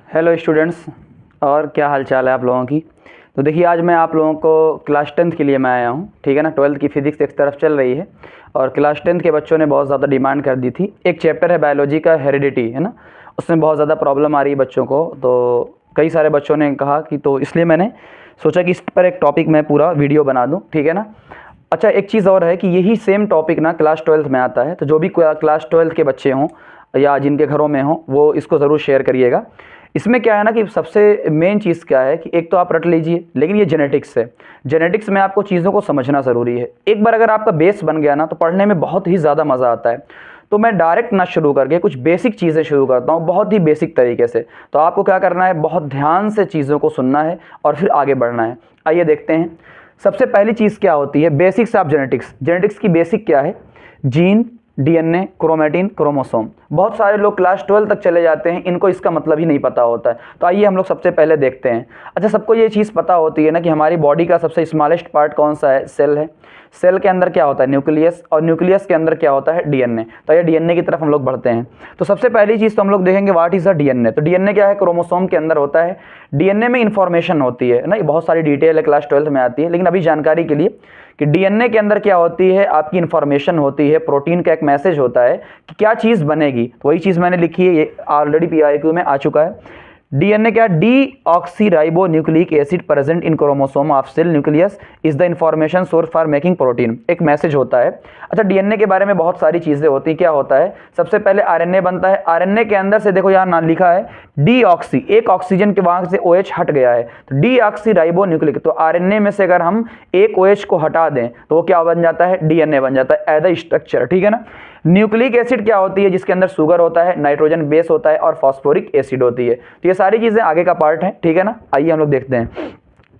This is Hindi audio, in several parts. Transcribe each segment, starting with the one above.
हेलो स्टूडेंट्स, और क्या हाल चाल है आप लोगों की। तो देखिए, आज मैं आप लोगों को क्लास 10th के लिए मैं आया हूँ। ठीक है ना। 12th की फिज़िक्स एक तरफ चल रही है और क्लास 10th के बच्चों ने बहुत ज़्यादा डिमांड कर दी थी। एक चैप्टर है बायोलॉजी का, हेरिडिटी, है ना। उसमें बहुत ज़्यादा प्रॉब्लम आ रही है बच्चों को, तो कई सारे बच्चों ने कहा कि तो इसलिए मैंने सोचा कि इस पर एक टॉपिक मैं पूरा वीडियो बना दूँ। ठीक है ना। अच्छा, एक चीज़ और है कि यही सेम टॉपिक ना क्लास 12th में आता है, तो जो भी क्लास 12th के बच्चे हों या जिनके घरों में हों वो इसको ज़रूर शेयर करिएगा। इसमें क्या है ना कि सबसे मेन चीज़ क्या है कि एक तो आप रट लीजिए, लेकिन ये जेनेटिक्स है। जेनेटिक्स में आपको चीज़ों को समझना ज़रूरी है। एक बार अगर आपका बेस बन गया ना तो पढ़ने में बहुत ही ज़्यादा मज़ा आता है। तो मैं डायरेक्ट ना शुरू करके कुछ बेसिक चीज़ें शुरू करता हूँ, बहुत ही बेसिक तरीके से। तो आपको क्या करना है, बहुत ध्यान से चीज़ों को सुनना है और फिर आगे बढ़ना है। आइए देखते हैं। सबसे पहली चीज़ क्या होती है, बेसिक्स ऑफ जेनेटिक्स। जेनेटिक्स की बेसिक क्या है? Gene, DNA, chromatin, chromosome. बहुत सारे लोग क्लास 12 तक चले जाते हैं, इनको इसका मतलब ही नहीं पता होता है। तो आइए हम लोग सबसे पहले देखते हैं। अच्छा, सबको ये चीज़ पता होती है ना कि हमारी बॉडी का सबसे स्मॉलेस्ट पार्ट कौन सा है? सेल है। सेल के अंदर क्या होता है? न्यूक्लियस। और न्यूक्लियस के अंदर क्या होता है? डीएनए। तो ये डीएनए की तरफ हम लोग बढ़ते हैं। तो सबसे पहली चीज़ तो हम लोग देखेंगे, व्हाट इज़ अ डीएनए। तो डीएनए क्या है? क्रोमोसोम के अंदर होता है। डीएनए में इंफॉर्मेशन होती है ना, ये बहुत सारी डिटेल है, क्लास 12 में आती है, लेकिन अभी जानकारी के लिए कि डीएनए के अंदर क्या होती है, आपकी इंफॉर्मेशन होती है, प्रोटीन का एक मैसेज होता है कि क्या चीज़ बनेगी। तो वही चीज़ मैंने लिखी है, ये ऑलरेडी पीआईक्यू में आ चुका है। डीएनए क्या? Deoxyribo nucleic acid present in chromosome of cell nucleus is the information source for making protein. एक मैसेज होता है। अच्छा, डीएनए के बारे में बहुत सारी चीज़ें होती हैं। क्या होता है? सबसे पहले आरएनए बनता है। आरएनए के अंदर से देखो यहाँ नाम लिखा है डीऑक्सी, एक ऑक्सीजन के वहाँ से OH हट गया है, तो डीऑक्सीराइबो न्यूक्लिक। तो आरएनए में से अगर हम एक OH को हटा दें तो वो क्या बन जाता है? डीएनए बन जाता है एज अ स्ट्रक्चर। ठीक है ना। न्यूक्लिक एसिड क्या होती है? जिसके अंदर शुगर होता है, नाइट्रोजन बेस होता है और फॉस्फोरिक एसिड होती है। तो ये सारी चीज़ें आगे का पार्ट है। ठीक है ना। आइए हम लोग देखते हैं।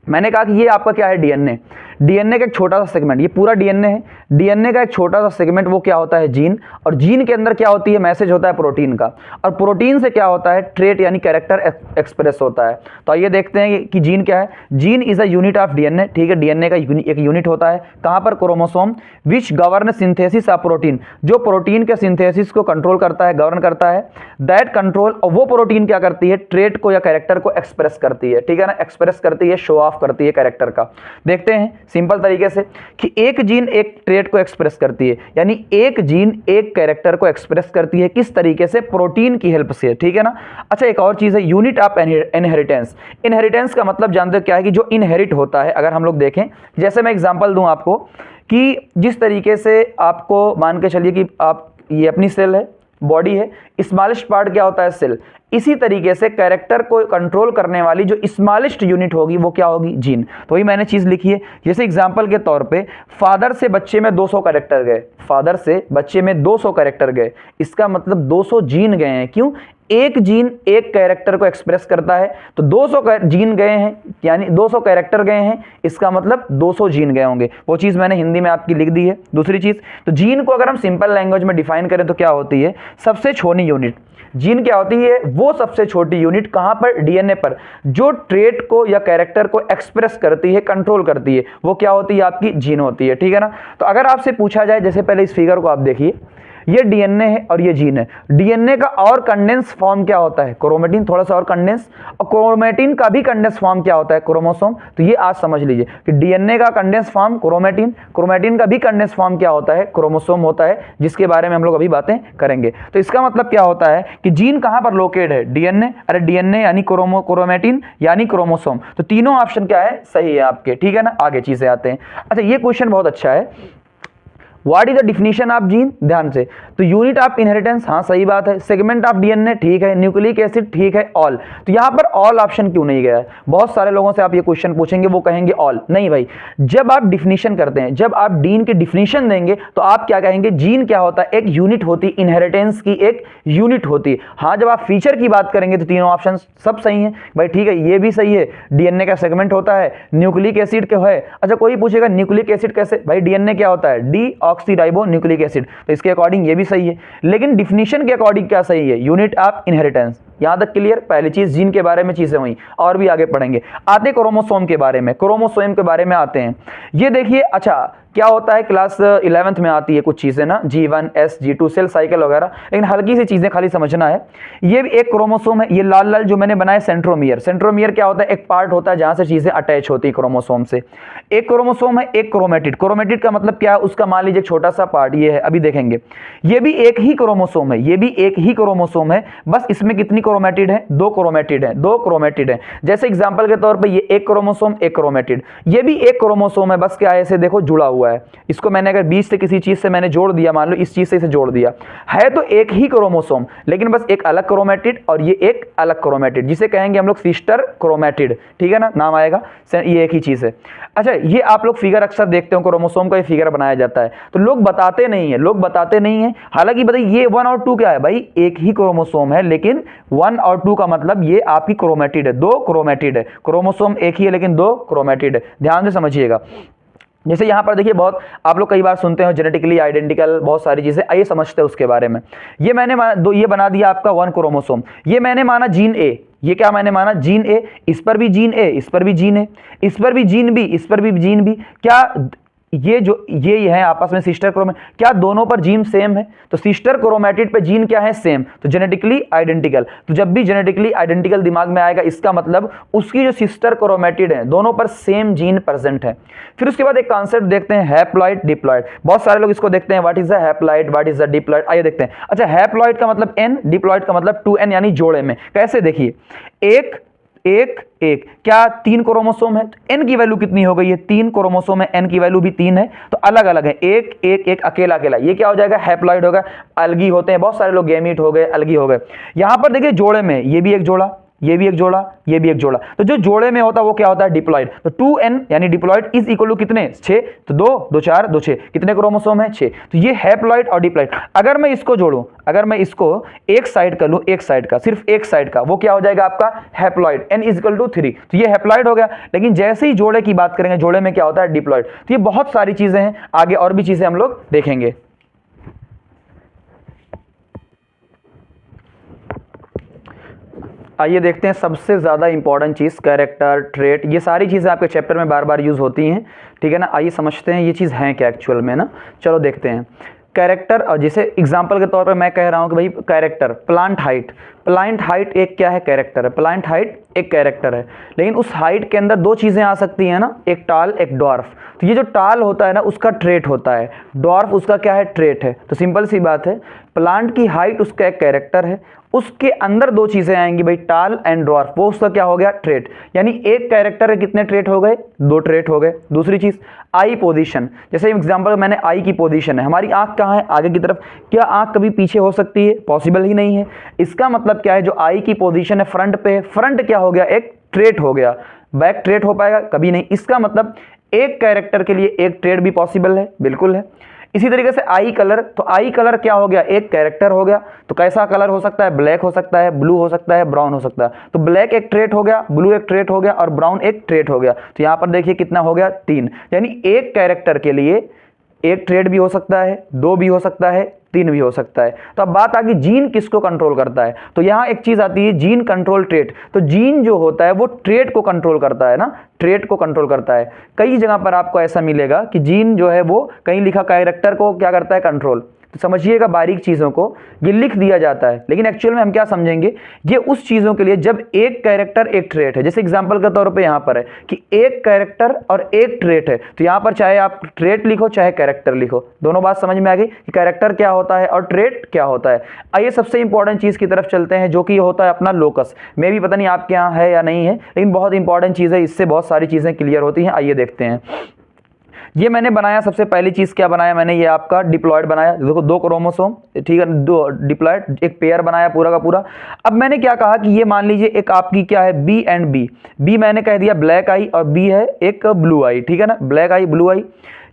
मैंने कहा कि ये आपका क्या है? डीएनए। डीएनए का एक छोटा सा सेगमेंट, ये पूरा डीएनए है। डीएनए का एक छोटा सा सेगमेंट वो क्या होता है? जीन। और जीन के अंदर क्या होती है? मैसेज होता है प्रोटीन का। और प्रोटीन से क्या होता है? ट्रेट यानी कैरेक्टर एक्सप्रेस होता है। तो आइए देखते हैं कि जीन क्या है। Gene is a unit of DNA. ठीक है, डीएनए का एक यूनिट होता है। कहाँ पर? Chromosome. Which govern synthesis of protein, जो प्रोटीन के सिंथेसिस को कंट्रोल करता है, गवर्न करता है। दैट कंट्रोल, और वो प्रोटीन क्या करती है? ट्रेट को या कैरेक्टर को एक्सप्रेस करती है। ठीक है ना, एक्सप्रेस करती है, शो ऑफ करती है कैरेक्टर का। देखते हैं सिंपल तरीके से कि एक जीन एक ट्रेट को एक्सप्रेस करती है, यानी एक जीन एक कैरेक्टर को एक्सप्रेस करती है। किस तरीके से? प्रोटीन की हेल्प से। ठीक है ना। अच्छा, एक और चीज है, यूनिट ऑफ इनहेरिटेंस। इनहेरिटेंस का मतलब जानते हो क्या है? कि जो इनहेरिट होता है, अगर हम लोग देखें, जैसे मैं एग्जांपल दूं आपको कि जिस तरीके से आपको मान के चलिए कि आप, ये अपनी सेल है, बॉडी है, स्मॉलेस्ट पार्ट क्या होता है? सेल। इसी तरीके से कैरेक्टर को कंट्रोल करने वाली जो स्मॉलेस्ट यूनिट होगी वो क्या होगी? जीन। तो वही मैंने चीज लिखी है। जैसे एग्जांपल के तौर पे, फादर से बच्चे में 200 कैरेक्टर गए, फादर से बच्चे में 200 कैरेक्टर गए, इसका मतलब 200 जीन गए हैं। क्यों? एक जीन एक कैरेक्टर को एक्सप्रेस करता है, तो 200 जीन गए हैं, यानी 200 कैरेक्टर गए हैं, इसका मतलब 200 जीन गए होंगे। वो चीज मैंने हिंदी में आपकी लिख दी है। दूसरी चीज, तो जीन को अगर हम सिंपल लैंग्वेज में डिफाइन करें तो क्या होती है? सबसे छोटी यूनिट। जीन क्या होती है? वो सबसे छोटी यूनिट। कहां पर? डीएनए पर। जो ट्रेट को या कैरेक्टर को एक्सप्रेस करती है, कंट्रोल करती है, वो क्या होती है? आपकी जीन होती है। ठीक है ना। तो अगर आपसे पूछा जाए, जैसे पहले इस फिगर को आप देखिए, ये डीएनए है और ये जीन है। डीएनए का और कंडेंस फॉर्म क्या होता है? क्रोमेटिन। थोड़ा सा और कंडेंस, और क्रोमेटिन का भी कंडेंस फॉर्म क्या होता है? क्रोमोसोम। तो ये आज समझ लीजिए कि डीएनए का कंडेंस फॉर्म क्रोमेटिन, क्रोमेटिन का भी कंडेंस फॉर्म क्या होता है? क्रोमोसोम होता है, जिसके बारे में हम लोग अभी बातें करेंगे। तो इसका मतलब क्या होता है कि जीन कहां पर लोकेट है? डीएनए। अरे डीएनए यानी क्रोमेटिन यानी क्रोमोसोम। तो तीनों ऑप्शन क्या है? सही है आपके। ठीक है ना। आगे चीजें आते हैं। अच्छा, ये क्वेश्चन बहुत अच्छा है। What is the definition of gene? ध्यान से, तो यूनिट ऑफ इनहेरिटेंस, हाँ सही बात है। सेगमेंट ऑफ डीएनए, ठीक है। न्यूक्लिक एसिड, ठीक है। ऑल, तो यहां पर ऑल ऑप्शन क्यों नहीं गया है? बहुत सारे लोगों से आप ये क्वेश्चन पूछेंगे, वो कहेंगे ऑल। नहीं भाई, जब आप डिफिनेशन करते हैं, जब आप जीन की डिफिनेशन देंगे तो आप क्या कहेंगे? जीन क्या होता है? एक यूनिट होती है, इनहेरिटेंस की एक यूनिट होती है। हाँ, जब आप फीचर की बात करेंगे तो तीनों ऑप्शन सब सही है भाई। ठीक है, ये भी सही है, डीएनए का सेगमेंट होता है, न्यूक्लिक एसिड क्या है। अच्छा, कोई पूछेगा न्यूक्लिक एसिड कैसे? भाई डीएनए क्या होता है? Deoxyribo nucleic acid. तो इसके अकॉर्डिंग ये भी सही है, लेकिन डिफिनेशन के अकॉर्डिंग क्या सही है? Unit of inheritance. यहां तक क्लियर? पहली चीज जीन के बारे में चीजें हुई, और भी आगे पढ़ेंगे। आते क्रोमोसोम के बारे में, क्रोमोसोम के बारे में आते हैं। ये देखिए, अच्छा क्या होता है, क्लास 11th में आती है कुछ चीज़ें ना, G1 S G2 cell cycle वगैरह, लेकिन हल्की सी चीज़ें खाली समझना है। ये भी एक क्रोमोसोम है, ये लाल लाल जो मैंने बनाया सेंट्रोमियर। सेंट्रोमियर क्या होता है, एक पार्ट होता है जहाँ से चीज़ें अटैच होती है क्रोमोसोम से। एक क्रोमोसोम है, एक क्रोमेटिड। क्रोमेटिड का मतलब क्या है, उसका मान लीजिए छोटा सा पार्ट ये है, अभी देखेंगे। ये भी एक ही क्रोमोसोम है, ये भी एक ही क्रोमोसोम है, बस इसमें कितनी क्रोमेटिड है, 2 क्रोमेटिड है, 2 क्रोमेटिड है। जैसे एग्जांपल के तौर पे ये एक क्रोमोसोम एक क्रोमेटिड, ये भी एक क्रोमोसोम है, बस क्या है, ऐसे देखो जुड़ा हुआ है। इसको मैंने अगर बीच से किसी चीज से मैंने जोड़ दिया, मान लो इस चीज से इसे जोड़ दिया, है तो एक ही क्रोमोसोम, लेकिन बस एक अलग क्रोमेटिड और ये एक अलग क्रोमेटिड, जिसे कहेंगे हम लोग सिस्टर क्रोमेटिड, ठीक है ना, नाम आएगा, ये एक ही चीज है। अच्छा, ये आप लोग फिगर अक्सर देखते हो, क्रोमोसोम का ये फिगर बनाया जाता है, तो लोग बताते नहीं है, लोग बताते नहीं है। हालांकि बताइए ये 1 और 2 क्या है भाई, एक ही क्रोमोसोम है, लेकिन 1 और 2 का मतलब ये आपकी क्रोमेटिड है, 2 क्रोमेटिड है। क्रोमोसोम एक ही है लेकिन 2 क्रोमेटिड है, ध्यान से समझिएगा। जैसे यहाँ पर देखिए, बहुत आप लोग कई बार सुनते हो जेनेटिकली आइडेंटिकल, बहुत सारी चीजें, आइए समझते हैं उसके बारे में। ये मैंने ये बना दिया आपका 1 क्रोमोसोम, ये मैंने माना जीन ए, ये क्या मैंने माना, जीन ए, इस पर भी जीन ए, इस पर भी जीन ए, इस पर भी जीन बी, इस पर भी जीन बी। क्या ये जो ये है आपस में सिस्टर क्रोमेटिड, क्या दोनों पर जीन सेम है, तो सिस्टर क्रोमेटिड पे जीन क्या है, सेम, तो जेनेटिकली आइडेंटिकल। तो जब भी जेनेटिकली आइडेंटिकल दिमाग में आएगा, इसका मतलब उसकी जो सिस्टर क्रोमेटिड है, दोनों पर सेम जीन प्रेजेंट है। फिर उसके बाद एक कॉन्सेप्ट देखते हैं, हैप्लॉइड डिप्लॉइड। बहुत सारे लोग इसको देखते हैं, what is the haploid, what is the diploid, आइए देखते हैं। अच्छा, हैप्लॉइड का मतलब n, डिप्लॉइड का मतलब 2n, यानी जोड़े में। कैसे, देखिए, एक एक एक, क्या 3 क्रोमोसोम है, तो n की वैल्यू कितनी हो गई है, 3 क्रोमोसोम है, n की वैल्यू भी 3 है, तो अलग अलग है, एक एक एक, अकेला अकेला, ये क्या हो जाएगा, हैप्लॉइड होगा। अलगी होते हैं, बहुत सारे लोग गैमीट हो गए, अलगी हो गए। यहां पर देखिए जोड़े में, ये भी एक जोड़ा, ये भी एक जोड़ा, ये भी एक जोड़ा, तो जो जोड़े में होता है वो क्या होता है, डिप्लॉइड। तो 2n यानी डिप्लॉइड इज इक्वल टू कितने, 6, तो 2 2 4 2 6, कितने क्रोमोसोम है, 6। तो ये हैप्लॉइड और डिप्लॉइड। अगर मैं इसको जोड़ूं, अगर मैं इसको एक साइड कर लूं, एक साइड का, सिर्फ एक साइड का, वो क्या हो जाएगा आपका haploid, n is equal to 3, तो ये हैप्लॉइड हो गया। लेकिन जैसे ही जोड़े की बात करेंगे, जोड़े में क्या होता है, डिप्लॉइड। तो ये बहुत सारी चीजें हैं, आगे और भी चीजें हम लोग देखेंगे। आइए देखते हैं सबसे ज़्यादा इंपॉर्टेंट चीज़, कैरेक्टर, ट्रेट, ये सारी चीज़ें आपके चैप्टर में बार बार यूज़ होती हैं, ठीक है ना। आइए समझते हैं ये चीज़ है क्या एक्चुअल में ना, चलो देखते हैं। कैरेक्टर, और जैसे एग्जांपल के तौर पे मैं कह रहा हूँ कि भाई character, plant height, plant height एक क्या है, कैरेक्टर है, प्लांट हाइट एक कैरेक्टर है। लेकिन उस हाइट के अंदर 2 चीज़ें आ सकती हैं ना, एक टाल एक डॉर्फ। तो ये जो टाल होता है ना, उसका ट्रेट होता है, डॉर्फ उसका क्या है, ट्रेट है। तो सिंपल सी बात है, प्लांट की हाइट उसका एक कैरेक्टर है, उसके अंदर 2 चीजें आएंगी भाई, टाल एंड ड्वार्फ, वो उसका क्या हो गया, ट्रेट। यानी एक कैरेक्टर है, कितने ट्रेट हो गए, 2 ट्रेट हो गए। दूसरी चीज, आई पोजीशन, जैसे एग्जांपल मैंने आई की पोजीशन है, हमारी आंख कहाँ है, आगे की तरफ, क्या आंख कभी पीछे हो सकती है, पॉसिबल ही नहीं है। इसका मतलब क्या है, जो आई की पोजीशन है फ्रंट पे है, फ्रंट क्या हो गया, एक ट्रेट हो गया। बैक ट्रेट हो पाएगा, कभी नहीं। इसका मतलब एक कैरेक्टर के लिए एक ट्रेट भी पॉसिबल है, बिल्कुल है। इसी तरीके से आई कलर, तो आई कलर क्या हो गया, एक कैरेक्टर हो गया। तो कैसा कलर हो सकता है, ब्लैक हो सकता है, ब्लू हो सकता है, ब्राउन हो सकता है। तो ब्लैक एक ट्रेट हो गया, ब्लू एक ट्रेट हो गया और ब्राउन एक ट्रेट हो गया। तो यहां पर देखिए कितना हो गया, 3। यानी एक कैरेक्टर के लिए एक ट्रेड भी हो सकता है, 2 भी हो सकता है, 3 भी हो सकता है। तो अब बात आ गई जीन किसको कंट्रोल करता है, तो यहां एक चीज आती है, जीन कंट्रोल ट्रेट। तो जीन जो होता है वो ट्रेट को कंट्रोल करता है ना, ट्रेट को कंट्रोल करता है। कई जगह पर आपको ऐसा मिलेगा कि जीन जो है वो कहीं लिखा कैरेक्टर को क्या करता है, कंट्रोल। तो समझिएगा बारीक चीज़ों को, ये लिख दिया जाता है, लेकिन एक्चुअल में हम क्या समझेंगे, ये उस चीज़ों के लिए जब एक कैरेक्टर एक ट्रेट है। जैसे एग्जांपल के तौर पे यहाँ पर है कि एक कैरेक्टर और एक ट्रेट है, तो यहाँ पर चाहे आप ट्रेट लिखो चाहे कैरेक्टर लिखो, दोनों बात समझ में आ गई कि कैरेक्टर क्या होता है और ट्रेट क्या होता है। आइए सबसे इंपॉर्टेंट चीज़ की तरफ चलते हैं, जो कि होता है अपना लोकस। मे भी पता नहीं आपके यहाँ है या नहीं है, लेकिन बहुत इंपॉर्टेंट चीज़ है, इससे बहुत सारी चीज़ें क्लियर होती हैं। आइए देखते हैं। ये मैंने बनाया, सबसे पहली चीज क्या बनाया मैंने, ये आपका डिप्लॉयड बनाया। देखो 2 क्रोमोसोम, ठीक है, 2 डिप्लॉयड, एक पेयर बनाया पूरा का पूरा। अब मैंने क्या कहा कि ये मान लीजिए एक आपकी क्या है, बी एंड बी। बी मैंने कह दिया ब्लैक आई और बी है एक ब्लू आई, ठीक है ना, ब्लैक आई ब्लू आई।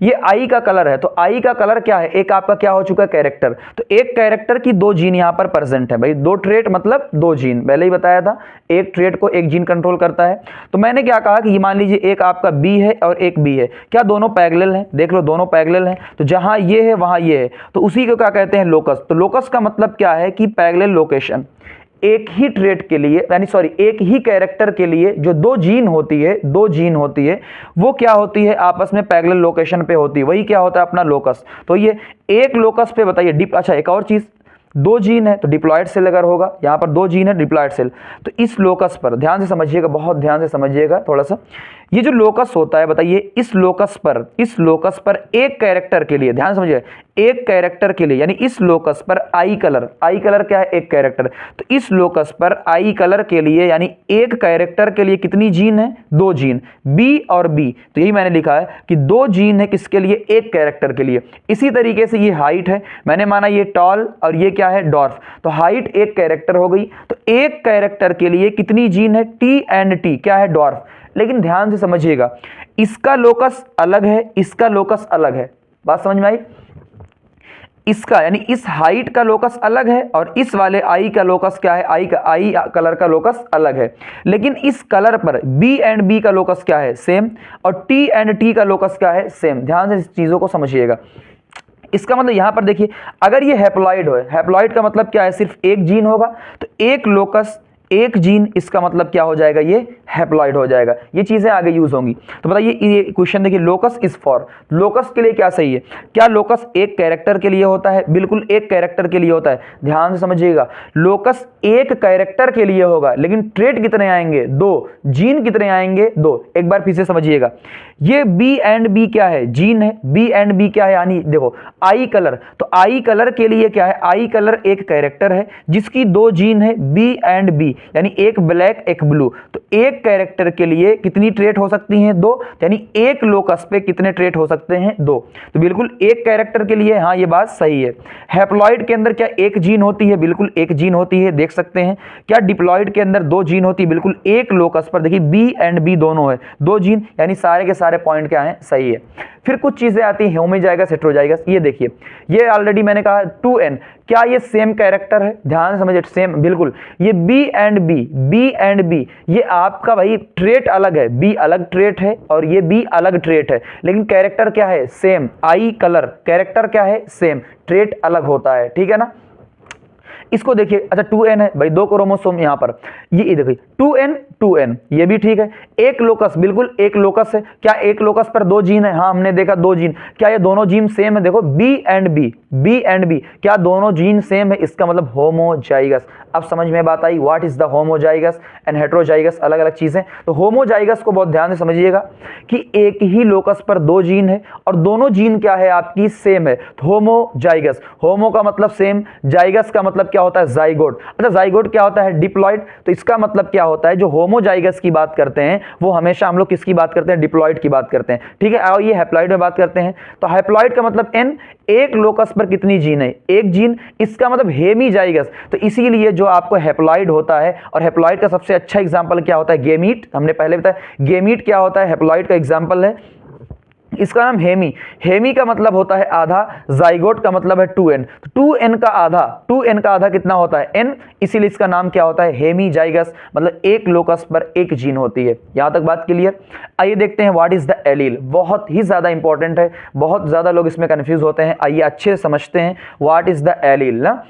ये आई का कलर है, तो आई का कलर क्या है, एक आपका क्या हो चुका है, कैरेक्टर। तो एक कैरेक्टर की 2 जीन यहां पर प्रेजेंट है भाई, 2 ट्रेट मतलब 2 जीन, पहले ही बताया था, एक ट्रेट को एक जीन कंट्रोल करता है। तो मैंने क्या कहा कि ये मान लीजिए एक आपका बी है और एक बी है, क्या दोनों पैरेलल हैं, देख लो दोनों पैरेलल हैं। तो जहां ये है वहां ये है, तो उसी को क्या कहते हैं, लोकस। तो लोकस का मतलब क्या है कि पैरेलल लोकेशन, एक ही ट्रेट के लिए यानी सॉरी एक ही कैरेक्टर के लिए जो दो जीन होती है वो क्या होती है, आपस में पैरेलल लोकेशन पे होती है, वही क्या होता है अपना लोकस। तो ये एक लोकस पे बताइए अच्छा एक और चीज, दो जीन है तो डिप्लॉयड सेल अगर होगा, यहां पर दो जीन है डिप्लॉयड सेल, तो इस लोकस पर ध्यान से समझिएगा, बहुत ध्यान से समझिएगा थोड़ा सा, ये जो लोकस होता है बताइए इस लोकस पर एक कैरेक्टर के लिए, ध्यान समझिए, एक कैरेक्टर के लिए यानी इस लोकस पर आई कलर क्या है, एक कैरेक्टर, तो इस लोकस पर आई कलर के लिए यानी एक कैरेक्टर के लिए कितनी जीन है, दो जीन, बी और बी, तो यही मैंने लिखा है कि दो जीन है किसके लिए, एक कैरेक्टर के लिए। इसी तरीके से ये हाइट है, मैंने माना ये टॉल और ये क्या है डॉर्फ, तो हाइट एक कैरेक्टर हो गई, तो एक कैरेक्टर के लिए कितनी जीन है, टी एंड टी, क्या है डॉर्फ। लेकिन ध्यान से समझिएगा, इसका लोकस अलग है, इसका लोकस अलग है, बात समझ में आई, इसका यानी इस हाइट का लोकस अलग है और इस वाले आई का लोकस क्या है, आई कलर का लोकस अलग है, लेकिन इस कलर पर बी एंड बी का लोकस क्या है, सेम, और टी एंड टी का लोकस क्या है, सेम। ध्यान से इस चीजों को समझिएगा। इसका मतलब यहां पर देखिए, अगर ये हैप्लॉइड हो, हैप्लॉइड का मतलब क्या है, सिर्फ एक जीन होगा, तो एक लोकस एक जीन, इसका मतलब क्या हो जाएगा, ये हैप्लॉइड हो जाएगा। ये चीजें आगे यूज होंगी। तो बताइए ये क्वेश्चन देखिए, लोकस इज फॉर, लोकस के लिए क्या सही है, क्या लोकस एक कैरेक्टर के लिए होता है, बिल्कुल एक कैरेक्टर के लिए होता है। ध्यान से समझिएगा, लोकस एक कैरेक्टर के लिए होगा, लेकिन ट्रेट कितने आएंगे, दो, जीन कितने आएंगे, दो। एक बार फिर से समझिएगा, ये बी एंड बी क्या है, जीन है, बी एंड बी क्या है, यानी देखो आई कलर, तो आई कलर के लिए क्या है, आई कलर एक कैरेक्टर है जिसकी दो जीन है, बी एंड बी, यानी एक ब्लैक एक ब्लू, तो एक कैरेक्टर के लिए कितनी ट्रेट हो सकती हैं, दो, यानी एक लोकस पे कितने ट्रेट हो सकते हैं, दो। तो बिल्कुल एक कैरेक्टर के लिए हाँ ये बात सही है। हैप्लॉइड के अंदर क्या एक जीन होती है, बिल्कुल एक जीन होती है, देख सकते हैं। क्या डिप्लॉइड के अंदर दो जीन होती है, बिल्कुल एक लोकस पर देखिए बी एंड बी दोनों है, दो जीन, यानी सारे के सारे पॉइंट क्या है, सही है। फिर कुछ चीजें आती हैं, होमोजाइगस हेटेरोजाइगस, ये देखिए, ये ऑलरेडी मैंने कहा 2n, क्या ये सेम कैरेक्टर है, ध्यान से समझिए, सेम बिल्कुल। ये बी एंड बी, ये आपका भाई ट्रेट अलग है, बी अलग ट्रेट है और ये बी अलग ट्रेट है, लेकिन कैरेक्टर क्या है, सेम, आई कलर, कैरेक्टर क्या है, सेम, ट्रेट अलग होता है, ठीक है ना। इसको देखिए, अच्छा 2n है भाई, दो क्रोमोसोम यहां पर, ये देखिए 2n, ये भी ठीक है। एक लोकस, बिल्कुल एक लोकस है, क्या एक लोकस पर दो जीन है, हाँ हमने देखा दो जीन, क्या ये दोनों जीन सेम है, देखो बी एंड बी, क्या दोनों जीन सेम है, इसका मतलब होमोजाइगस। अब समझ में बात आई, what is the homozygous and heterozygous, अलग अलग चीजें। तो होमोजाइगस को बहुत ध्यान से समझिएगा कि एक ही लोकस पर दो जीन है और दोनों जीन क्या है आपकी, सेम है, तो होमोजाइगस, होमो का मतलब सेम, जाइगस का मतलब क्या होता है, जाइगोट। अच्छा जाइगोट क्या होता है, डिप्लॉइड, तो इसका मतलब क्या होता है, जो होमोजाइगस की बात करते हैं वो हमेशा हम लोग किसकी बात करते हैं, डिप्लॉइड की बात करते हैं, ठीक है। और ये हैप्लॉइड में बात करते हैं, तो हैप्लॉइड का मतलब n, एक लोकस पर कितनी जीन है, एक जीन, इसका मतलब हेमीजाइगस। तो इसीलिए जो आपको हैप्लॉइड होता है, और हैप्लॉइड का सबसे अच्छा एग्जांपल क्या होता है, गेमीट, हमने पहले बताया गेमीट क्या होता है, हैप्लॉइड का एग्जांपल है, इसका नाम हेमी का मतलब होता है आधा, जाइगोट का मतलब है 2n, तो 2n का आधा कितना होता है, n, इसीलिए इसका नाम क्या होता है, हेमीजाइगस, मतलब एक लोकस पर एक जीन होती है। यहां तक बात क्लियर। आइए देखते हैं व्हाट इज द एलील, बहुत ही ज्यादा इंपॉर्टेंट है, बहुत ज्यादा लोग इसमें कंफ्यूज होते हैं। आइए अच्छे से समझते हैं व्हाट इज द एलील ना।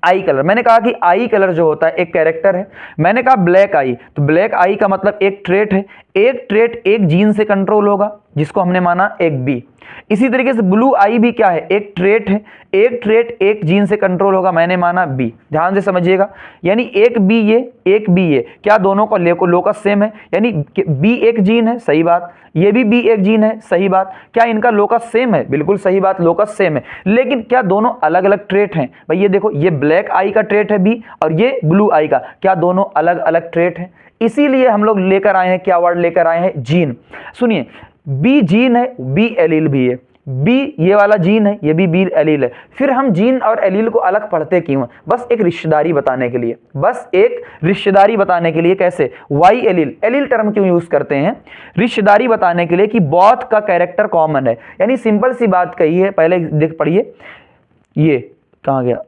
आई कलर, मैंने कहा कि आई कलर जो होता है एक कैरेक्टर है, मैंने कहा ब्लैक आई, तो ब्लैक आई का मतलब एक ट्रेट है, एक ट्रेट एक जीन से कंट्रोल होगा जिसको हमने माना एक बी। इसी तरीके से ब्लू आई भी क्या है, एक ट्रेट है, एक ट्रेट एक जीन से कंट्रोल होगा, मैंने माना बी। ध्यान से समझिएगा, यानी एक बी ये, एक बी ये, क्या दोनों का लोकस सेम है, यानी बी एक जीन है, सही बात, ये भी बी एक जीन है, सही बात। क्या इनका लोकस सेम है, बिल्कुल सही बात, लोकस सेम है, लेकिन क्या दोनों अलग अलग ट्रेट हैं, भाई ये देखो ये ब्लैक आई का ट्रेट है बी और ये ब्लू आई का, क्या दोनों अलग अलग ट्रेट हैं। इसीलिए हम लोग लेकर आए हैं, क्या वर्ड लेकर आए हैं, जीन। सुनिए, बी जीन है, बी एलील भी है, बी ये वाला जीन है, ये भी बी एलील है। फिर हम जीन और एलील को अलग पढ़ते क्यों, बस एक रिश्तेदारी बताने के लिए, बस एक रिश्तेदारी बताने के लिए। कैसे, वाई एलील, एलील टर्म क्यों यूज करते हैं, रिश्तेदारी बताने के लिए कि बोथ का कैरेक्टर कॉमन है। यानी सिंपल सी बात कही है, पहले देख पढ़िए, ये कहाँ गया,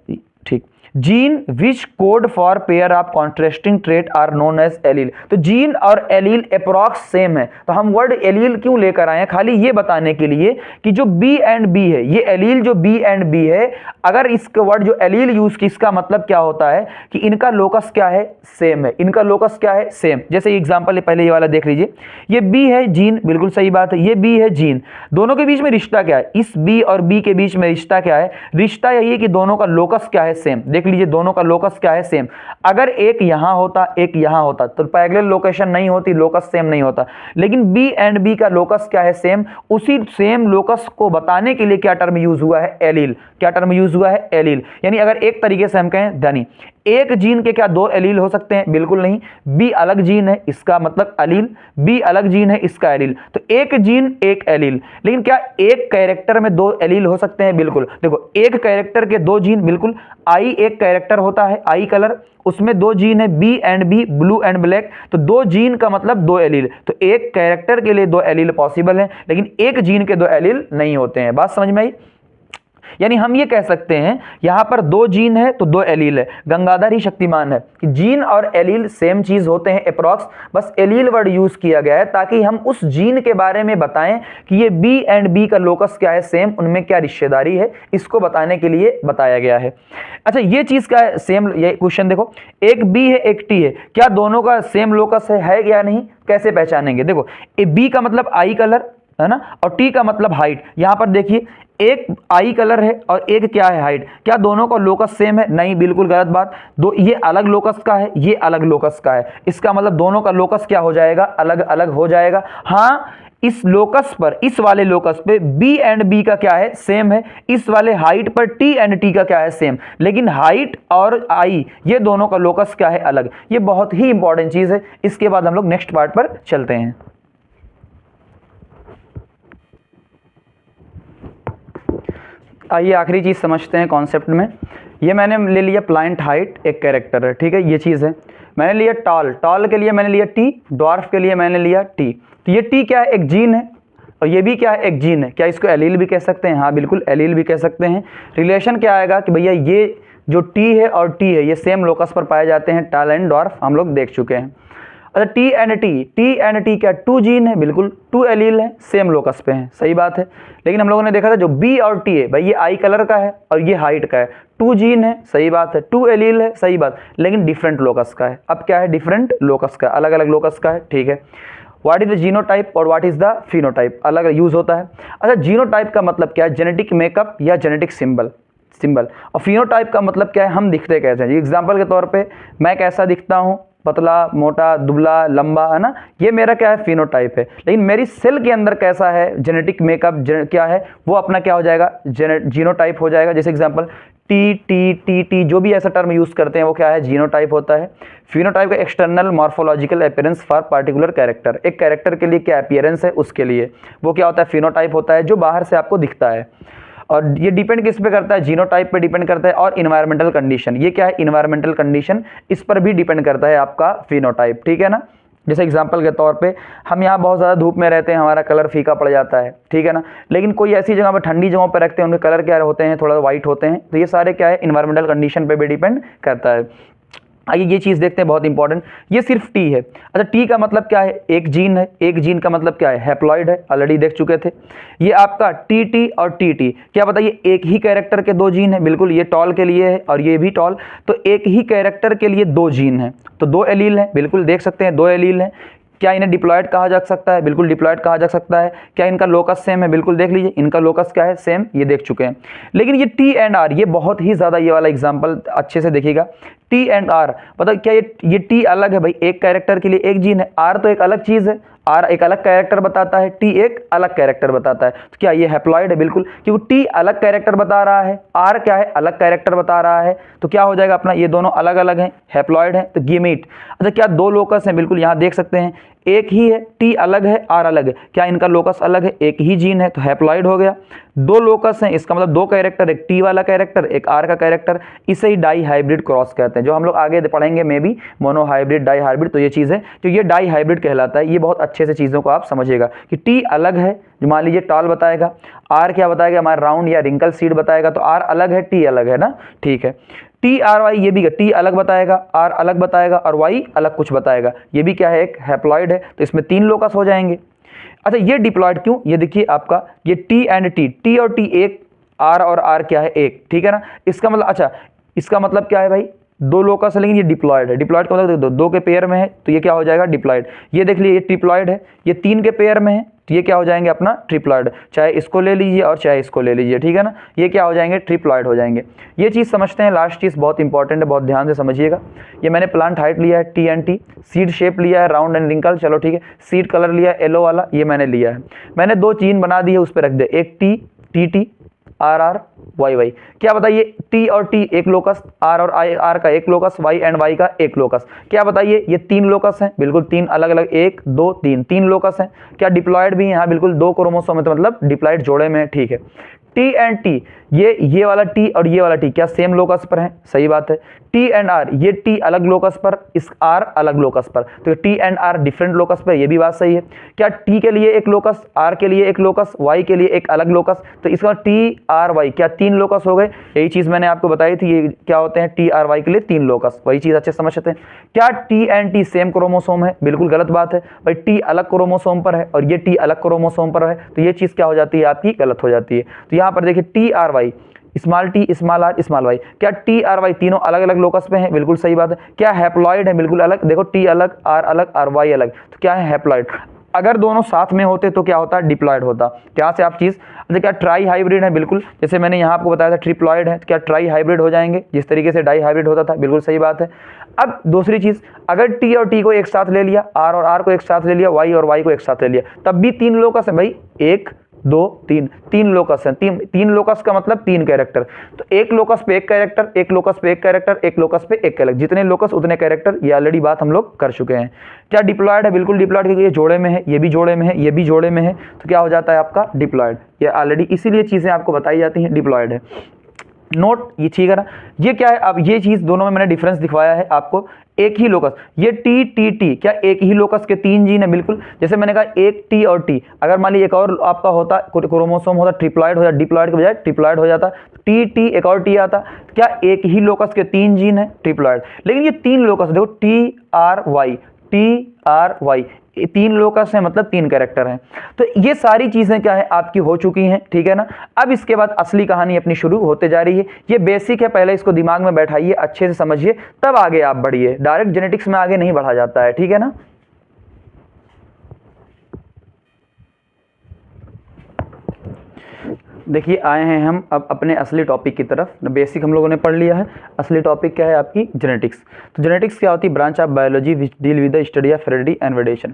ठीक, gene which code for pair of contrasting trait are known as allele. तो जीन और एलील अप्रॉक्स सेम है, तो हम वर्ड एलील क्यों लेकर आए हैं, खाली ये बताने के लिए कि जो बी एंड बी है, ये एलील जो बी एंड बी है, अगर इसका वर्ड जो एलील यूज की, इसका मतलब क्या होता है कि इनका लोकस क्या है, सेम है। इनका लोकस क्या है, सेम। जैसे एग्जांपल पहले ये वाला देख लीजिए, ये बी है जीन, बिल्कुल सही बात है, ये बी है जीन, दोनों के बीच में रिश्ता क्या है, इस बी और बी के बीच में रिश्ता क्या है, रिश्ता यही है कि दोनों का लोकस क्या है, सेम। देख लीजिए दोनों का लोकस क्या है, सेम। अगर एक यहां होता एक यहां होता तो पैरेलल लोकेशन नहीं होती, लोकस सेम नहीं होता। लेकिन बी एंड बी का लोकस क्या है, सेम। उसी सेम लोकस को बताने के लिए क्या टर्म यूज हुआ है, एलील। क्या टर्म यूज हुआ है, एलील। यानी अगर एक तरीके से हम कहें धनी, एक जीन के क्या दो एलील हो सकते हैं, बिल्कुल नहीं। बी अलग जीन है, इसका मतलब एलील, बी अलग जीन है, इसका एलील। तो एक जीन एक एलील। लेकिन क्या एक कैरेक्टर में दो एलील हो सकते हैं, बिल्कुल। देखो एक कैरेक्टर के दो जीन, बिल्कुल। आई एक कैरेक्टर होता है, आई कलर, उसमें दो जीन है, B and B, blue and black, तो दो जीन का मतलब दो एलील। तो एक कैरेक्टर के लिए दो एलील पॉसिबल है, लेकिन एक जीन के दो एलील नहीं होते हैं। बात समझ में आई। यानी हम ये कह सकते हैं यहां पर दो जीन है तो दो एलील है। गंगाधर ही शक्तिमान है कि जीन और एलील सेम चीज होते हैं अप्रॉक्स, बस एलील वर्ड यूज किया गया है ताकि हम उस जीन के बारे में बताएं कि ये बी एंड बी का लोकस क्या है, सेम, उनमें क्या रिश्तेदारी है, इसको बताने के लिए बताया गया है। अच्छा ये चीज का है सेम, ये क्वेश्चन देखो, एक बी है एक टी है, क्या दोनों का सेम लोकस है या नहीं, कैसे पहचानेंगे। देखो ए बी का मतलब आई कलर है ना, और टी का मतलब हाइट। यहां पर देखिए एक आई कलर है और एक क्या है, हाइट। क्या दोनों का लोकस सेम है, नहीं, बिल्कुल गलत बात। दो, ये अलग लोकस का है, ये अलग लोकस का है, इसका मतलब दोनों का लोकस क्या हो जाएगा, अलग अलग हो जाएगा। हाँ, इस लोकस पर, इस वाले लोकस पे बी एंड बी का क्या है, सेम है। इस वाले हाइट पर टी एंड टी का क्या है, सेम। लेकिन हाइट और आई ये दोनों का लोकस क्या है, अलग। ये बहुत ही इंपॉर्टेंट चीज है। इसके बाद हम लोग नेक्स्ट पार्ट पर चलते हैं। आइए आखिरी चीज समझते हैं कॉन्सेप्ट में। ये मैंने ले लिया प्लांट हाइट, एक कैरेक्टर है, ठीक है, ये चीज है। मैंने लिया टॉल, टॉल के लिए मैंने लिया टी, ड्वार्फ के लिए मैंने लिया टी। तो ये टी क्या है, एक जीन है, और ये भी क्या है, एक जीन है। क्या इसको एलील भी कह सकते हैं, हाँ बिल्कुल एलील भी कह सकते हैं। रिलेशन क्या आएगा कि भैया ये जो टी है और टी है ये सेम लोकस पर पाए जाते हैं, टॉल एंड ड्वार्फ हम लोग देख चुके हैं। अच्छा टी एंड टी क्या टू जीन है, बिल्कुल टू एलील है, सेम लोकस पे हैं, सही बात है। लेकिन हम लोगों ने देखा था जो बी और टी है, भाई ये आई कलर का है और ये हाइट का है, टू जीन है, सही बात है, टू एलील है, सही बात, लेकिन डिफरेंट लोकस का है। अब क्या है, डिफरेंट लोकस का, अलग अलग लोकस का है, ठीक है। व्हाट इज द जीनोटाइप और व्हाट इज द फिनोटाइप, अलग यूज होता है। अच्छा जीनोटाइप का मतलब क्या है, जेनेटिक मेकअप या जेनेटिक सिंबल। और फिनोटाइप का मतलब क्या है, हम दिखते कैसे हैं। एग्जाम्पल के तौर पे मैं कैसा दिखता हूँ, पतला, मोटा, दुबला, लंबा, है ना, ये मेरा क्या है, फिनोटाइप है। लेकिन मेरी सेल के अंदर कैसा है, जेनेटिक मेकअप क्या है, वो अपना क्या हो जाएगा, जीनोटाइप हो जाएगा। जैसे example T T T T, जो भी ऐसा टर्म यूज करते हैं वो क्या है, जीनोटाइप होता है। फिनोटाइप का external morphological appearance for particular character, एक कैरेक्टर के लिए क्या अपीयरेंस है उसके लिए वो क्या होता है, फिनोटाइप होता है, जो बाहर से आपको दिखता है। और ये डिपेंड किस पे करता है, जीनोटाइप पे डिपेंड करता है, और इन्वायरमेंटल कंडीशन, ये क्या है, इन्वायरमेंटल कंडीशन, इस पर भी डिपेंड करता है आपका फिनोटाइप, ठीक है ना। जैसे एग्जांपल के तौर पे हम यहाँ बहुत ज़्यादा धूप में रहते हैं, हमारा कलर फीका पड़ जाता है, ठीक है ना। लेकिन कोई ऐसी जगह पर ठंडी जगहों पर रखते हैं, उनके कलर क्या होते हैं, थोड़ा वाइट होते हैं। तो ये सारे क्या है, इन्वायरमेंटल कंडीशन पे भी डिपेंड करता है। आइए ये चीज़ देखते हैं, बहुत इंपॉर्टेंट। ये सिर्फ टी है। अच्छा टी का मतलब क्या है, एक जीन है, एक जीन का मतलब क्या है, हैप्लॉइड है, ऑलरेडी देख चुके थे। ये आपका टी टी और टी टी, क्या बताइए, एक ही कैरेक्टर के दो जीन है, बिल्कुल, ये टॉल के लिए है और ये भी टॉल, तो एक ही कैरेक्टर के लिए दो जीन है, तो दो एलील है, बिल्कुल देख सकते हैं, दो एलील है। क्या इन्हें डिप्लॉयड कहा जा सकता है, बिल्कुल डिप्लॉयड कहा जा सकता है। क्या इनका लोकस सेम है, बिल्कुल देख लीजिए, इनका लोकस क्या है, सेम, ये देख चुके हैं। लेकिन ये टी एंड आर, ये बहुत ही ज़्यादा, ये वाला एग्जाम्पल अच्छे से देखिएगा, टी एंड आर, पता क्या ये टी अलग है भाई, एक कैरेक्टर के लिए एक जीन है, आर तो एक अलग चीज़ है, आर एक अलग कैरेक्टर बताता है, टी एक अलग कैरेक्टर बताता है। तो क्या ये हैप्लॉइड है, बिल्कुल, क्योंकि टी अलग कैरेक्टर बता रहा है, आर क्या है, अलग कैरेक्टर बता रहा है, तो क्या हो जाएगा अपना, ये दोनों अलग अलग हैं, हैप्लॉइड है, तो गीमीट। अच्छा क्या दो लोकस हैं, बिल्कुल यहाँ देख सकते हैं, एक ही है, टी अलग है, आर अलग है, क्या इनका लोकस अलग है, एक ही जीन है, तो हैप्लॉइड हो गया। दो लोकस हैं, इसका मतलब दो कैरेक्टर, एक टी वाला कैरेक्टर, एक आर का कैरेक्टर, इसे ही डाई हाइब्रिड क्रॉस कहते हैं, जो हम लोग आगे पढ़ेंगे maybe, monohybrid, dihybrid, तो ये चीज़ है, तो ये डाई हाइब्रिड कहलाता है। ये बहुत अच्छे से चीज़ों को आप समझिएगा कि टी अलग है, जो मान लीजिए टॉल बताएगा, आर क्या बताएगा, हमारा राउंड या रिंकल सीड बताएगा, तो आर अलग है, टी अलग है ना, ठीक है। टी आर वाई, ये भी टी अलग बताएगा, आर अलग बताएगा और वाई अलग कुछ बताएगा। ये भी क्या है, एक हैप्लॉइड है, तो इसमें 3 लोकस हो जाएंगे। अच्छा ये डिप्लॉइड क्यों, ये देखिए आपका ये टी एंड टी, टी और टी एक, आर और आर क्या है एक, ठीक है ना। इसका मतलब, अच्छा इसका मतलब क्या है भाई, 2 लोकस है लेकिन ये डिप्लॉइड है। डिप्लॉइड का मतलब दो के पेयर में है तो ये क्या हो जाएगा डिप्लॉइड। ये देख लीजिए ये ट्रिप्लॉइड है, ये 3 के पेयर में है तो ये क्या हो जाएंगे अपना ट्रिप्लॉइड। चाहे इसको ले लीजिए और चाहे इसको ले लीजिए, ठीक है ना, ये क्या हो जाएंगे ट्रिप्लॉइड हो जाएंगे। ये चीज़ समझते हैं, लास्ट चीज़ बहुत इंपॉर्टेंट है, बहुत ध्यान से समझिएगा। ये मैंने प्लांट हाइट लिया है T and T, seed shape लिया है राउंड एंड रिंकल, चलो ठीक है। सीड कलर लिया है येलो वाला, ये मैंने लिया है। मैंने 2 चीन बना दी है उस पर रख दे, एक T T T, R R Y Y. क्या बताइए, टी और टी एक लोकस, आर और आई आर का एक लोकस, वाई एंड वाई का एक लोकस। क्या बताइए, ये 3 लोकस हैं, बिल्कुल 3 अलग अलग, 1 2 3, 3 लोकस हैं। क्या डिप्लॉयड भी है, यहाँ बिल्कुल 2 क्रोमोसोम है तो मतलब डिप्लॉयड जोड़े में, ठीक है। टी एंड टी, ये वाला टी और ये वाला टी क्या सेम लोकस पर है, सही बात है। टी एंड आर, ये टी अलग लोकस पर, इस आर अलग लोकस पर, तो T and R different locus पर, ये भी बात सही है। क्या टी के लिए एक लोकस, आर के लिए एक लोकस, वाई के लिए एक अलग लोकस, तो इसका टी आर वाई क्या 3 लोकस हो गए। यही चीज़ मैंने आपको बताई थी, ये क्या होते हैं टी आर वाई के लिए 3 लोकस, वही चीज़ अच्छे समझते हैं। क्या T and T same chromosome है, बिल्कुल गलत बात है भाई, टी अलग क्रोमोसोम पर है और ये टी अलग क्रोमोसोम पर है, तो ये चीज़ क्या हो जाती है आपकी गलत हो जाती है। तो यहाँ पर देखिए T R Y, small T small R small Y, क्या टी आर वाई तीनों अलग अलग लोकस पे हैं, बिल्कुल सही बात है। क्या हैप्लॉइड है, बिल्कुल अलग, देखो टी अलग आर वाई अलग, तो क्या है हैप्लॉइड। अगर दोनों साथ में होते तो क्या होता है डिप्लॉइड होता। क्या से आप चीज़, अच्छा क्या ट्राई हाइब्रिड है, बिल्कुल जैसे मैंने यहाँ आपको बताया था ट्रिप्लॉइड है, तो क्या ट्राई हाइब्रिड हो जाएंगे जिस तरीके से डाई हाइब्रिड होता था, बिल्कुल सही बात है। अब दूसरी चीज़, अगर टी और टी को एक साथ ले लिया, आर और आर को एक साथ ले लिया, वाई और वाई को एक साथ ले लिया, तब भी 3 लोकस है भाई, 1 2 3, 3 लोकस है। 3 लोकस का मतलब 3 कैरेक्टर, तो एक लोकस पे एक कैरेक्टर, एक लोकस पे एक कैरेक्टर, एक लोकस पे एक कैरेक्टर, जितने लोकस उतने कैरेक्टर, ये ऑलरेडी बात हम लोग कर चुके हैं। क्या डिप्लॉयड है, बिल्कुल डिप्लॉयड, क्योंकि ये जोड़े में है, ये भी जोड़े में है, ये भी जोड़े में है, तो क्या हो जाता है आपका डिप्लॉयड। ये ऑलरेडी इसीलिए चीज़ें आपको बताई जाती हैं डिप्लॉयड है। नोट ये ठीक है ना, ये क्या है, अब ये चीज़ दोनों में मैंने डिफरेंस दिखवाया है आपको। एक ही लोकस, ये टी टी टी क्या एक ही लोकस के 3 जीन है, बिल्कुल जैसे मैंने कहा एक टी और टी, अगर मान लीजिए एक और आपका होता क्रोमोसोम होता ट्रिप्लॉइड हो जाता, डिप्लॉइड के बजाय ट्रिप्लॉइड हो जाता, टी टी एक और टी आता, क्या एक ही लोकस के 3 जीन है ट्रिप्लॉइड, लेकिन ये 3 लोकस देखो टी आर वाई, 3 लोकस है मतलब 3 कैरेक्टर हैं। तो ये सारी चीजें क्या है आपकी हो चुकी हैं, ठीक है ना। अब इसके बाद असली कहानी अपनी शुरू होते जा रही है। ये बेसिक है, पहले इसको दिमाग में बैठाइए, अच्छे से समझिए, तब आगे आप बढ़िए। डायरेक्ट जेनेटिक्स में आगे नहीं बढ़ा जाता है, ठीक है ना। देखिए आए हैं हम अब अपने असली टॉपिक की तरफ। बेसिक हम लोगों ने पढ़ लिया है, असली टॉपिक क्या है आपकी जेनेटिक्स। तो जेनेटिक्स क्या होती है, branch of biology which deal with the study of heredity and variation.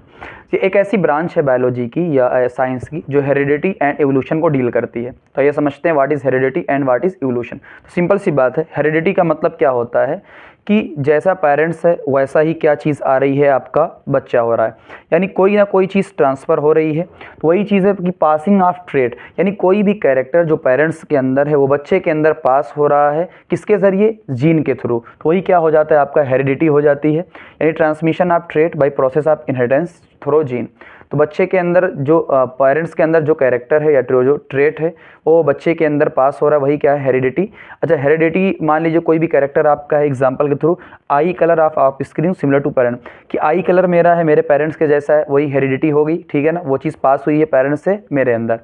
ये एक ऐसी ब्रांच है बायोलॉजी की या साइंस की जो हेरिडिटी एंड एवोल्यूशन को डील करती है। तो ये समझते हैं what is heredity and what is evolution. तो सिंपल सी बात है, हेरिडिटी का मतलब क्या होता है कि जैसा पेरेंट्स है वैसा ही क्या चीज़ आ रही है, आपका बच्चा हो रहा है, यानी कोई ना कोई चीज़ ट्रांसफ़र हो रही है। तो वही चीज़ है कि पासिंग ऑफ ट्रेट, यानी कोई भी कैरेक्टर जो पेरेंट्स के अंदर है वो बच्चे के अंदर पास हो रहा है, किसके ज़रिए, जीन के थ्रू। तो वही क्या हो जाता है आपका हेरिडिटी हो जाती है, यानी transmission of trait by process of inheritance through gene. तो बच्चे के अंदर जो पेरेंट्स के अंदर जो कैरेक्टर है या जो ट्रेट है वो बच्चे के अंदर पास हो रहा है, वही क्या है हेरिडिटी। अच्छा हेरिडिटी, मान लीजिए कोई भी कैरेक्टर आपका है, एग्जांपल के through eye colour of screen similar to parent, कि आई कलर मेरा है मेरे पेरेंट्स के जैसा है, वही हेरिडिटी हो गई, ठीक है ना, वो चीज़ पास हुई है पेरेंट्स से मेरे अंदर।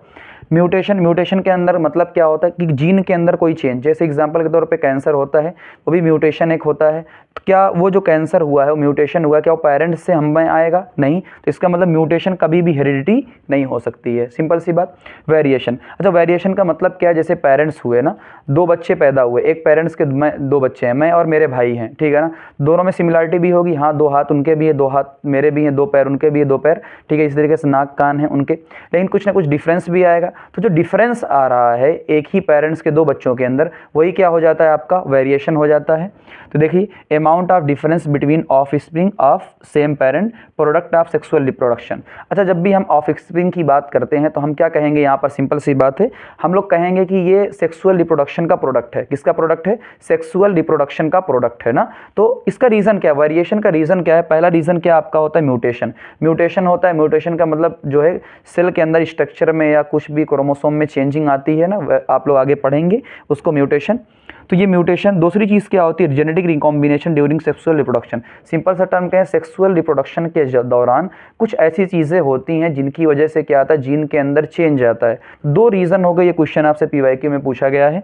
म्यूटेशन के अंदर मतलब क्या होता है कि जीन के अंदर कोई चेंज, जैसे एग्जांपल के तौर पे कैंसर होता है, वो भी म्यूटेशन एक होता है। तो क्या वो जो कैंसर हुआ है वो म्यूटेशन हुआ है, क्या वो पेरेंट्स से हम में आएगा, नहीं, तो इसका मतलब म्यूटेशन कभी भी हेरिडिटी नहीं हो सकती है, सिंपल सी बात। वेरिएशन, अच्छा वेरिएशन का मतलब क्या है, जैसे पेरेंट्स हुए ना, 2 बच्चे पैदा हुए, एक पेरेंट्स के 2 बच्चे हैं, मैं और मेरे भाई हैं, ठीक है ना, दोनों में सिमिलरिटी भी होगी, हाँ 2 हाथ उनके भी है, 2 हाथ मेरे भी हैं, 2 पैर उनके भी है, 2 पैर, ठीक है, इस तरीके से नाक कान है उनके, लेकिन कुछ ना कुछ डिफरेंस भी आएगा। तो जो डिफरेंस आ रहा है एक ही पेरेंट्स के 2 बच्चों के अंदर, वही क्या हो जाता है आपका वेरिएशन हो जाता है। तो देखिए amount of difference between of spring of same parent product of sexual reproduction. अच्छा जब भी हम ऑफ स्प्रिंग की बात करते हैं तो हम क्या कहेंगे, यहाँ पर सिंपल सी बात है, हम लोग कहेंगे कि ये सेक्सुअल रिप्रोडक्शन का प्रोडक्ट है। किसका प्रोडक्ट है, सेक्सुअल रिप्रोडक्शन का प्रोडक्ट है ना। तो इसका रीज़न क्या है, वेरिएशन का रीज़न क्या है, पहला रीज़न क्या आपका होता है म्यूटेशन। म्यूटेशन होता है, म्यूटेशन का मतलब जो है सेल के अंदर स्ट्रक्चर में या कुछ भी क्रोमोसोम में चेंजिंग आती है ना, आप लोग आगे पढ़ेंगे उसको, म्यूटेशन। तो ये म्यूटेशन, दूसरी चीज़ क्या होती है, genetic recombination during sexual reproduction. Simple सा टर्म क्या है, सेक्सुअल रिप्रोडक्शन के दौरान कुछ ऐसी चीज़ें होती हैं जिनकी वजह से क्या आता है, जीन के अंदर चेंज आता है। दो रीज़न हो गए, ये क्वेश्चन आपसे पीवाईक्यू में पूछा गया है।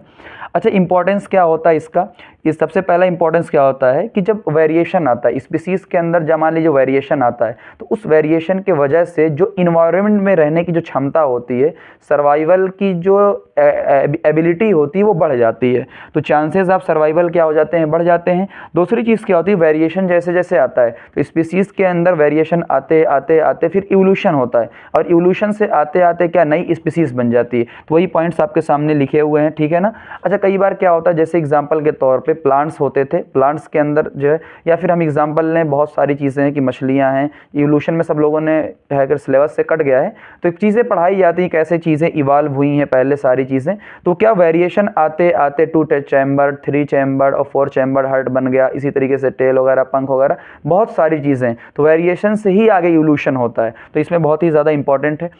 अच्छा, इंपॉर्टेंस क्या होता है इसका, इस सबसे पहला इंपॉर्टेंस क्या होता है कि जब वेरिएशन आता है स्पीसीज़ के अंदर, जब मान लीजिए वेरिएशन आता है, तो उस वेरिएशन के वजह से जो इन्वायरमेंट में रहने की जो क्षमता होती है, सर्वाइवल की जो एबिलिटी होती है वो बढ़ जाती है। तो चांसेस ऑफ सर्वाइवल क्या हो जाते हैं, बढ़ जाते हैं। दूसरी चीज़ क्या होती है, वेरिएशन जैसे जैसे आता है तो स्पीसीज़ के अंदर वेरिएशन आते आते आते फिर इवोल्यूशन होता है, और इवोल्यूशन से आते आते क्या नई स्पीसीज़ बन जाती है। तो वही पॉइंट्स आपके सामने लिखे हुए हैं, ठीक है ना। अच्छा, कई बार क्या होता है, जैसे एग्जाम्पल के तौर पे प्लांट्स होते थे, प्लांट्स के अंदर जो है, या फिर हम एग्जाम्पल लें, बहुत सारी चीज़ें हैं कि मछलियाँ हैं, इवोल्यूशन में सब लोगों ने है अगर सिलेबस से कट गया है तो चीज़ें पढ़ाई जाती हैं, कैसे चीज़ें इवाल्व हुई हैं पहले सारी चीज़ें। तो क्या वेरिएशन आते आते 2 चैम्बर, 3 चैम्बर और 4 चैम्बर हार्ट बन गया, इसी तरीके से टेल वगैरह, पंख वगैरह, बहुत सारी चीज़ें। तो वेरिएशन से ही आगे इवोल्यूशन होता है, तो इसमें बहुत ही ज़्यादा इंपॉर्टेंट है।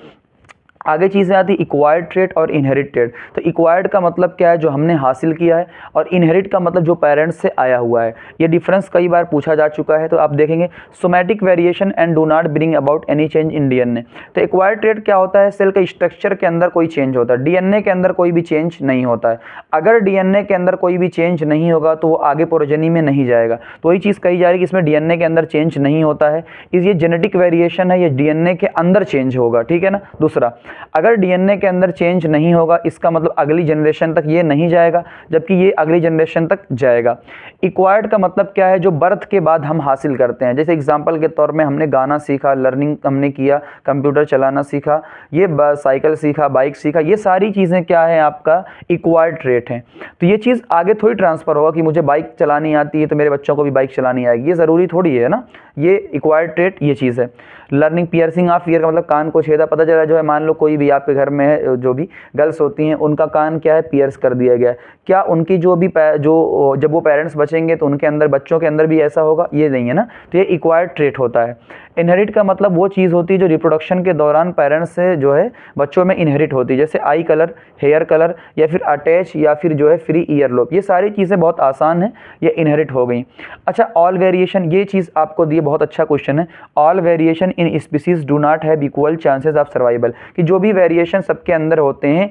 आगे चीज़ें आती इक्वायर्ड ट्रेट और इनहेरिट ट्रेट। तो इक्वायर्ड का मतलब क्या है, जो हमने हासिल किया है, और इनहेरिट का मतलब जो पेरेंट्स से आया हुआ है। ये डिफरेंस कई बार पूछा जा चुका है। तो आप देखेंगे, somatic variation and do not bring about any change in DNA. तो इक्वायर्ड ट्रेट क्या होता है, सेल के स्ट्रक्चर के अंदर कोई चेंज होता है, डीएनए के अंदर कोई भी चेंज नहीं होता है। अगर डीएनए के अंदर कोई भी चेंज नहीं होगा तो वो आगे प्रोजेनी में नहीं जाएगा। तो वही चीज़ कही जा रही है कि इसमें डीएनए के अंदर चेंज नहीं होता है, ये जेनेटिक वेरिएशन है, ये डीएनए के अंदर चेंज होगा, ठीक है ना। दूसरा, अगर डीएनए के अंदर चेंज नहीं होगा, इसका मतलब अगली जनरेशन तक ये नहीं जाएगा, जबकि ये अगली जनरेशन तक जाएगा। इक्वायर्ड का मतलब क्या है, जो बर्थ के बाद हम हासिल करते हैं। जैसे एग्जांपल के तौर में हमने गाना सीखा, लर्निंग हमने किया, कंप्यूटर चलाना सीखा, ये साइकिल सीखा, बाइक सीखा, ये सारी चीज़ें क्या है, आपका इक्वायर्ड ट्रेट है। तो ये चीज़ आगे थोड़ी ट्रांसफ़र होगा कि मुझे बाइक चलानी आती है तो मेरे बच्चों को भी बाइक चलानी आएगी, ये ज़रूरी थोड़ी है ना। ये इक्वायर्ड ट्रेट ये चीज़ है। लर्निंग, पियर्सिंग ऑफ ईयर का मतलब कान को छेदा, पता चला जो है, मान लो कोई भी आपके घर में है, जो भी गर्ल्स होती हैं उनका कान क्या है, पियर्स कर दिया गया है, क्या उनकी जो भी जो जब वो पेरेंट्स बचेंगे तो उनके अंदर, बच्चों के अंदर भी ऐसा होगा, ये नहीं है ना। तो ये इक्वायर्ड ट्रेट होता है। इनहेरिट का मतलब वो चीज़ होती है जो रिप्रोडक्शन के दौरान पेरेंट्स से जो है बच्चों में इनहेरिट होती है, जैसे आई कलर, हेयर कलर, या फिर अटैच, या फिर जो है फ्री ईयर लोब। ये सारी चीज़ें बहुत आसान है, ये इनहेरिट हो गई। अच्छा, ऑल वेरिएशन, ये चीज़ आपको दी, बहुत अच्छा क्वेश्चन है। All variation in species do not have equal chances of survival, कि जो भी वेरिएशन सबके अंदर होते हैं,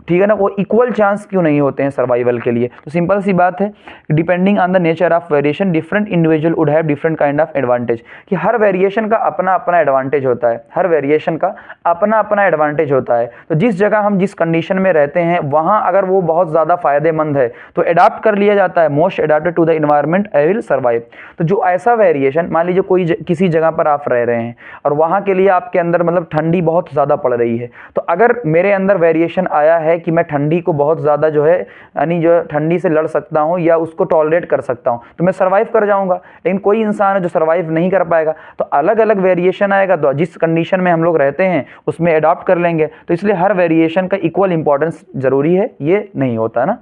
ठीक है ना, वो इक्वल चांस क्यों नहीं होते हैं सर्वाइवल के लिए। तो सिंपल सी बात है, depending on the nature of variation different individual would have different kind of advantage, कि हर वेरिएशन का अपना अपना एडवांटेज होता है, हर वेरिएशन का अपना अपना एडवांटेज होता है। तो जिस जगह हम जिस कंडीशन में रहते हैं वहाँ अगर वो बहुत ज़्यादा फायदेमंद है तो अडाप्ट कर लिया जाता है, most adapted to the environment I will survive. तो जो ऐसा वेरिएशन, मान लीजिए कोई किसी जगह पर आप रह रहे हैं और वहाँ के लिए आपके अंदर मतलब ठंडी बहुत ज़्यादा पड़ रही है, तो अगर मेरे अंदर वेरिएशन आया है कि मैं ठंडी को बहुत ज़्यादा जो है, यानी जो ठंडी से लड़ सकता हूँ या उसको टॉलरेट कर सकता हूँ, तो मैं सर्वाइव कर जाऊँगा। लेकिन कोई इंसान है जो सर्वाइव नहीं कर पाएगा, तो अलग अलग वेरिएशन आएगा, तो जिस कंडीशन में हम लोग रहते हैं उसमें अडॉप्ट कर लेंगे। तो इसलिए हर वेरिएशन का इक्वल इंपॉर्टेंस ज़रूरी है, ये नहीं होता ना।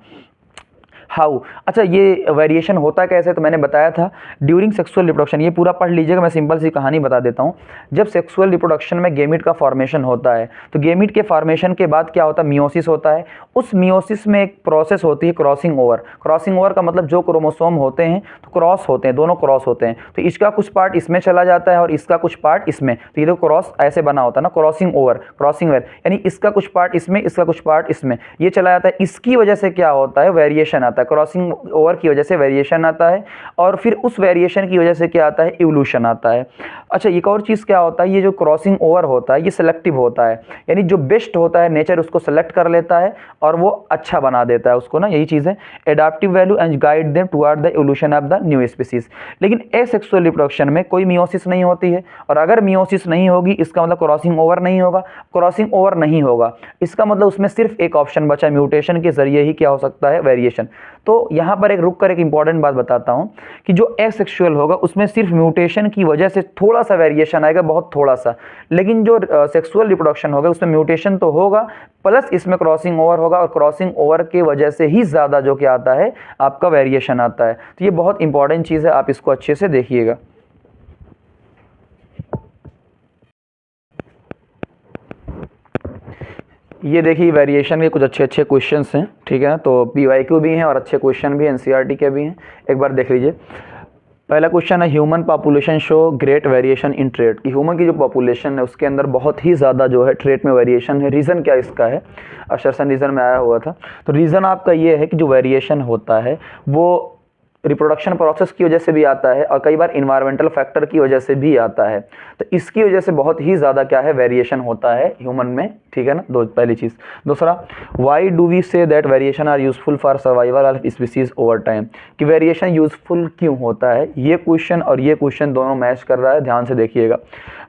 हाउ, अच्छा ये वेरिएशन होता कैसे, तो मैंने बताया था ड्यूरिंग सेक्सुअल रिप्रोडक्शन। ये पूरा पढ़ लीजिएगा, मैं सिंपल सी कहानी बता देता हूँ। जब सेक्सुअल रिप्रोडक्शन में गेमीट का फॉर्मेशन होता है, तो गेमीट के फॉर्मेशन के बाद क्या होता है, मियोसिस होता है। उस मियोसिस में एक प्रोसेस होती है क्रॉसिंग ओवर। क्रॉसिंग ओवर का मतलब जो क्रोमोसोम होते हैं तो क्रॉस होते हैं, दोनों क्रॉस होते हैं, तो इसका कुछ पार्ट इसमें चला जाता है और इसका कुछ पार्ट इसमें। तो ये तो क्रॉस ऐसे बना होता है ना, क्रॉसिंग ओवर, क्रॉसिंग ओवर, यानी इसका कुछ पार्ट इसमें, इसका कुछ पार्ट इसमें, ये चला जाता है। इसकी वजह से क्या होता है, वेरिएशन आता है, क्रॉसिंग ओवर की वजह से वेरिएशन आता है, और फिर उस वेरिएशन की वजह से क्या आता है, इवोल्यूशन आता है। अच्छा, एक और चीज़ क्या होता है, ये जो क्रॉसिंग ओवर होता है ये सेलेक्टिव होता है, यानी जो बेस्ट होता है नेचर उसको सेलेक्ट कर लेता है और वो अच्छा बना देता है उसको ना, यही चीज़ है adaptive value and guide them toward the evolution of the new species. लेकिन एसेक्सुअल रिप्रोडक्शन में कोई मियोसिस नहीं होती है, और अगर मियोसिस नहीं होगी इसका मतलब क्रॉसिंग ओवर नहीं होगा, क्रॉसिंग ओवर नहीं होगा इसका मतलब उसमें सिर्फ एक ऑप्शन बचा, म्यूटेशन के जरिए ही क्या हो सकता है, वेरिएशन। तो यहाँ पर एक रुक कर एक इंपॉर्टेंट बात बताता हूँ कि जो एसेक्सुअल होगा उसमें सिर्फ म्यूटेशन की वजह से थोड़ा सा वेरिएशन आएगा, बहुत थोड़ा सा। लेकिन जो सेक्सुअल रिप्रोडक्शन होगा उसमें म्यूटेशन तो होगा, प्लस इसमें क्रॉसिंग ओवर होगा, और क्रॉसिंग ओवर की वजह से ही ज़्यादा जो क्या आता है, आपका वेरिएशन आता है। तो ये बहुत इंपॉर्टेंट चीज़ है, आप इसको अच्छे से देखिएगा। ये देखिए वेरिएशन के कुछ अच्छे अच्छे क्वेश्चंस हैं, ठीक है ना। तो PYQ भी हैं और अच्छे क्वेश्चन भी हैं, NCERT के भी हैं, एक बार देख लीजिए। पहला क्वेश्चन है human population show great variation in trait, कि ह्यूमन की जो पॉपुलेशन है उसके अंदर बहुत ही ज़्यादा जो है ट्रेट में वेरिएशन है। रीज़न क्या इसका है, असर्शन रीज़न में आया हुआ था। तो रीज़न आपका ये है कि जो वेरिएशन होता है वो रिप्रोडक्शन प्रोसेस की वजह से भी आता है और कई बार इन्वायरमेंटल फैक्टर की वजह से भी आता है। तो इसकी वजह से बहुत ही ज़्यादा क्या है वेरिएशन होता है ह्यूमन में, ठीक है ना। पहली चीज़। दूसरा, why do we say that variation are useful for survival of species over time, कि वेरिएशन यूजफुल क्यों होता है। ये क्वेश्चन और ये क्वेश्चन दोनों मैच कर रहा है, ध्यान से देखिएगा।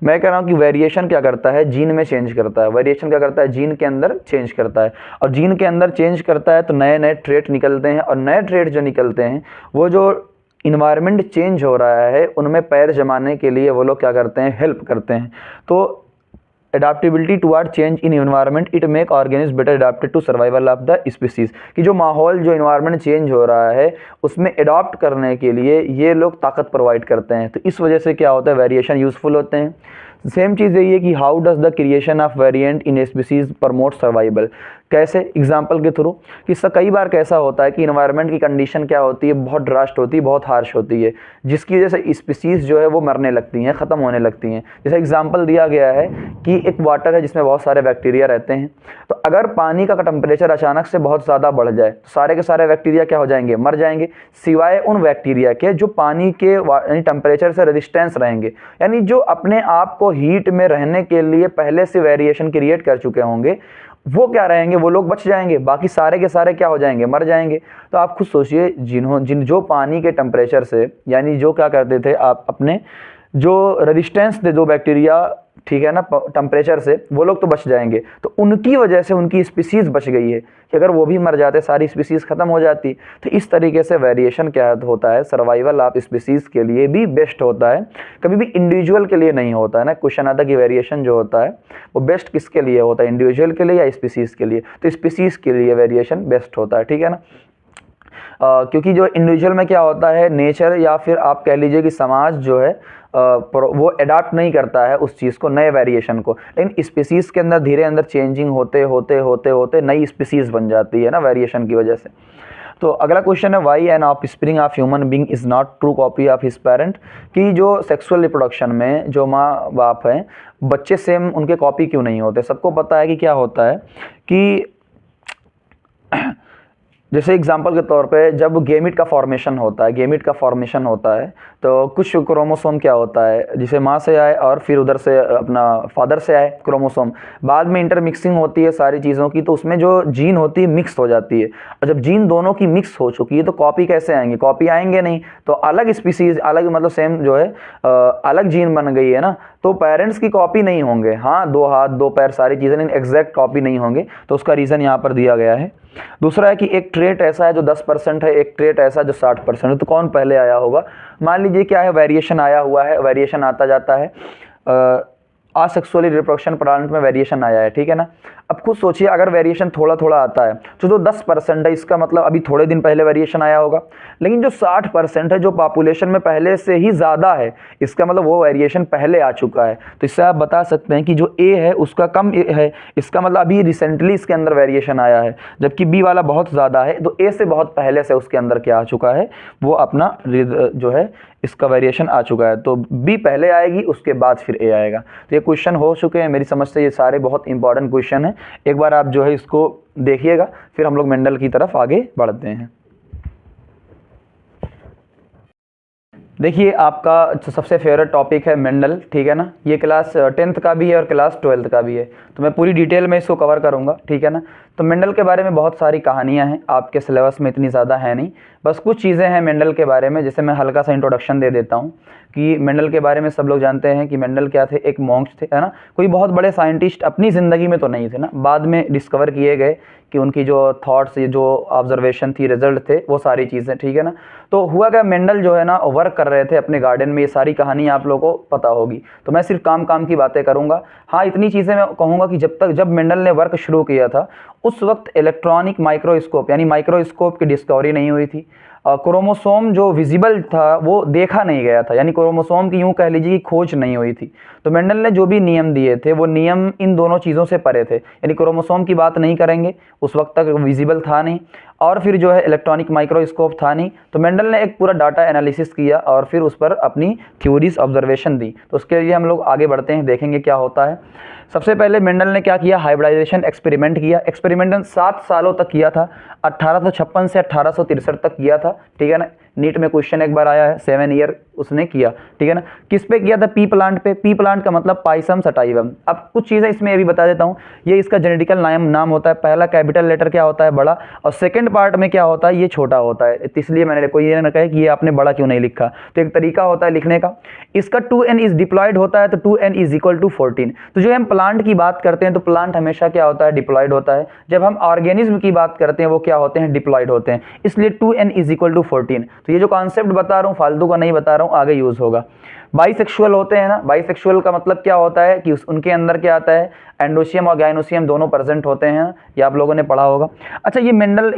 मैं कह रहा हूँ कि वेरिएशन क्या करता है, जीन में चेंज करता है। वेरिएशन क्या करता है, जीन के अंदर चेंज करता है, और जीन के अंदर चेंज करता है तो नए नए ट्रेट निकलते हैं, और नए ट्रेट जो निकलते हैं वो जो इन्वायरमेंट चेंज हो रहा है उनमें पैर जमाने के लिए वो लोग क्या करते हैं, हेल्प करते हैं। तो adaptability toward change in environment it make organism better adapted to survival of the species, कि जो माहौल जो एनवायरनमेंट चेंज हो रहा है उसमें एडॉप्ट करने के लिए ये लोग ताकत प्रोवाइड करते हैं। तो इस वजह से क्या होता है, वेरिएशन यूजफुल होते हैं। सेम चीज़ यही है कि how does the creation of variant in species promote survival, कैसे, एग्जाम्पल के थ्रू, कि कई बार कैसा होता है कि इन्वायरमेंट की कंडीशन क्या होती है, बहुत ड्रास्ट होती है, बहुत हार्श होती है, जिसकी वजह से स्पीसीज जो है वो मरने लगती हैं, ख़त्म होने लगती हैं। जैसे एग्जाम्पल दिया गया है कि एक वाटर है जिसमें बहुत सारे बैक्टीरिया रहते हैं, तो अगर पानी का टेम्परेचर अचानक से बहुत ज़्यादा बढ़ जाए तो सारे के सारे बैक्टीरिया क्या हो जाएंगे, मर जाएंगे, सिवाय उन बैक्टीरिया के जो पानी के यानी टेम्परेचर से रेजिस्टेंस रहेंगे, यानी जो अपने आप को हीट में रहने के लिए पहले से वेरिएशन क्रिएट कर चुके होंगे, वो क्या रहेंगे, वो लोग बच जाएंगे, बाकी सारे के सारे क्या हो जाएंगे, मर जाएंगे। तो आप खुद सोचिए, जो पानी के टेम्परेचर से, यानी जो क्या करते थे आप अपने जो रेजिस्टेंस थे दो बैक्टीरिया, ठीक है ना, टेम्परेचर से, वो लोग तो बच जाएंगे। तो उनकी वजह से उनकी स्पीसीज बच गई है, कि अगर वो भी मर जाते सारी स्पीसीज खत्म हो जाती। तो इस तरीके से वेरिएशन क्या होता है, सर्वाइवल ऑफ स्पीसीज के लिए भी बेस्ट होता है, कभी भी इंडिविजुअल के लिए नहीं होता है ना। क्वेश्चन आता है कि वेरिएशन जो होता है वो बेस्ट किसके लिए होता है, इंडिविजुअल के लिए या स्पीसीज के लिए। तो स्पीसीज के लिए वेरिएशन बेस्ट होता है, ठीक है ना। क्योंकि जो इंडिविजुअल में क्या होता है, नेचर या फिर आप कह लीजिए कि समाज जो है वो अडाप्ट नहीं करता है उस चीज़ को, नए वेरिएशन को। लेकिन स्पीसीज़ के अंदर धीरे अंदर चेंजिंग होते होते होते होते नई स्पीसीज़ बन जाती है ना वेरिएशन की वजह से। तो अगला क्वेश्चन है, why an offspring of human being is not true copy of his parent, कि जो सेक्सुअल रिप्रोडक्शन में जो माँ बाप हैं, बच्चे सेम उनके कॉपी क्यों नहीं होते। सबको पता है कि क्या होता है कि जैसे एग्जांपल के तौर पे जब गेमिट का फॉर्मेशन होता है, तो कुछ क्रोमोसोम क्या होता है, जिसे माँ से आए और फिर उधर से अपना फादर से आए क्रोमोसोम, बाद में इंटरमिक्सिंग होती है सारी चीज़ों की, तो उसमें जो जीन होती है मिक्स हो जाती है। और जब जीन दोनों की मिक्स हो चुकी है तो कॉपी कैसे आएंगे, कॉपी आएंगे नहीं। तो अलग स्पीसीज, अलग मतलब सेम जो है अलग जीन बन गई है ना, तो पेरेंट्स की कॉपी नहीं होंगे। हाँ, दो हाथ दो पैर सारी चीज़ें, लेकिन एग्जैक्ट कॉपी नहीं होंगे। तो उसका रीज़न यहाँ पर दिया गया है। दूसरा है कि एक ट्रेट ऐसा है जो 10% है, एक ट्रेट ऐसा जो 60% है, तो कौन पहले आया होगा। मान लीजिए क्या है, वेरिएशन आया हुआ है, वेरिएशन आता जाता है, असेक्सुअली रिप्रोडक्शन प्लांट में वेरिएशन आया है, ठीक है ना। अब खुद सोचिए, अगर वेरिएशन थोड़ा थोड़ा आता है तो जो 10% है, इसका मतलब अभी थोड़े दिन पहले वेरिएशन आया होगा। लेकिन जो 60% है, जो पॉपुलेशन में पहले से ही ज़्यादा है, इसका मतलब वो वेरिएशन पहले आ चुका है। तो इससे आप बता सकते हैं कि जो ए है उसका कम है, इसका मतलब अभी रिसेंटली इसके अंदर वेरिएशन आया है। जबकि बी वाला बहुत ज़्यादा है, तो ए से बहुत पहले से उसके अंदर क्या आ चुका है, वो अपना जो है इसका वेरिएशन आ चुका है। तो बी पहले आएगी, उसके बाद फिर ए आएगा। तो ये क्वेश्चन हो चुके हैं मेरी समझ से, ये सारे बहुत इंपॉर्टेंट क्वेश्चन हैं। एक बार आप जो है इसको देखिएगा, फिर हम लोग मेंडल की तरफ आगे बढ़ते हैं। देखिए, आपका जो सबसे फेवरेट टॉपिक है मेंडल, ठीक है ना। ये क्लास 10th का भी है और क्लास 12th का भी है, तो मैं पूरी डिटेल में इसको कवर करूँगा, ठीक है ना। तो मेंडल के बारे में बहुत सारी कहानियाँ हैं, आपके सिलेबस में इतनी ज़्यादा है नहीं, बस कुछ चीज़ें हैं मेंडल के बारे में। जैसे मैं हल्का सा इंट्रोडक्शन दे देता हूँ कि मेंडल के बारे में सब लोग जानते हैं कि मेंडल क्या थे, एक मॉन्क थे, है ना। कोई बहुत बड़े साइंटिस्ट अपनी ज़िंदगी में तो नहीं थे ना, बाद में डिस्कवर किए गए कि उनकी जो थॉट्स, जो ऑब्जर्वेशन थी, रिजल्ट थे, वो सारी चीज़ें, ठीक है ना। तो हुआ क्या, मेंडल जो है ना वर्क कर रहे थे अपने गार्डन में, ये सारी कहानी आप लोगों को पता होगी। तो मैं सिर्फ काम की बातें करूँगा। हाँ, इतनी चीज़ें मैं कहूँगा कि जब मेंडल ने वर्क शुरू किया था, उस वक्त इलेक्ट्रॉनिक माइक्रोस्कोप यानी माइक्रोस्कोप की डिस्कवरी नहीं हुई थी। क्रोमोसोम जो विजिबल था वो देखा नहीं गया था, यानी क्रोमोसोम की यूँ कह लीजिए कि खोज नहीं हुई थी। तो मेंडल ने जो भी नियम दिए थे वो नियम इन दोनों चीज़ों से परे थे, यानी क्रोमोसोम की बात नहीं करेंगे, उस वक्त तक विजिबल था नहीं, और फिर जो है इलेक्ट्रॉनिक माइक्रोस्कोप था नहीं। तो मेंडल ने एक पूरा डाटा एनालिसिस किया और फिर उस पर अपनी थ्योरीज ऑब्जर्वेशन दी। तो उसके लिए हम लोग आगे बढ़ते हैं, देखेंगे क्या होता है। सबसे पहले मेंडल ने क्या किया, हाइब्रिडाइजेशन एक्सपेरिमेंट किया। एक्सपेरिमेंट 7 सालों तक किया था, 1856 से 1863 तक किया था, ठीक है ना। नीट में क्वेश्चन एक बार आया है, 7 ईयर उसने किया, ठीक है ना। किस पे किया था, पी प्लांट पे। पी प्लांट का मतलब पाइसम सटाइवम। अब कुछ चीज़ें इसमें ये भी बता देता हूँ, ये इसका जेनेटिकल नाम होता है। पहला कैपिटल लेटर क्या होता है, बड़ा, और सेकंड पार्ट में क्या होता है, ये छोटा होता है। इसलिए मैंने कोई ये ना कहे कि ये आपने बड़ा क्यों नहीं लिखा, तो एक तरीका होता है लिखने का। इसका 2n इज डिप्लॉयड होता है, तो 2n इज इक्वल टू 14। तो जो हम प्लांट की बात करते हैं तो प्लांट हमेशा क्या होता है, डिप्लॉयड होता है। जब हम ऑर्गेनिज्म की बात करते हैं वो क्या होते हैं, डिप्लॉयड होते हैं। इसलिए 2n इज इक्वल टू 14। तो ये जो कॉन्सेप्ट बता रहा हूँ फालतू का नहीं बता रहा हूँ, आगे यूज होगा। बाइसेक्सुअल होते हैं ना, बाइसेक्सुअल का मतलब क्या होता है कि उनके अंदर क्या आता है, एंडोसियम और गाइनोसियम दोनों प्रेजेंट होते हैं, ये आप लोगों ने पढ़ा होगा। अच्छा, ये मेंडल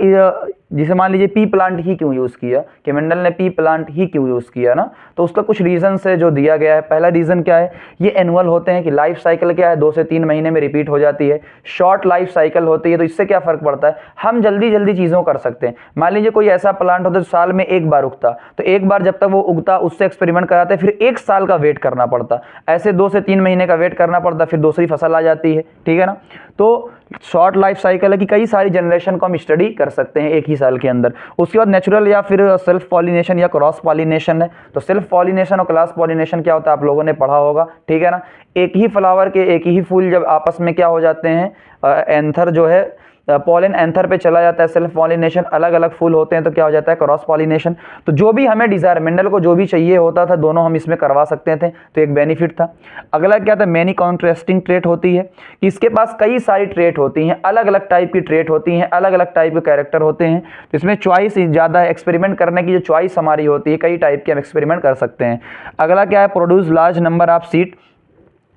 जिसे मान लीजिए पी प्लांट ही क्यों यूज़ किया, कि मेंडल ने पी प्लांट ही क्यों यूज़ किया ना, तो उसका कुछ रीज़न है जो दिया गया है। पहला रीज़न क्या है, ये एनुअल होते हैं, कि लाइफ साइकिल क्या है, 2 से 3 महीने में रिपीट हो जाती है। शॉर्ट लाइफ साइकिल होती है, तो इससे क्या फ़र्क पड़ता है, हम जल्दी जल्दी चीज़ों कर सकते हैं। मान लीजिए कोई ऐसा प्लांट होता है साल में एक बार उगता, तो एक बार जब तक वो उगता उससे एक्सपेरिमेंट कराते, फिर 1 साल का वेट करना पड़ता, ऐसे 2 से 3 महीने का वेट करना पड़ता, फिर दूसरी फसल आ जाती है, ठीक है ना। तो शॉर्ट लाइफ साइकिल है कि कई सारी जनरेशन को हम स्टडी कर सकते हैं एक ही साल के अंदर। उसके बाद नेचुरल या फिर सेल्फ पॉलिनेशन या क्रॉस पॉलिनेशन है। तो सेल्फ पॉलिनेशन और क्रॉस पॉलिनेशन क्या होता है, आप लोगों ने पढ़ा होगा, ठीक है ना। एक ही फ्लावर के एक ही फूल जब आपस में क्या हो जाते हैं, एंथर जो है पॉलन एंथर पे चला जाता है, सेल्फ पॉलिनेशन, अलग अलग फूल होते हैं तो क्या हो जाता है, क्रॉस पॉलिनेशन। तो जो भी हमें डिजायर, मेंडल को जो भी चाहिए होता था दोनों हम इसमें करवा सकते थे, तो एक बेनिफिट था। अगला क्या था, मैनी कॉन्ट्रास्टिंग ट्रेट होती है, कि इसके पास कई सारी ट्रेट होती हैं, अलग अलग टाइप की ट्रेट होती हैं, अलग अलग टाइप के कैरेक्टर होते हैं। तो इसमें चॉइस ज़्यादा है, एक्सपेरिमेंट करने की जो चॉइस हमारी होती है, कई टाइप के हम एक्सपेरिमेंट कर सकते हैं। अगला क्या है, produce large number of seed,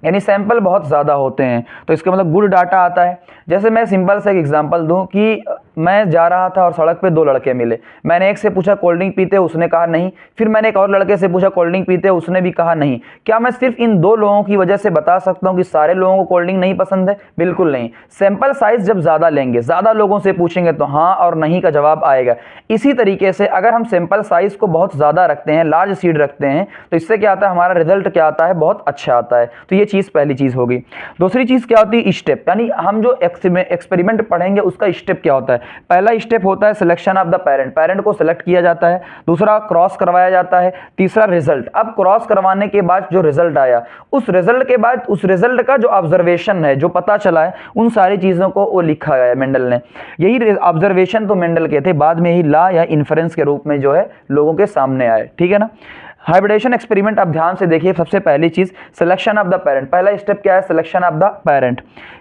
यानी सैंपल बहुत ज़्यादा होते हैं, तो इसका मतलब गुड डाटा आता है। जैसे मैं सिंपल से एक एग्जांपल दूं कि मैं जा रहा था और सड़क पे 2 लड़के मिले, मैंने एक से पूछा कोल्ड ड्रिंक पीते, उसने कहा नहीं, फिर मैंने एक और लड़के से पूछा कोल्ड ड्रिंक पीते, उसने भी कहा नहीं। क्या मैं सिर्फ इन 2 लोगों की वजह से बता सकता हूं कि सारे लोगों को कोल्ड ड्रिंक नहीं पसंद है? बिल्कुल नहीं। सैंपल साइज जब ज़्यादा लेंगे, ज़्यादा लोगों से पूछेंगे तो हाँ और नहीं का जवाब आएगा। इसी तरीके से अगर हम सैंपल साइज को बहुत ज़्यादा रखते हैं, लार्ज सीड रखते हैं, तो इससे क्या आता है, हमारा रिजल्ट क्या आता है, बहुत अच्छा आता है। तो ये चीज़ पहली चीज़ होगी। दूसरी चीज़ क्या होती है, स्टेप, यानी हम जो एक्सपेरिमेंट पढ़ेंगे उसका स्टेप क्या होता है। पहला स्टेप होता है selection of the parent, parent को सिलेक्ट किया जाता है। दूसरा क्रॉस करवाया जाता है। तीसरा रिजल्ट। अब क्रॉस करवाने के बाद जो रिजल्ट आया, उस रिजल्ट के बाद उस रिजल्ट का जो ऑब्जर्वेशन है, जो पता चला है, उन सारी चीज़ों को वो लिखा गया है मेंडल ने। यही ऑब्जर्वेशन तो मेंडल के थे, बाद में ही लॉ या इन्फरेंस के रूप में जो है लोगों के सामने आए, ठीक है ना। हाइब्रिडेशन एक्सपेरिमेंट आप ध्यान से देखिए। सबसे पहली चीज सिलेक्शन ऑफ द पेरेंट, पहला स्टेप क्या है, selection of the parent.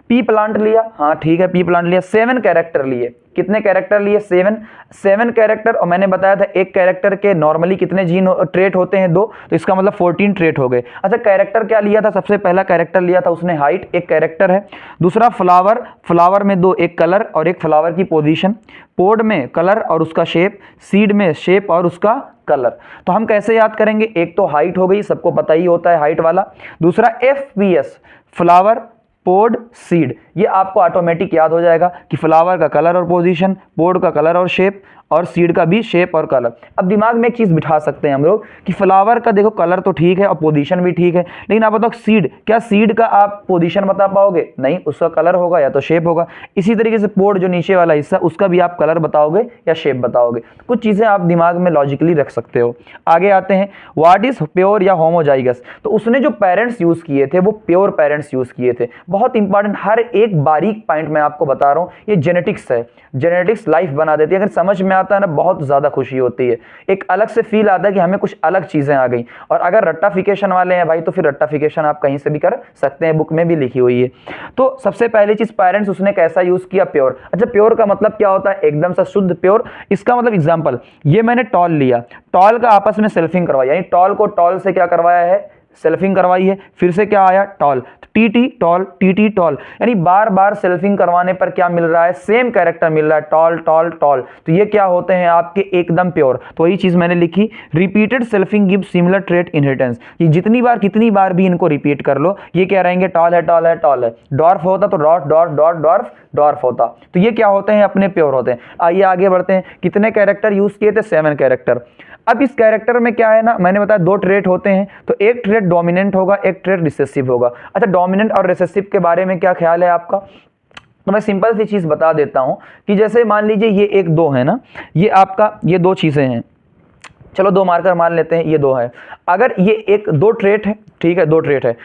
P plant लिया, हाँ ठीक है, पी प्लांट लिया, 7 कैरेक्टर लिए। कितने कैरेक्टर लिए, 7 कैरेक्टर। और मैंने बताया था एक कैरेक्टर के नॉर्मली कितने जीन ट्रेट होते हैं, 2, तो इसका मतलब 14 ट्रेट हो गए। अच्छा, कैरेक्टर क्या लिया था, सबसे पहला कैरेक्टर लिया था उसने हाइट, एक कैरेक्टर है। दूसरा फ्लावर, फ्लावर में 2, एक कलर और एक फ्लावर की पोजीशन। पोड में कलर और उसका शेप, सीड में शेप और उसका कलर। तो हम कैसे याद करेंगे, एक तो हाइट हो गई, सबको पता ही होता है हाइट वाला। दूसरा FPS, फ्लावर, पोड, सीड, ये आपको ऑटोमेटिक याद हो जाएगा कि फ्लावर का कलर और पोजीशन, पोड का कलर और शेप, और सीड का भी शेप और कलर। अब दिमाग में एक चीज़ बिठा सकते हैं हम लोग कि फ्लावर का देखो कलर तो ठीक है और पोजीशन भी ठीक है, लेकिन आप बताओ सीड, क्या सीड का आप पोजीशन बता पाओगे? नहीं, उसका कलर होगा या तो शेप होगा। इसी तरीके से पोड जो नीचे वाला हिस्सा, उसका भी आप कलर बताओगे या शेप बताओगे। तो कुछ चीज़ें आप दिमाग में लॉजिकली रख सकते हो। आगे आते हैं, व्हाट इज प्योर या होमोजाइगस। तो उसने जो पेरेंट्स यूज़ किए थे वो प्योर पेरेंट्स यूज़ किए थे। बहुत इंपॉर्टेंट, हर एक बारीक पॉइंट मैं आपको बता रहा हूँ, ये जेनेटिक्स है। जेनेटिक्स लाइफ बना देती है। अगर समझ में आता है ना, बहुत ज़्यादा खुशी होती है, एक अलग से फील आता है कि हमें कुछ अलग चीज़ें आ गई। और अगर रट्टाफिकेशन वाले हैं भाई, तो फिर रट्टाफिकेशन आप कहीं से भी कर सकते हैं, बुक में भी लिखी हुई है। तो सबसे पहली चीज़, पेरेंट्स उसने कैसा यूज़ किया, प्योर। अच्छा, प्योर का मतलब क्या होता है, एकदम से शुद्ध प्योर। इसका मतलब एग्जाम्पल, ये मैंने टॉल लिया, टॉल का आपस में सेल्फिंग करवाया, यानी टॉल को टॉल से क्या करवाया है, सेल्फिंग करवाई है, फिर से क्या आया tall, T tall, T tall, यानी बार बार सेल्फिंग करवाने पर क्या मिल रहा है, सेम कैरेक्टर मिल रहा है, टॉल टॉल टॉल। तो ये क्या होते हैं आपके एकदम प्योर। तो वही चीज मैंने लिखी, repeated selfing give similar trait inheritance, ये जितनी बार कितनी बार भी इनको रिपीट कर लो ये क्या रहेंगे, टॉल है टॉल है टॉल है। डॉर्फ होता तो dot dot dot dwarf dwarf होता। तो ये क्या होते हैं, अपने प्योर होते हैं। आइए आगे बढ़ते हैं, कितने कैरेक्टर यूज किए थे, 7 कैरेक्टर। अब इस कैरेक्टर में क्या है ना, मैंने बताया 2 ट्रेट होते हैं, तो एक ट्रेट डोमिनेंट होगा, एक ट्रेट रिसेसिव होगा। अच्छा, डोमिनेंट और रिसेसिव के बारे में क्या ख्याल है आपका, तो मैं सिंपल सी चीज बता देता हूं कि जैसे मान लीजिए ये 1 2 है ना, ये आपका ये 2 चीजें हैं, चलो 2 मार्कर मान लेते हैं, ये 2 है। अगर ये 2 ट्रेट है, ठीक है, 2 ट्रेट है,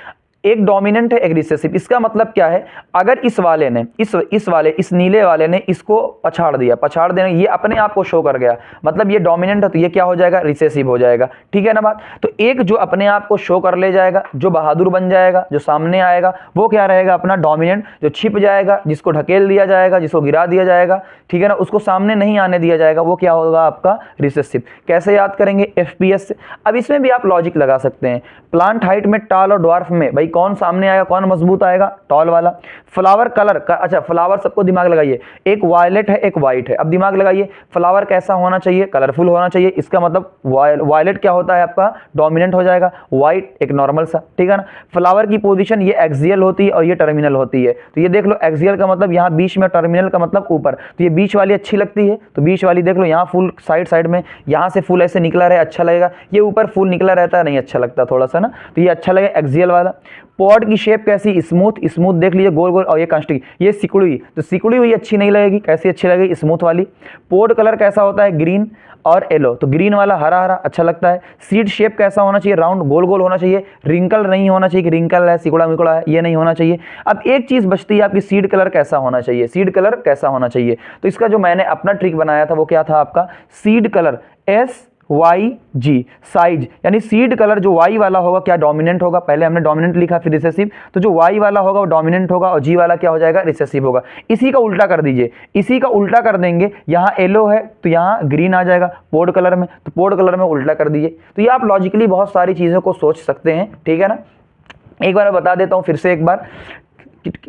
एक डोमिनेंट है एक रिसेसिव। इसका मतलब क्या है, अगर इस वाले ने इस नीले वाले ने इसको पछाड़ दिया, पछाड़ देना ये अपने आप को शो कर गया, मतलब ये डोमिनेंट है, तो ये क्या हो जाएगा, रिसेसिव हो जाएगा। ठीक है ना बात। तो एक जो अपने आप को शो कर ले जाएगा, जो बहादुर बन जाएगा, जो सामने आएगा, वो क्या रहेगा, अपना डोमिनेंट। जो छिप जाएगा, जिसको ढकेल दिया जाएगा, जिसको गिरा दिया जाएगा, ठीक है ना, उसको सामने नहीं आने दिया जाएगा, वो क्या होगा, आपका रिसेसिव। कैसे याद करेंगे, FPS से। अब इसमें भी आप लॉजिक लगा सकते हैं, प्लांट हाइट में टॉल और ड्वार्फ में भाई कौन सामने आएगा, कौन मजबूत आएगा, टॉल वाला। फ्लावर कलर का, अच्छा फ्लावर सबको दिमाग लगाइए, एक वायलेट है एक वाइट है। अब दिमाग लगाइए, फ्लावर कैसा होना चाहिए, कलरफुल होना चाहिए, इसका मतलब वायलेट क्या होता है आपका, डोमिनेंट हो जाएगा, वाइट एक नॉर्मल सा, ठीक है ना। फ्लावर की पोजीशन ये एक्सियल होती है और ये टर्मिनल होती है, तो ये देख लो एक्सियल का मतलब यहाँ बीच में, टर्मिनल का मतलब ऊपर, तो ये बीच वाली अच्छी लगती है, तो बीच वाली देख लो, यहाँ फूल साइड साइड में, यहाँ से फूल ऐसे निकला रहे अच्छा लगेगा, ये ऊपर फूल निकला रहता है नहीं अच्छा लगता थोड़ा सा ना, तो ये अच्छा लगे एक्सियल वाला। पॉड की शेप कैसी, स्मूथ, स्मूथ देख लीजिए, गोल गोल, और ये कंस्टिक, ये सिकुड़ी हुई, तो सिकुड़ी हुई अच्छी नहीं लगेगी, कैसी अच्छी लगेगी, स्मूथ वाली। पॉड कलर कैसा होता है, ग्रीन और येलो, तो ग्रीन वाला हरा हरा अच्छा लगता है। सीड शेप कैसा होना चाहिए, राउंड गोल गोल होना चाहिए, रिंकल नहीं होना चाहिए कि रिंकल है सिकुड़ा मिकुड़ा है, ये नहीं होना चाहिए। अब एक चीज बचती है आपकी, सीड कलर कैसा होना चाहिए, सीड कलर कैसा होना चाहिए, तो इसका जो मैंने अपना ट्रिक बनाया था वो क्या था आपका, सीड कलर SYG, साइज, यानी सीड कलर जो Y वाला होगा क्या डोमिनेंट होगा, पहले हमने डोमिनेंट लिखा फिर रिसेसिव, तो जो Y वाला होगा वो डोमिनेंट होगा और G वाला क्या हो जाएगा, रिसेसिव होगा। इसी का उल्टा कर दीजिए, इसी का उल्टा कर देंगे, यहाँ येलो है तो यहाँ ग्रीन आ जाएगा पोर्ट कलर में, तो पोर्ट कलर में उल्टा कर दीजिए। तो ये आप लॉजिकली बहुत सारी चीज़ों को सोच सकते हैं, ठीक है ना। एक बार बता देता हूँ फिर से एक बार,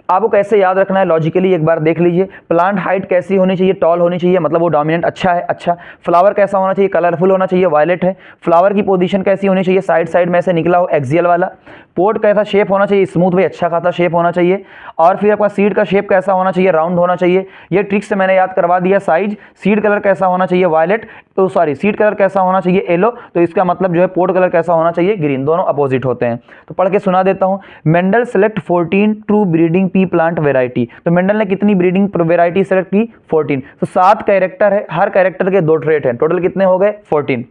आपको कैसे याद रखना है लॉजिकली एक बार देख लीजिए। प्लांट हाइट कैसी होनी चाहिए, टॉल होनी चाहिए, मतलब वो डोमिनेंट अच्छा है, अच्छा। फ्लावर कैसा होना चाहिए, कलरफुल होना चाहिए, वायलेट है। फ्लावर की पोजीशन कैसी होनी चाहिए, साइड साइड में से निकला हो, एक्सियल वाला। पोर्ट कैसा शेप होना चाहिए, स्मूथ भाई अच्छा खासा शेप होना चाहिए। और फिर आपका सीड का शेप कैसा होना चाहिए, राउंड होना चाहिए। ये ट्रिक से मैंने याद करवा दिया। साइज, सीड कलर कैसा होना चाहिए, वायलेट, तो सॉरी सीड कलर कैसा होना चाहिए, येलो, तो इसका मतलब जो है पोर्ट कलर कैसा होना चाहिए, ग्रीन, दोनों अपोजिट होते हैं। तो पढ़ के सुना देता हूँ। Mendel select 14 true breeding P plant variety, तो मेंडल ने कितनी ब्रीडिंग वेराइटी सेलेक्ट की, 14। तो 7 कैरेक्टर है, हर कैरेक्टर के 2 ट्रेट हैं, टोटल कितने हो गए, 14।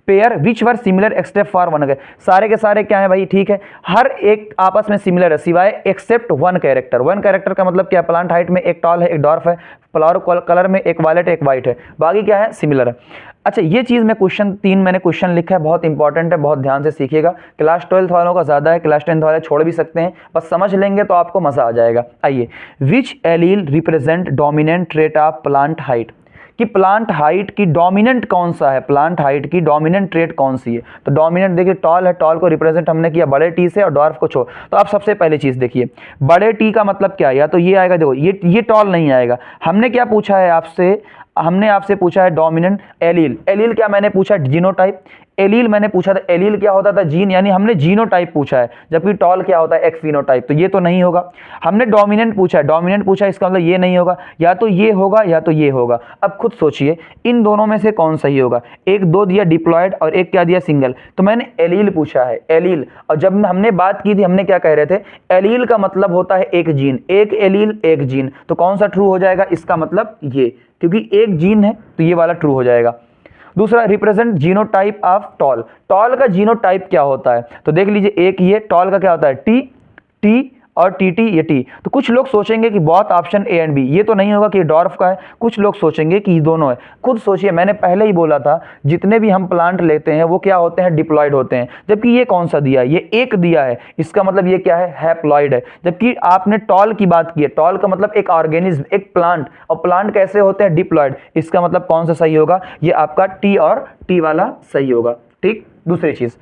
Pair which were similar except for one, गए सारे के सारे क्या है भाई, ठीक है, हर एक आपस में सिमिलर है सिवाय except one character. One character का मतलब क्या, प्लांट हाइट में एक टॉल है एक डॉर्फ है, फ्लावर कलर में एक वायलेट एक वाइट है, बाकी क्या है, सिमिलर है। अच्छा, ये चीज़ मैं क्वेश्चन 3 मैंने क्वेश्चन लिखा है, बहुत इंपॉर्टेंट है, बहुत ध्यान से सीखिएगा। क्लास 12 वालों का ज़्यादा है, क्लास 10 वाले छोड़ भी सकते हैं, बस समझ लेंगे तो आपको मज़ा आ जाएगा। आइए, which allele represent dominant trait of plant height, कि प्लांट हाइट की डोमिनेंट कौन सा है, प्लांट हाइट की डोमिनेंट ट्रेट कौन सी है। तो डोमिनेंट देखिए टॉल है, टॉल को रिप्रेजेंट हमने किया बड़े टी से और डॉर्फ को छोड़। तो आप सबसे पहले चीज़ देखिए, बड़े टी का मतलब क्या है, या तो ये आएगा, देखो ये टॉल नहीं आएगा। हमने क्या पूछा है आपसे, हमने आपसे पूछा है डोमिनेंट एलील। एलील क्या मैंने पूछा, जीनोटाइप। एलील मैंने पूछा था, एलील क्या होता था, जीन, यानी हमने जीनोटाइप पूछा है, जबकि टॉल क्या होता है, एक फिनोटाइप, तो ये तो नहीं होगा। हमने डोमिनेंट पूछा है, डोमिनेंट पूछा है, इसका मतलब ये नहीं होगा, या तो ये होगा या तो ये होगा। अब खुद सोचिए इन दोनों में से कौन सही होगा। एक 2 दिया डिप्लॉयड और एक क्या दिया, सिंगल, तो मैंने एलील पूछा है, एलील। और जब हमने बात की थी हमने क्या कह रहे थे, एलील का मतलब होता है एक जीन, एक एलील एक जीन, तो कौन सा ट्रू हो जाएगा, इसका मतलब ये, क्योंकि एक जीन है तो ये वाला ट्रू हो जाएगा। दूसरा, represent genotype of tall, tall का जीनोटाइप क्या होता है, तो देख लीजिए, एक ये टॉल का क्या होता है, टी, टी और टी, ये टी। तो कुछ लोग सोचेंगे कि बहुत ऑप्शन ए एंड बी, ये तो नहीं होगा कि डॉर्फ का है, कुछ लोग सोचेंगे कि ये दोनों है। खुद सोचिए, मैंने पहले ही बोला था जितने भी हम प्लांट लेते हैं वो क्या होते हैं, डिप्लॉयड होते हैं, जबकि ये कौन सा दिया है, ये एक दिया है, इसका मतलब ये क्या है, हैप्लॉयड है। जबकि आपने टॉल की बात की है, टॉल का मतलब एक ऑर्गेनिज्म, एक प्लांट, और प्लांट कैसे होते हैं, डिप्लॉयड, इसका मतलब कौन सा सही होगा, ये आपका टी और टी वाला सही होगा। ठीक, दूसरी चीज,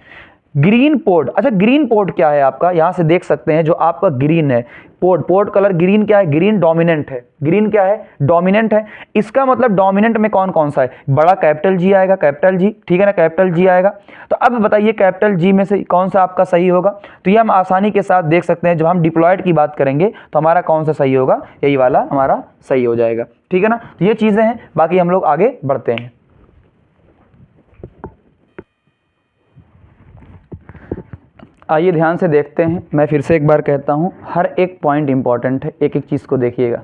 ग्रीन पोर्ट, अच्छा ग्रीन पोर्ट क्या है आपका, यहां से देख सकते हैं जो आपका ग्रीन है पोर्ट कलर ग्रीन क्या है, ग्रीन डोमिनेंट है, ग्रीन क्या है, डोमिनेंट है। इसका मतलब डोमिनेंट में कौन कौन सा है, बड़ा कैपिटल जी आएगा, कैपिटल जी, ठीक है ना, कैपिटल जी आएगा। तो अब बताइए कैपिटल जी में से कौन सा आपका सही होगा, तो ये हम आसानी के साथ देख सकते हैं। जब हम डिप्लॉयड की बात करेंगे तो हमारा कौन सा सही होगा, यही वाला हमारा सही हो जाएगा, ठीक है ना। तो ये चीजें हैं, बाकी हम लोग आगे बढ़ते हैं। आइए ध्यान से देखते हैं, मैं फिर से एक बार कहता हूँ, हर एक पॉइंट इंपॉर्टेंट है, एक एक चीज़ को देखिएगा।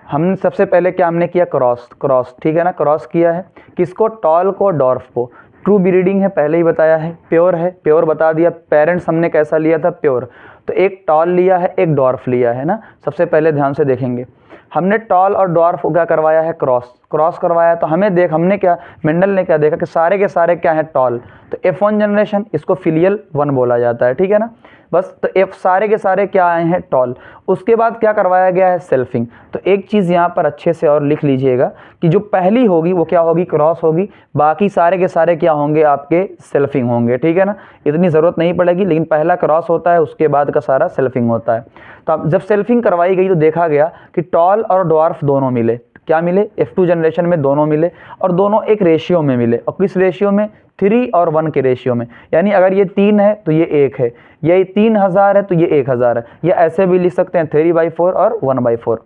हमने सबसे पहले क्या हमने किया, क्रॉस, ठीक है ना, क्रॉस किया है किसको, टॉल को डॉर्फ को। ट्रू ब्रीडिंग है, पहले ही बताया है, प्योर है, प्योर बता दिया। पेरेंट्स हमने कैसा लिया था, प्योर, तो एक टॉल लिया है, एक डॉर्फ लिया है ना। सबसे पहले ध्यान से देखेंगे, हमने टॉल और डॉर्फ को क्या करवाया है, क्रॉस करवाया। तो हमने क्या, मेंडल ने क्या देखा कि सारे के सारे क्या है, टॉल, तो F1 जनरेशन, इसको फिलियल 1 बोला जाता है, ठीक है ना। बस तो F सारे के सारे क्या आए हैं, टॉल। उसके बाद क्या करवाया गया है, सेल्फिंग। तो एक चीज़ यहाँ पर अच्छे से और लिख लीजिएगा कि जो पहली होगी वो क्या होगी, क्रॉस होगी, बाकी सारे के सारे क्या होंगे, आपके सेल्फिंग होंगे, ठीक है ना। इतनी ज़रूरत नहीं पड़ेगी, लेकिन पहला क्रॉस होता है, उसके बाद का सारा सेल्फिंग होता है। तो अब जब सेल्फिंग करवाई गई तो देखा गया कि टॉल और डॉर्फ दोनों मिले, क्या मिले, F2 जनरेशन में दोनों मिले, और दोनों एक रेशियो में मिले। और किस रेशियो में, 3 और 1 के रेशियो में। यानी अगर ये 3 है तो ये 1 है, ये 3000 है तो ये 1000 है, या ऐसे भी लिख सकते हैं 3/4 और 1/4।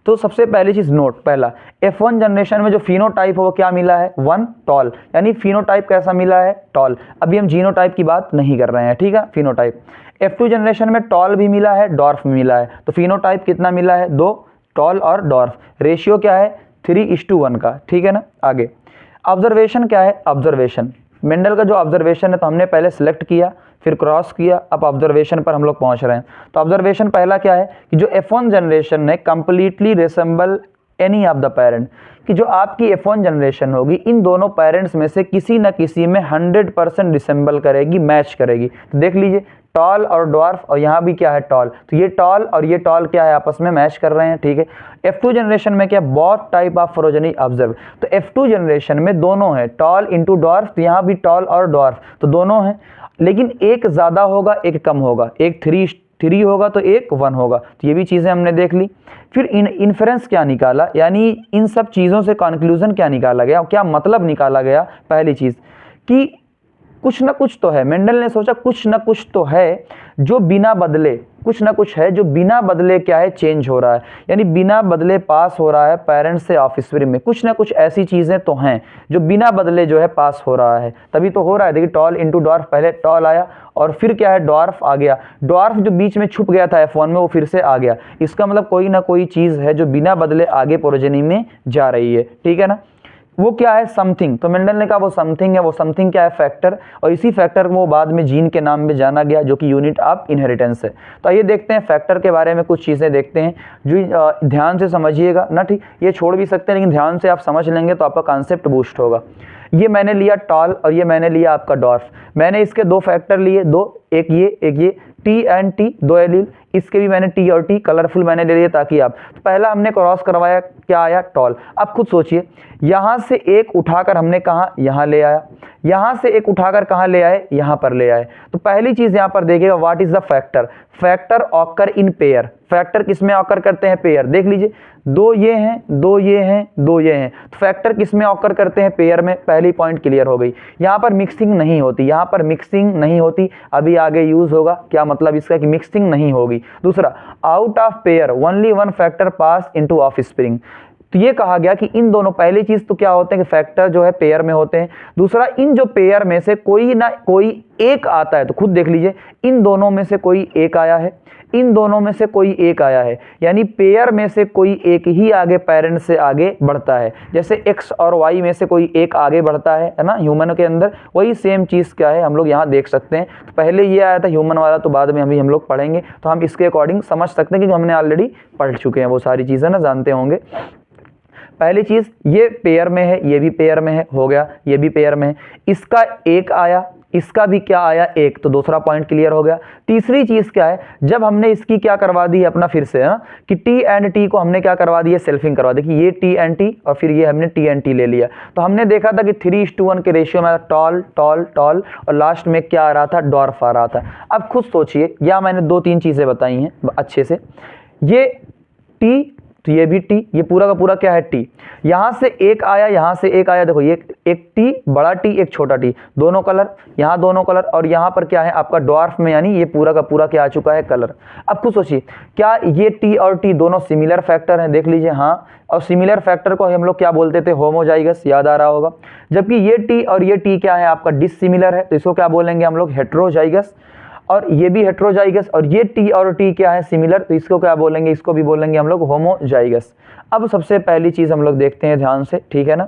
तो सबसे पहली चीज नोट, पहला F1 जनरेशन में जो फिनोटाइप है वो क्या मिला है, 1 टॉल, यानी फिनोटाइप कैसा मिला है, टॉल। अभी हम जीनोटाइप की बात नहीं कर रहे हैं, ठीक है, फिनोटाइप। F2 जनरेशन में टॉल भी मिला है, डॉर्फ भी मिला है, तो फिनोटाइप कितना मिला है, 2, टॉल और डॉर्फ। रेशियो क्या है, 3:1 का, ठीक है ना। आगे ऑब्जर्वेशन क्या है, ऑब्जर्वेशन मेंडल का जो ऑब्जर्वेशन है, तो हमने पहले सिलेक्ट किया, फिर क्रॉस किया, अब ऑब्जर्वेशन पर हम लोग पहुंच रहे हैं। तो ऑब्जर्वेशन पहला क्या है कि जो F1 जनरेशन ने completely resemble any of the parent, कि जो आपकी F1 जनरेशन होगी इन दोनों पेरेंट्स में से किसी न किसी में 100% रिसेंबल करेगी, मैच करेगी। तो देख लीजिए टॉल और डॉर्फ, और यहाँ भी क्या है, टॉल, तो ये टॉल और ये टॉल क्या है, आपस में मैच कर रहे हैं, ठीक है। F2 जनरेशन में क्या, both type of progeny observe, तो F2 जनरेशन में दोनों है, टॉल इंटू डॉर्फ, तो यहाँ भी टॉल और डॉर्फ, तो दोनों हैं, लेकिन एक ज़्यादा होगा, एक कम होगा, एक 3 होगा तो एक 1 होगा। तो ये भी चीज़ें हमने देख ली। फिर इन्फरेंस क्या निकाला, यानी इन सब चीज़ों से कंक्लूजन क्या निकाला गया, क्या मतलब निकाला गया। पहली चीज़ कि कुछ ना कुछ तो है, मेंडल ने सोचा कुछ ना कुछ तो है जो बिना बदले, कुछ ना कुछ है जो बिना बदले क्या है, चेंज हो रहा है, यानी बिना बदले पास हो रहा है पेरेंट्स से ऑफस्प्रिंग में। कुछ ना कुछ ऐसी चीज़ें तो हैं जो बिना बदले जो है पास हो रहा है, तभी तो हो रहा है। देखिए टॉल इंटू डॉर्फ, पहले टॉल आया और फिर क्या है, डॉर्फ आ गया, डॉर्फ जो बीच में छुप गया था F1 में वो फिर से आ गया। इसका मतलब कोई ना कोई चीज़ है जो बिना बदले आगे प्रोजेनी में जा रही है, ठीक है ना। वो क्या है, समथिंग, तो मेंडल ने कहा वो समथिंग है, वो समथिंग क्या है, फैक्टर, और इसी फैक्टर को बाद में जीन के नाम में जाना गया, जो कि यूनिट ऑफ इनहेरिटेंस है। तो आइए देखते हैं फैक्टर के बारे में कुछ चीज़ें देखते हैं, जो ध्यान से समझिएगा ना, ठीक, ये छोड़ भी सकते हैं लेकिन ध्यान से आप समझ लेंगे तो आपका कॉन्सेप्ट बूस्ट होगा। ये मैंने लिया टॉल और ये मैंने लिया आपका डॉर्फ, मैंने इसके 2 फैक्टर लिए, 2, एक ये T एंड T, 2 एलील, इसके भी मैंने T और T कलरफुल मैंने ले लिए ताकि आप, तो पहला हमने क्रॉस करवाया, क्या आया, टॉल। अब खुद सोचिए, यहाँ से एक उठाकर हमने कहाँ, यहाँ ले आया, यहाँ से एक उठाकर कहाँ ले आए, यहाँ पर ले आए। तो पहली चीज़ यहाँ पर देखिएगा, what is the factor, factor occur in pair, factor किसमें ऑकर करते हैं, पेयर। देख लीजिए 2 ये हैं, 2 ये हैं, 2 ये हैं, तो फैक्टर किसमें ऑकर करते हैं, पेयर में। पहली पॉइंट क्लियर हो गई। यहाँ पर मिक्सिंग नहीं होती, यहाँ पर मिक्सिंग नहीं होती, अभी आगे यूज होगा, क्या मतलब इसका कि मिक्सिंग नहीं होगी। दूसरा, out of pair only 1 factor pass into offspring, तो ये कहा गया कि इन दोनों, पहली चीज तो क्या होते हैं कि फैक्टर जो है पेयर में होते हैं। दूसरा, इन जो पेयर में से कोई ना कोई एक आता है, तो खुद देख लीजिए इन दोनों में से कोई एक आया है, इन दोनों में से कोई एक आया है, यानी पेयर में से कोई एक ही आगे पेरेंट से आगे बढ़ता है। जैसे X और Y में से कोई एक आगे बढ़ता है ना ह्यूमन के अंदर, वही सेम चीज़ क्या है हम लोग यहाँ देख सकते हैं। तो पहले ये आया था ह्यूमन वाला, तो बाद में अभी हम लोग पढ़ेंगे, तो हम इसके अकॉर्डिंग समझ सकते हैं कि हमने ऑलरेडी पढ़ चुके हैं वो सारी चीज़ें ना, जानते होंगे। पहली चीज ये पेयर में है, ये भी पेयर में है, हो गया, ये भी पेयर में है, इसका एक आया, इसका भी क्या आया 1, तो दूसरा पॉइंट क्लियर हो गया। तीसरी चीज़ क्या है, जब हमने इसकी क्या करवा दी है अपना फिर से ना कि टी एंड टी को हमने क्या करवा दिया, सेल्फिंग करवा दी कि ये टी एंड टी और फिर ये हमने टी एंड टी ले लिया। तो हमने देखा था कि 3:1 के रेशियो में टॉल टॉल टॉल और लास्ट में क्या आ रहा था, डॉर्फ आ रहा था। अब खुद सोचिए, या मैंने 2-3 चीज़ें बताई हैं अच्छे से, ये टी तो ये भी टी, ये पूरा का पूरा क्या है टी, यहाँ से एक आया, यहाँ से एक आया, देखो ये एक टी बड़ा टी एक छोटा टी, दोनों कलर, यहाँ दोनों कलर, और यहाँ पर क्या है आपका डॉर्फ में, यानी ये पूरा का पूरा क्या आ चुका है कलर। अब खुद सोचिए, क्या ये टी और टी दोनों सिमिलर फैक्टर हैं, देख लीजिए हाँ, और सिमिलर फैक्टर को हम लोग क्या बोलते थे, होमोजाइगस, याद आ रहा होगा। जबकि ये टी और ये टी क्या है आपका डिसिमिलर है, तो इसको क्या बोलेंगे हम लोग, हेट्रोजाइगस। और ये भी हेट्रोजाइगस, और ये टी और टी क्या है सिमिलर, तो इसको क्या बोलेंगे, इसको भी बोलेंगे हम लोग होमोजाइगस। अब सबसे पहली चीज़ हम लोग देखते हैं ध्यान से, ठीक है ना,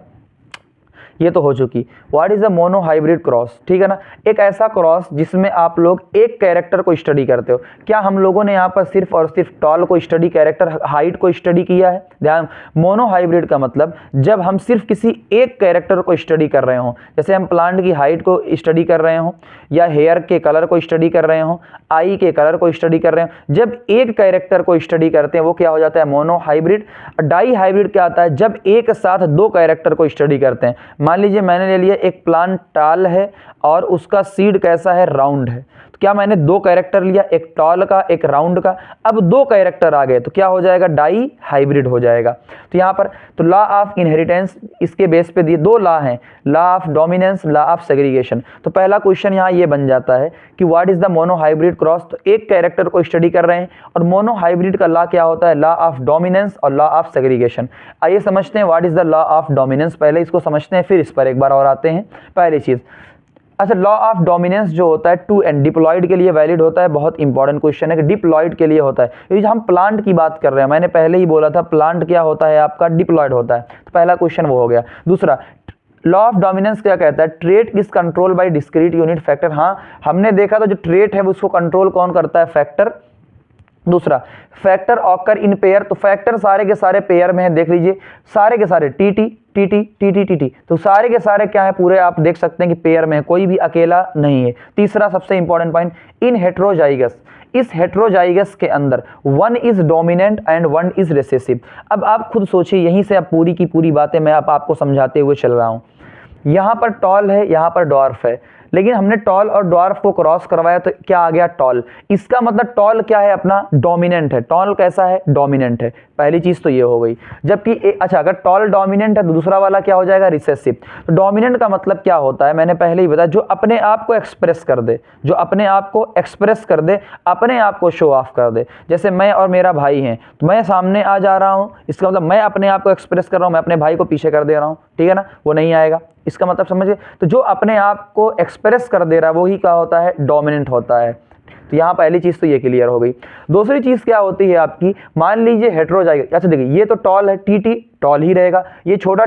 ये तो हो चुकी। What is a mono hybrid cross, ठीक है ना, एक ऐसा क्रॉस जिसमें आप लोग एक कैरेक्टर को स्टडी करते हो। क्या हम लोगों ने यहाँ पर सिर्फ और सिर्फ टॉल को स्टडी, कैरेक्टर हाइट को स्टडी किया है? ध्यान, मोनो हाइब्रिड का मतलब जब हम सिर्फ किसी एक कैरेक्टर को स्टडी कर रहे हों, जैसे हम प्लांट की हाइट को स्टडी कर रहे हों, या हेयर के कलर को स्टडी कर रहे हों, आई के कलर को स्टडी कर रहे हों, जब एक कैरेक्टर को स्टडी करते हैं वो क्या हो जाता है, मोनो हाइब्रिड। डाई हाइब्रिड क्या आता है, जब एक साथ दो कैरेक्टर को स्टडी करते हैं। मान लीजिए मैंने ले लिया एक प्लांट टाल है और उसका सीड कैसा है, राउंड है, तो क्या मैंने दो कैरेक्टर लिया, एक टॉल का एक राउंड का, अब दो कैरेक्टर आ गए तो क्या हो जाएगा, डाई हाइब्रिड हो जाएगा। तो यहाँ पर तो लॉ ऑफ इनहेरिटेंस इसके बेस पे दिए, दो लॉ हैं, law of dominance, law of segregation. तो पहला क्वेश्चन यहाँ ये बन जाता है कि what is the mono hybrid cross, तो एक कैरेक्टर को स्टडी कर रहे हैं, और मोनो हाइब्रिड का लॉ क्या होता है, लॉ ऑफ डोमिनेंस और लॉ ऑफ सेग्रीगेशन। आइए समझते हैं what is the law of dominance, पहले इसको समझते हैं फिर इस पर एक बार और आते हैं। पहली चीज, अच्छा, लॉ ऑफ डोमिनेंस जो होता है टू एंड डिप्लॉयड के लिए वैलिड होता है। बहुत इंपॉर्टेंट क्वेश्चन है कि डिप्लॉयड के लिए होता है, ये हम प्लांट की बात कर रहे हैं, मैंने पहले ही बोला था प्लांट क्या होता है आपका, डिप्लॉयड होता है। तो पहला क्वेश्चन वो हो गया। दूसरा, लॉ ऑफ डोमिनेंस क्या कहता है, trait is control by discrete unit factor. हाँ, हमने देखा था जो ट्रेट है उसको कंट्रोल कौन करता है, फैक्टर। दूसरा, फैक्टर ऑकर इन पेयर, तो फैक्टर सारे के सारे पेयर में है, देख लीजिए सारे के सारे T T T T T T T T, तो सारे के सारे क्या है, पूरे आप देख सकते हैं कि पेयर में है, कोई भी अकेला नहीं है। तीसरा सबसे इंपॉर्टेंट पॉइंट, इन हेट्रोजाइगस, इस हेट्रोजाइगस के अंदर one is dominant and one is recessive. अब आप खुद सोचिए, यहीं से अब पूरी की पूरी बातें मैं आपको समझाते हुए चल रहा हूं। यहाँ पर टॉल है, यहाँ पर डॉर्फ है, लेकिन हमने टॉल और डॉर्फ को क्रॉस करवाया तो क्या आ गया, टॉल। इसका मतलब टॉल क्या है अपना, डोमिनेंट है। टॉल कैसा है, डोमिनेंट है। पहली चीज तो ये हो गई। जबकि अच्छा, अगर टॉल डोमिनेंट है तो दूसरा वाला क्या हो जाएगा, रिसेसिव। तो डोमिनेंट का मतलब क्या होता है, मैंने पहले ही बताया, जो अपने आप को एक्सप्रेस कर दे, जो अपने आप को एक्सप्रेस कर दे, अपने आप को शो ऑफ कर दे। जैसे मैं और मेरा भाई हैं, तो मैं सामने आ जा रहा हूँ, इसका मतलब मैं अपने आप को एक्सप्रेस कर रहा हूँ, मैं अपने भाई को पीछे कर दे रहा हूँ, ठीक है ना, वो नहीं आएगा। इसका मतलब समझिए, तो जो अपने आप को एक्सप्रेस कर दे रहा है वही क्या होता है, डोमिनेंट होता है। तो यहाँ पहली चीज तो ये क्लियर हो गई। दूसरी चीज क्या होती है आपकी, मान लीजिए हेट्रोजाइगस, अच्छा देखिए ये तो टॉल है, टी टी टॉल ही रहेगा, ये छोटा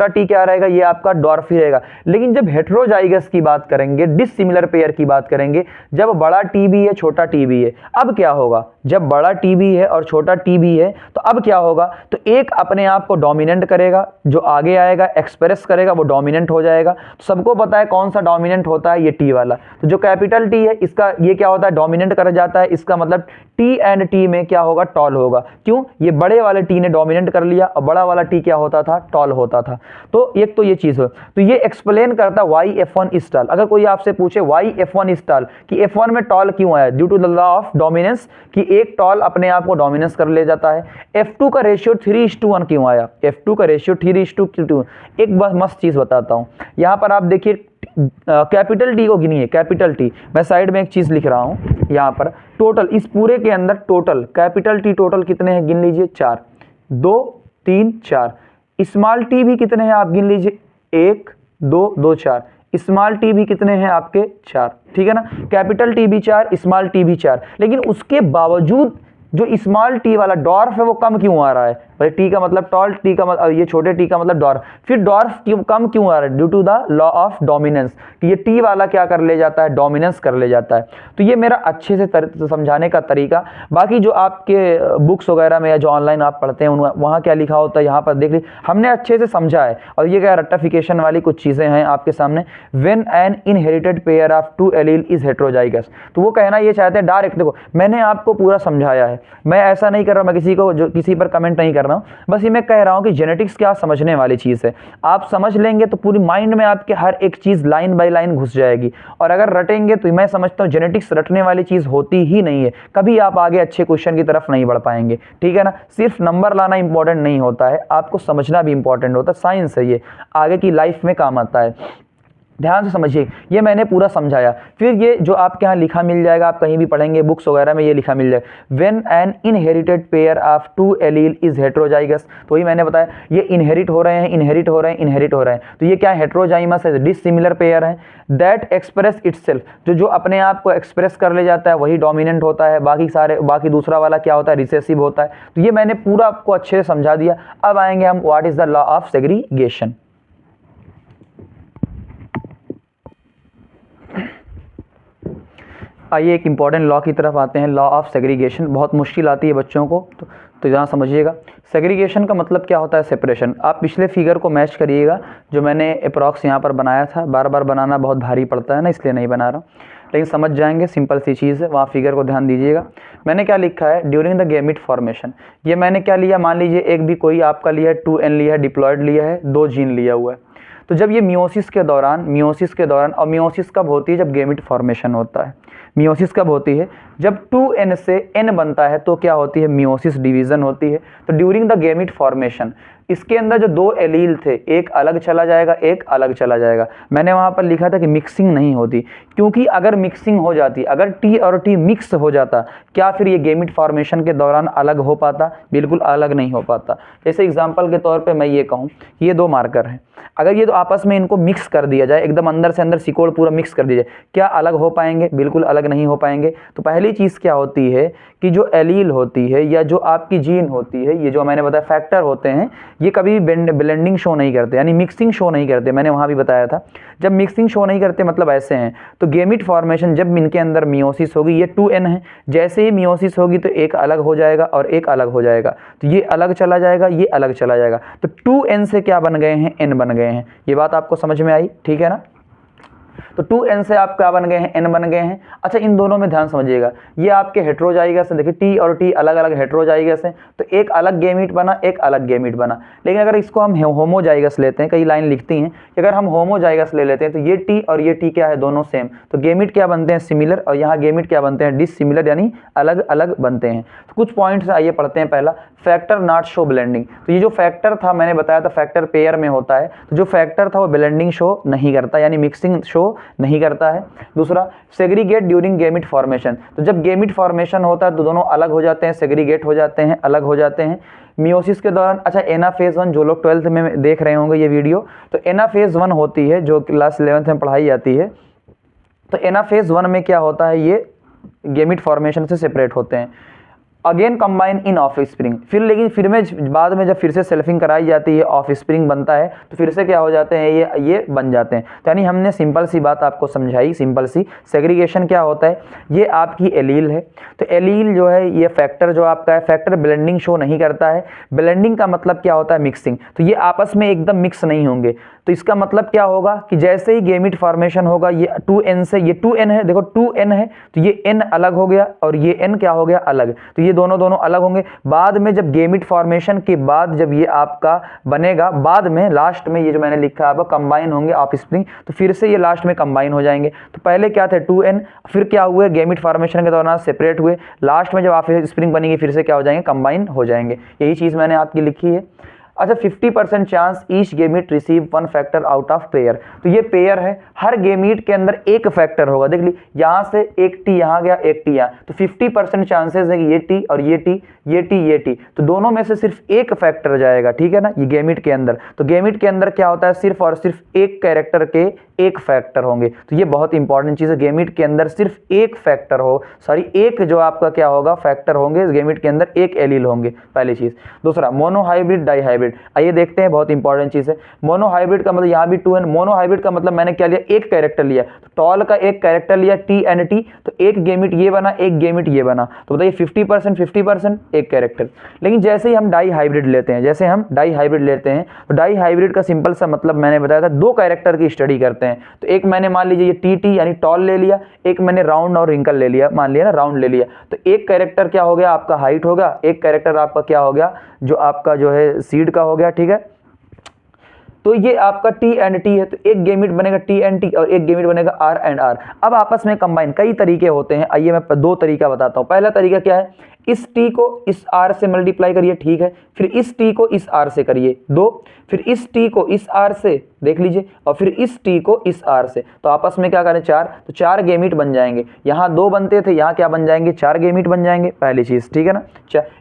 टी क्या रहेगा, ये आपका डॉर्फ ही रहेगा। लेकिन जब हेट्रोजाइगस की बात करेंगे, डिसिमिलर पेयर की बात करेंगे, जब बड़ा टी भी है छोटा टी भी है, अब क्या होगा, जब बड़ा टी भी है और छोटा टी भी है तो अब क्या होगा, तो एक अपने आप को डोमिनेंट करेगा, जो आगे आएगा एक्सप्रेस करेगा वो डोमिनेंट हो जाएगा। तो सबको पता है कौन सा डोमिनेंट होता है, ये टी वाला। तो जो कैपिटल टी है इसका ये क्या होता है, डोमिनेंट कर जाता है, इसका मतलब टी एंड टी में क्या होगा, टॉल होगा। क्यों, ये बड़े वाले टी ने डोमिनेंट कर लिया और बड़ा वाला टी क्या होता था, टॉल होता था। तो एक तो ये चीज हो, तो ये एक्सप्लेन करता वाई F1 इज टॉल। अगर कोई आपसे पूछे वाई F1 इज टॉल, कि F1 में टॉल क्यों आया, due to the law of dominance, कि एक टॉल अपने आप को डोमिनेंस कर ले जाता है। F2 का रेशियो 3:1 क्यों आया, F2 का रेशियो 3:2। एक बस मस्त चीज बताता हूं, यहां पर आप देखिए कैपिटल टी को गिनिए, कैपिटल टी, मैं साइड में एक चीज लिख रहा हूं यहाँ पर, टोटल इस पूरे के अंदर टोटल कैपिटल टी टोटल कितने हैं, गिन लीजिए 4, 2 3 4। स्मॉल टी भी कितने हैं आप गिन लीजिए, 1 2 2 4। स्मॉल टी भी कितने हैं आपके, 4, ठीक है ना। कैपिटल टी भी 4, स्मॉल टी भी 4, लेकिन उसके बावजूद जो स्मॉल टी वाला डॉर्फ है वो कम क्यों आ रहा है, भाई टी का मतलब टॉल, टी का मतलब ये छोटे टी का मतलब डॉर्फ। फिर डॉर्फ कम क्यों आ रहा है? Due to the law of dominance, कि ये टी वाला क्या कर ले जाता है? डोमिनेंस कर ले जाता है। तो ये मेरा अच्छे से समझाने का तरीका। बाकी जो आपके बुक्स वगैरह में या जो ऑनलाइन आप पढ़ते हैं वहाँ क्या लिखा होता है यहाँ पर देख लीजिए, हमने अच्छे से समझा है। और ये क्या रट्टाफिकेशन वाली कुछ चीज़ें हैं आपके सामने। When an inherited pair of two allele is heterozygous, तो वो कहना ये चाहते हैं डायरेक्ट, देखो मैंने आपको पूरा समझाया है, मैं ऐसा नहीं कर रहा, मैं किसी पर कमेंट नहीं कर रहा हूँ, बस ये मैं कह रहा हूँ कि जेनेटिक्स क्या समझने वाली चीज़ है। आप समझ लेंगे तो पूरी माइंड में आपके हर एक चीज़ लाइन बाय लाइन घुस जाएगी। और अगर रटेंगे तो मैं समझता हूँ जेनेटिक्स रटने वाली चीज़ होती ही नहीं है, कभी आप आगे अच्छे क्वेश्चन की तरफ नहीं बढ़ पाएंगे, ठीक है ना। सिर्फ नंबर लाना इंपॉर्टेंट नहीं होता है, आपको समझना भी इंपॉर्टेंट होता है। साइंस है ये, आगे की लाइफ में काम आता है। ध्यान से समझिए, ये मैंने पूरा समझाया। फिर ये जो आपके यहाँ लिखा मिल जाएगा, आप कहीं भी पढ़ेंगे बुक्स वगैरह में ये लिखा मिल जाएगा, when an inherited pair of two allele is heterozygous. तो वही मैंने बताया, ये इनहेरिट हो रहे हैं, इनहेरिट हो रहे हैं, इनहेरिट हो रहे हैं, तो ये क्या हेट्रोजाइमस है? डिसिमिलर पेयर है। दैट एक्सप्रेस इटसेल्फ, जो अपने आप को एक्सप्रेस कर ले जाता है वही डोमिनेंट होता है, बाकी दूसरा वाला क्या होता है? रिसेसिव होता है। तो ये मैंने पूरा आपको अच्छे से समझा दिया। अब आएंगे हम what is the law of segregation. आइए एक इंपॉर्टेंट लॉ की तरफ आते हैं, लॉ ऑफ सेग्रीगेशन। बहुत मुश्किल आती है बच्चों को, तो यहाँ समझिएगा। सेग्रीगेशन का मतलब क्या होता है? सेपरेशन। आप पिछले फिगर को मैच करिएगा जो मैंने अप्रॉक्स यहाँ पर बनाया था, बार बार बनाना बहुत भारी पड़ता है ना, इसलिए नहीं बना रहा हूँ, लेकिन समझ जाएंगे, सिंपल सी चीज़ है। वहाँ फिगर को ध्यान दीजिएगा। मैंने क्या लिखा है? During the gamete formation. ये मैंने क्या लिया? मान लीजिए एक भी कोई आपका लिया है, 2n लिया है, डिप्लॉयड लिया है, 2 जीन लिया हुआ है। तो जब ये मियोसिस के दौरान और मियोसिस कब होती है? जब गैमीट फॉर्मेशन होता है। मियोसिस कब होती है? जब 2n से n बनता है तो क्या होती है? मियोसिस डिवीजन होती है। तो ड्यूरिंग द गैमीट फॉर्मेशन इसके अंदर जो 2 एलील थे, एक अलग चला जाएगा, एक अलग चला जाएगा। मैंने वहाँ पर लिखा था कि मिक्सिंग नहीं होती, क्योंकि अगर मिक्सिंग हो जाती, अगर T और T मिक्स हो जाता, क्या फिर ये गैमीट फॉर्मेशन के दौरान अलग हो पाता? बिल्कुल अलग नहीं हो पाता। जैसे एग्जाम्पल के तौर पर मैं ये कहूँ, ये 2 मार्कर हैं, अगर ये तो आपस में इनको मिक्स कर दिया जाए, एकदम अंदर से अंदर सिकोड़ पूरा मिक्स कर दिया जाए, क्या अलग हो पाएंगे? बिल्कुल अलग नहीं हो पाएंगे। तो पहली चीज़ क्या होती है कि जो एलील होती है या जो आपकी जीन होती है, ये जो मैंने बताया फैक्टर होते हैं, ये कभी ब्लेंडिंग शो नहीं करते, यानी मिक्सिंग शो नहीं करते। मैंने वहाँ भी बताया था, जब मिक्सिंग शो नहीं करते मतलब ऐसे हैं। तो गैमीट फॉर्मेशन जब इनके अंदर मियोसिस होगी, ये 2n है, जैसे ही मियोसिस होगी तो एक अलग हो जाएगा और एक अलग हो जाएगा, तो ये अलग चला जाएगा, ये अलग चला जाएगा। तो 2n से क्या बन गए हैं? n बन गए हैं। ये बात आपको समझ में आई, ठीक है ना। तो 2n से आप क्या बन गए हैं? n बन गए हैं। अच्छा, इन दोनों में ध्यान समझिएगा, ये आपके हेट्रोजाइगस है, देखिए T और T अलग अलग हेट्रोजाइगस हैं, तो एक अलग गैमीट बना, एक अलग गैमीट बना। लेकिन अगर इसको हम होमोजाइगस लेते हैं, कई लाइन लिखती हैं कि अगर हम होमोजाइगस ले लेते हैं तो ये T और ये T क्या है? दोनों सेम। तो गैमीट क्या बनते हैं? सिमिलर। और यहाँ गैमीट क्या बनते हैं? डिसिमिलर, यानी अलग अलग बनते हैं। तो कुछ पॉइंट्स आइए पढ़ते हैं। पहला, फैक्टर नॉट शो ब्लेंडिंग। तो ये जो फैक्टर था मैंने बताया था फैक्टर पेयर में होता है, तो जो फैक्टर था वो ब्लेंडिंग शो नहीं करता, यानी मिक्सिंग शो नहीं करता है। दूसरा, सेग्रीगेट ड्यूरिंग गैमीट फॉर्मेशन। तो जब गैमीट फॉर्मेशन होता है तो दोनों अलग हो जाते हैं, सेग्रीगेट हो जाते हैं, अलग हो जाते हैं। मियोसिस के दौरान, अच्छा एनाफेज 1, जो लोग 12th में देख रहे होंगे ये वीडियो, तो एनाफेज 1 होती है जो क्लास 11th में पढ़ाई जाती है। तो एनाफेज 1 में क्या होता है? ये गैमीट फॉर्मेशन से सेपरेट होते हैं। Again combine in of spring, लेकिन फिर में बाद में जब फिर से सेल्फिंग कराई जाती है, ऑफ स्प्रिंग बनता है, तो फिर से क्या हो जाते हैं? ये बन जाते हैं। तो यानी हमने सिंपल सी बात आपको समझाई, सिंपल सी। सेग्रीगेशन क्या होता है? ये आपकी एलील है, तो एलील जो है ये फैक्टर जो आपका है, फैक्टर ब्लेंडिंग शो नहीं करता है। ब्लेंडिंग का मतलब क्या होता है? मिक्सिंग। तो ये आपस में एकदम मिक्स नहीं होंगे, तो इसका मतलब क्या होगा कि जैसे ही गैमीट फॉर्मेशन होगा, ये 2n से, ये 2n है, देखो 2n है, तो ये n अलग हो गया और ये n क्या हो गया? अलग। तो ये दोनों अलग होंगे। बाद में जब गैमीट फॉर्मेशन के बाद जब ये आपका बनेगा, बाद में लास्ट में ये जो मैंने लिखा है आपका कंबाइन होंगे ऑफ स्प्रिंग, तो फिर से ये लास्ट में कंबाइन हो जाएंगे। तो पहले क्या थे? 2n, फिर क्या हुए? गैमीट फॉर्मेशन के दौरान सेपरेट हुए, लास्ट में जब ऑफ स्प्रिंग बनेगी फिर से क्या हो जाएंगे? कंबाइन हो जाएंगे। यही चीज़ मैंने आपकी लिखी है। अच्छा, 50% chance each gamete receive 1 factor out of pair. तो ये पेयर है, हर गैमीट के अंदर एक फैक्टर होगा। देख ली, यहाँ से एक टी यहाँ गया, एक टी यहाँ, तो 50% चांसेस है कि ये टी और ये टी, ये टी, ये टी, तो दोनों में से सिर्फ एक फैक्टर जाएगा, ठीक है ना, ये गैमीट के अंदर। तो गैमीट के अंदर क्या होता है? सिर्फ और सिर्फ एक कैरेक्टर के एक फैक्टर होंगे। तो ये बहुत इंपॉर्टेंट चीज़ है, गैमीट के अंदर सिर्फ एक फैक्टर एक जो आपका क्या होगा फैक्टर होंगे, गैमीट के अंदर एक एलील होंगे, पहली चीज़। दूसरा मोनोहाइब्रिड डाईहाइब्रिड, आइए देखते हैं, बहुत इंपॉर्टेंट चीज़ है। मोनोहाइब्रिड का मतलब यहाँ भी 2 है, मोनोहाइब्रिड का मतलब मैंने क्या लिया, एक कैरेक्टर लिया, तो टॉल का एक कैरेक्टर लिया T तो एक गैमीट ये बना, एक गैमीट ये बना, तो बताइए 50% एक कैरेक्टर। लेकिन जैसे ही हम डाईहाइब्रिड लेते हैं, तो डाईहाइब्रिड का सिंपल सा मतलब मैंने बताया था, 2 कैरेक्टर की स्टडी करते हैं। तो एक मैंने मान लीजिए ये TT यानी टॉल ले लिया, एक मैंने राउंड और रिंकल ले लिया, मान लिया ना राउंड ले लिया, तो एक कैरेक्टर क्या हो गया आपका हाइट होगा, एक कैरेक्टर आपका क्या हो गया जो आपका जो है सीड का हो गया, ठीक है। तो ये आपका T है, तो एक गैमीट बनेगा T और एक गैमीट बनेगा R। अब आपस में कंबाइन कई तरीके होते हैं, आइए मैं 2 तरीका बताता हूँ। पहला तरीका क्या है, इस T को इस R से मल्टीप्लाई करिए, ठीक है, फिर इस T को इस R से करिए 2, फिर इस T को इस R से देख लीजिए, और फिर इस T को इस R से, तो आपस में क्या करें 4, तो 4 गैमीट बन जाएंगे। यहाँ 2 बनते थे, यहाँ क्या बन जाएंगे 4 गैमीट बन जाएंगे, पहली चीज़, ठीक है ना।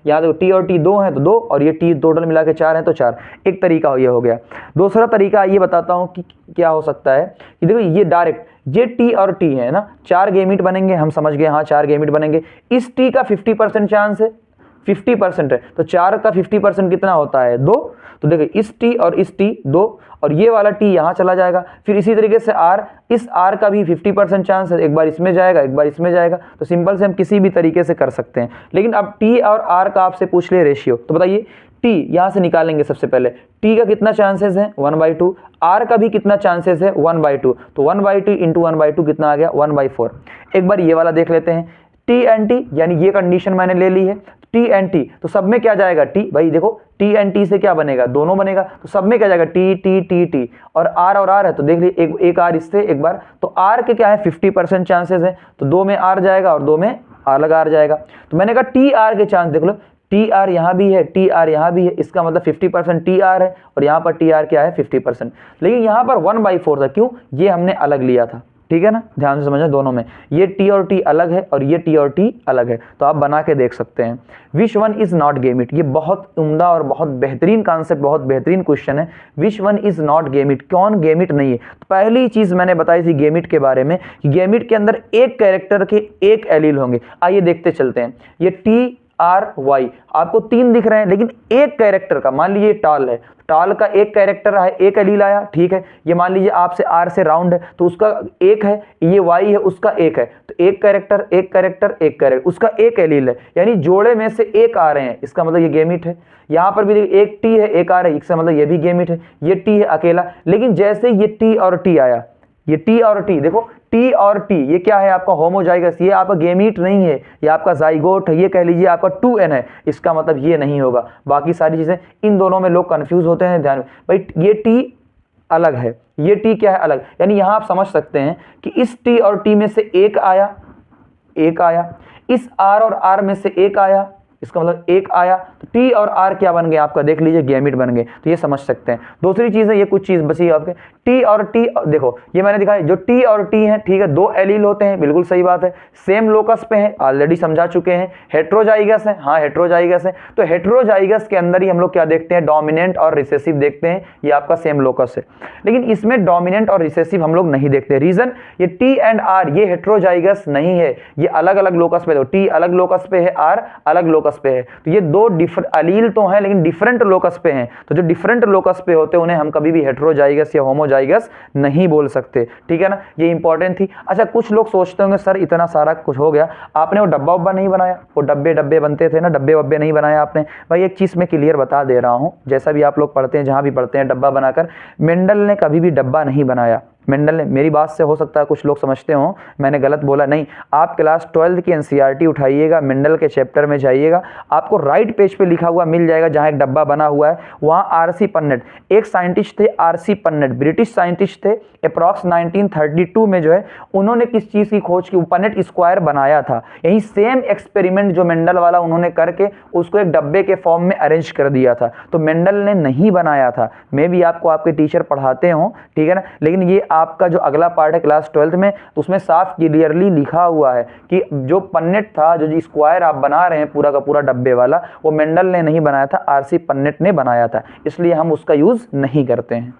यहाँ देखो T और T 2 हैं तो 2, और ये T टोटल मिला के 4 हैं तो 4, एक तरीका ये हो गया। दूसरा तरीका ये बताता हूँ कि क्या हो सकता है, कि देखो ये डायरेक्ट ये T और T है ना, 4 गैमीट बनेंगे, हम समझ गए, हाँ 4 गैमीट बनेंगे। इस T का 50% चांस है, 50% है, तो 4 का 50% कितना होता है 2, तो देखिए इस T और इस T 2, और ये वाला T यहाँ चला जाएगा। फिर इसी तरीके से R, इस R का भी 50% चांस है, एक बार इसमें जाएगा एक बार इसमें जाएगा, तो सिंपल से हम किसी भी तरीके से कर सकते हैं। लेकिन अब T और R का आपसे पूछ ले रेशियो, तो बताइए T यहाँ से निकालेंगे सबसे पहले, T का कितना चांसेस है 1/2, R का भी कितना चांसेस है 1/2, तो 1/2 इंटू 1/2 कितना आ गया 1/4। एक बार ये वाला देख लेते हैं, T यानी ये कंडीशन मैंने ले ली है, T तो सब में क्या जाएगा T, भाई देखो T से क्या बनेगा दोनों बनेगा, तो सब में क्या जाएगा T और R है, तो देख लीजिए एक R इससे एक बार, तो R के क्या है 50% चांसेस है, तो 2 में R जाएगा और 2 में अलग R जाएगा। तो मैंने कहा TR के चांस देख लो, TR यहाँ भी है, TR यहाँ भी है, इसका मतलब 50% TR है, और यहाँ पर TR क्या है 50%। लेकिन यहाँ पर 1/4 था, क्यों, ये हमने अलग लिया था, ठीक है ना, ध्यान से समझना, दोनों में ये T और T अलग है और ये T और T अलग है, तो आप बना के देख सकते हैं। Which one is not gamete, ये बहुत उम्दा और बहुत बेहतरीन कॉन्सेप्ट, बहुत बेहतरीन क्वेश्चन है। Which one is not gamete, कौन गैमीट नहीं है। तो पहली चीज मैंने बताई थी गैमीट के बारे में कि गैमीट के अंदर एक कैरेक्टर के एक एलील होंगे। आइए देखते चलते हैं, ये TRY आपको 3 दिख रहे हैं, लेकिन एक कैरेक्टर का, मान लीजिए टॉल है, टॉल का एक कैरेक्टर है, एक एलील आया, ठीक है। ये मान लीजिए आपसे R से राउंड है, तो उसका एक है, ये Y है उसका एक है, तो एक कैरेक्टर उसका एक एलील है, यानी जोड़े में से एक आ रहे हैं, इसका मतलब ये गैमीट है। यहाँ पर भी देखिए एक T है एक R है, इसका मतलब ये भी गैमीट है, ये T है अकेला। लेकिन जैसे ये T और T आया, ये T और T देखो, T और T ये क्या है आपका होमोजाइगस, ये आपका गैमीट नहीं है, ये आपका जाइगोट है, ये कह लीजिए आपका 2n है, इसका मतलब ये नहीं होगा। बाकी सारी चीजें इन दोनों में लोग कंफ्यूज होते हैं, ध्यान भाई ये T अलग है, ये T क्या है अलग, यानी यहां आप समझ सकते हैं कि इस T और T में से एक आया, इस R और R में से एक आया, इसका मतलब एक आया, तो T और R क्या बन गए आपका, देख लीजिए गैमीट बन गए, तो ये समझ सकते हैं। दूसरी चीज है, ये कुछ चीज बची है आपके, T और T देखो ये मैंने दिखाया, जो T और T है, ठीक है, 2 एलील होते हैं, बिल्कुल सही बात है, सेम लोकस पे है, ऑलरेडी समझा चुके हैं। हेट्रोजाइगस है, हाँ हेट्रोजाइगस है, तो हेट्रोजाइगस के अंदर ही हम लोग क्या देखते हैं, डोमिनेंट और रिसेसिव देखते हैं, ये आपका सेम लोकस है। लेकिन इसमें डोमिनेंट और रिसेसिव हम लोग नहीं देखते, रीजन ये T एंड R ये हेट्रोजाइगस नहीं है, ये अलग अलग लोकस पे, T अलग लोकस पे है, R अलग लोकस पे है, तो ये 2 अलील तो हैं लेकिन डिफरेंट लोकस पे हैं, तो जो डिफरेंट लोकस पे होते हैं उन्हें हम कभी भी हेट्रोजाइगस या होमोजाइगस नहीं बोल सकते, ठीक है ना, ये इंपॉर्टेंट थी। अच्छा कुछ लोग सोचते होंगे सर इतना सारा कुछ हो गया, आपने वो डब्बा उब्बा नहीं बनाया, वो डब्बे बनते थे ना, डब्बे वब्बे नहीं बनाया आपने। भाई एक चीज मैं क्लियर बता दे रहा हूं, जैसा भी आप लोग पढ़ते हैं जहां भी पढ़ते हैं डब्बा बनाकर, मेंडल ने कभी भी डब्बा नहीं बनाया। मेंडल ने, मेरी बात से हो सकता है कुछ लोग समझते हो मैंने गलत बोला, नहीं, आप क्लास 12 की एनसीईआरटी उठाइएगा, मेंडल के चैप्टर में जाइएगा, आपको राइट पेज पे लिखा हुआ मिल जाएगा, जहां एक डब्बा बना हुआ है वहां आरसी पन्नेट, एक साइंटिस्ट थे आरसी पन्नेट, ब्रिटिश साइंटिस्ट थे, अप्रॉक्स 1932 में जो है उन्होंने किस चीज की खोज की, पन्नेट स्क्वायर बनाया था। यही सेम एक्सपेरिमेंट जो मेंडल वाला उन्होंने करके उसको एक डब्बे के फॉर्म में अरेंज कर दिया था, तो मेंडल ने नहीं बनाया था। मे भी आपको आपके टीचर पढ़ाते हो, ठीक है ना, लेकिन ये आपका जो अगला पार्ट है क्लास 12 में, तो उसमें साफ क्लियरली लिखा हुआ है कि जो पन्नेट था, जो स्क्वायर आप बना रहे हैं पूरा का पूरा डब्बे वाला, वो मेंडल ने नहीं बनाया था, आरसी पन्नेट ने बनाया था, इसलिए हम उसका यूज नहीं करते हैं।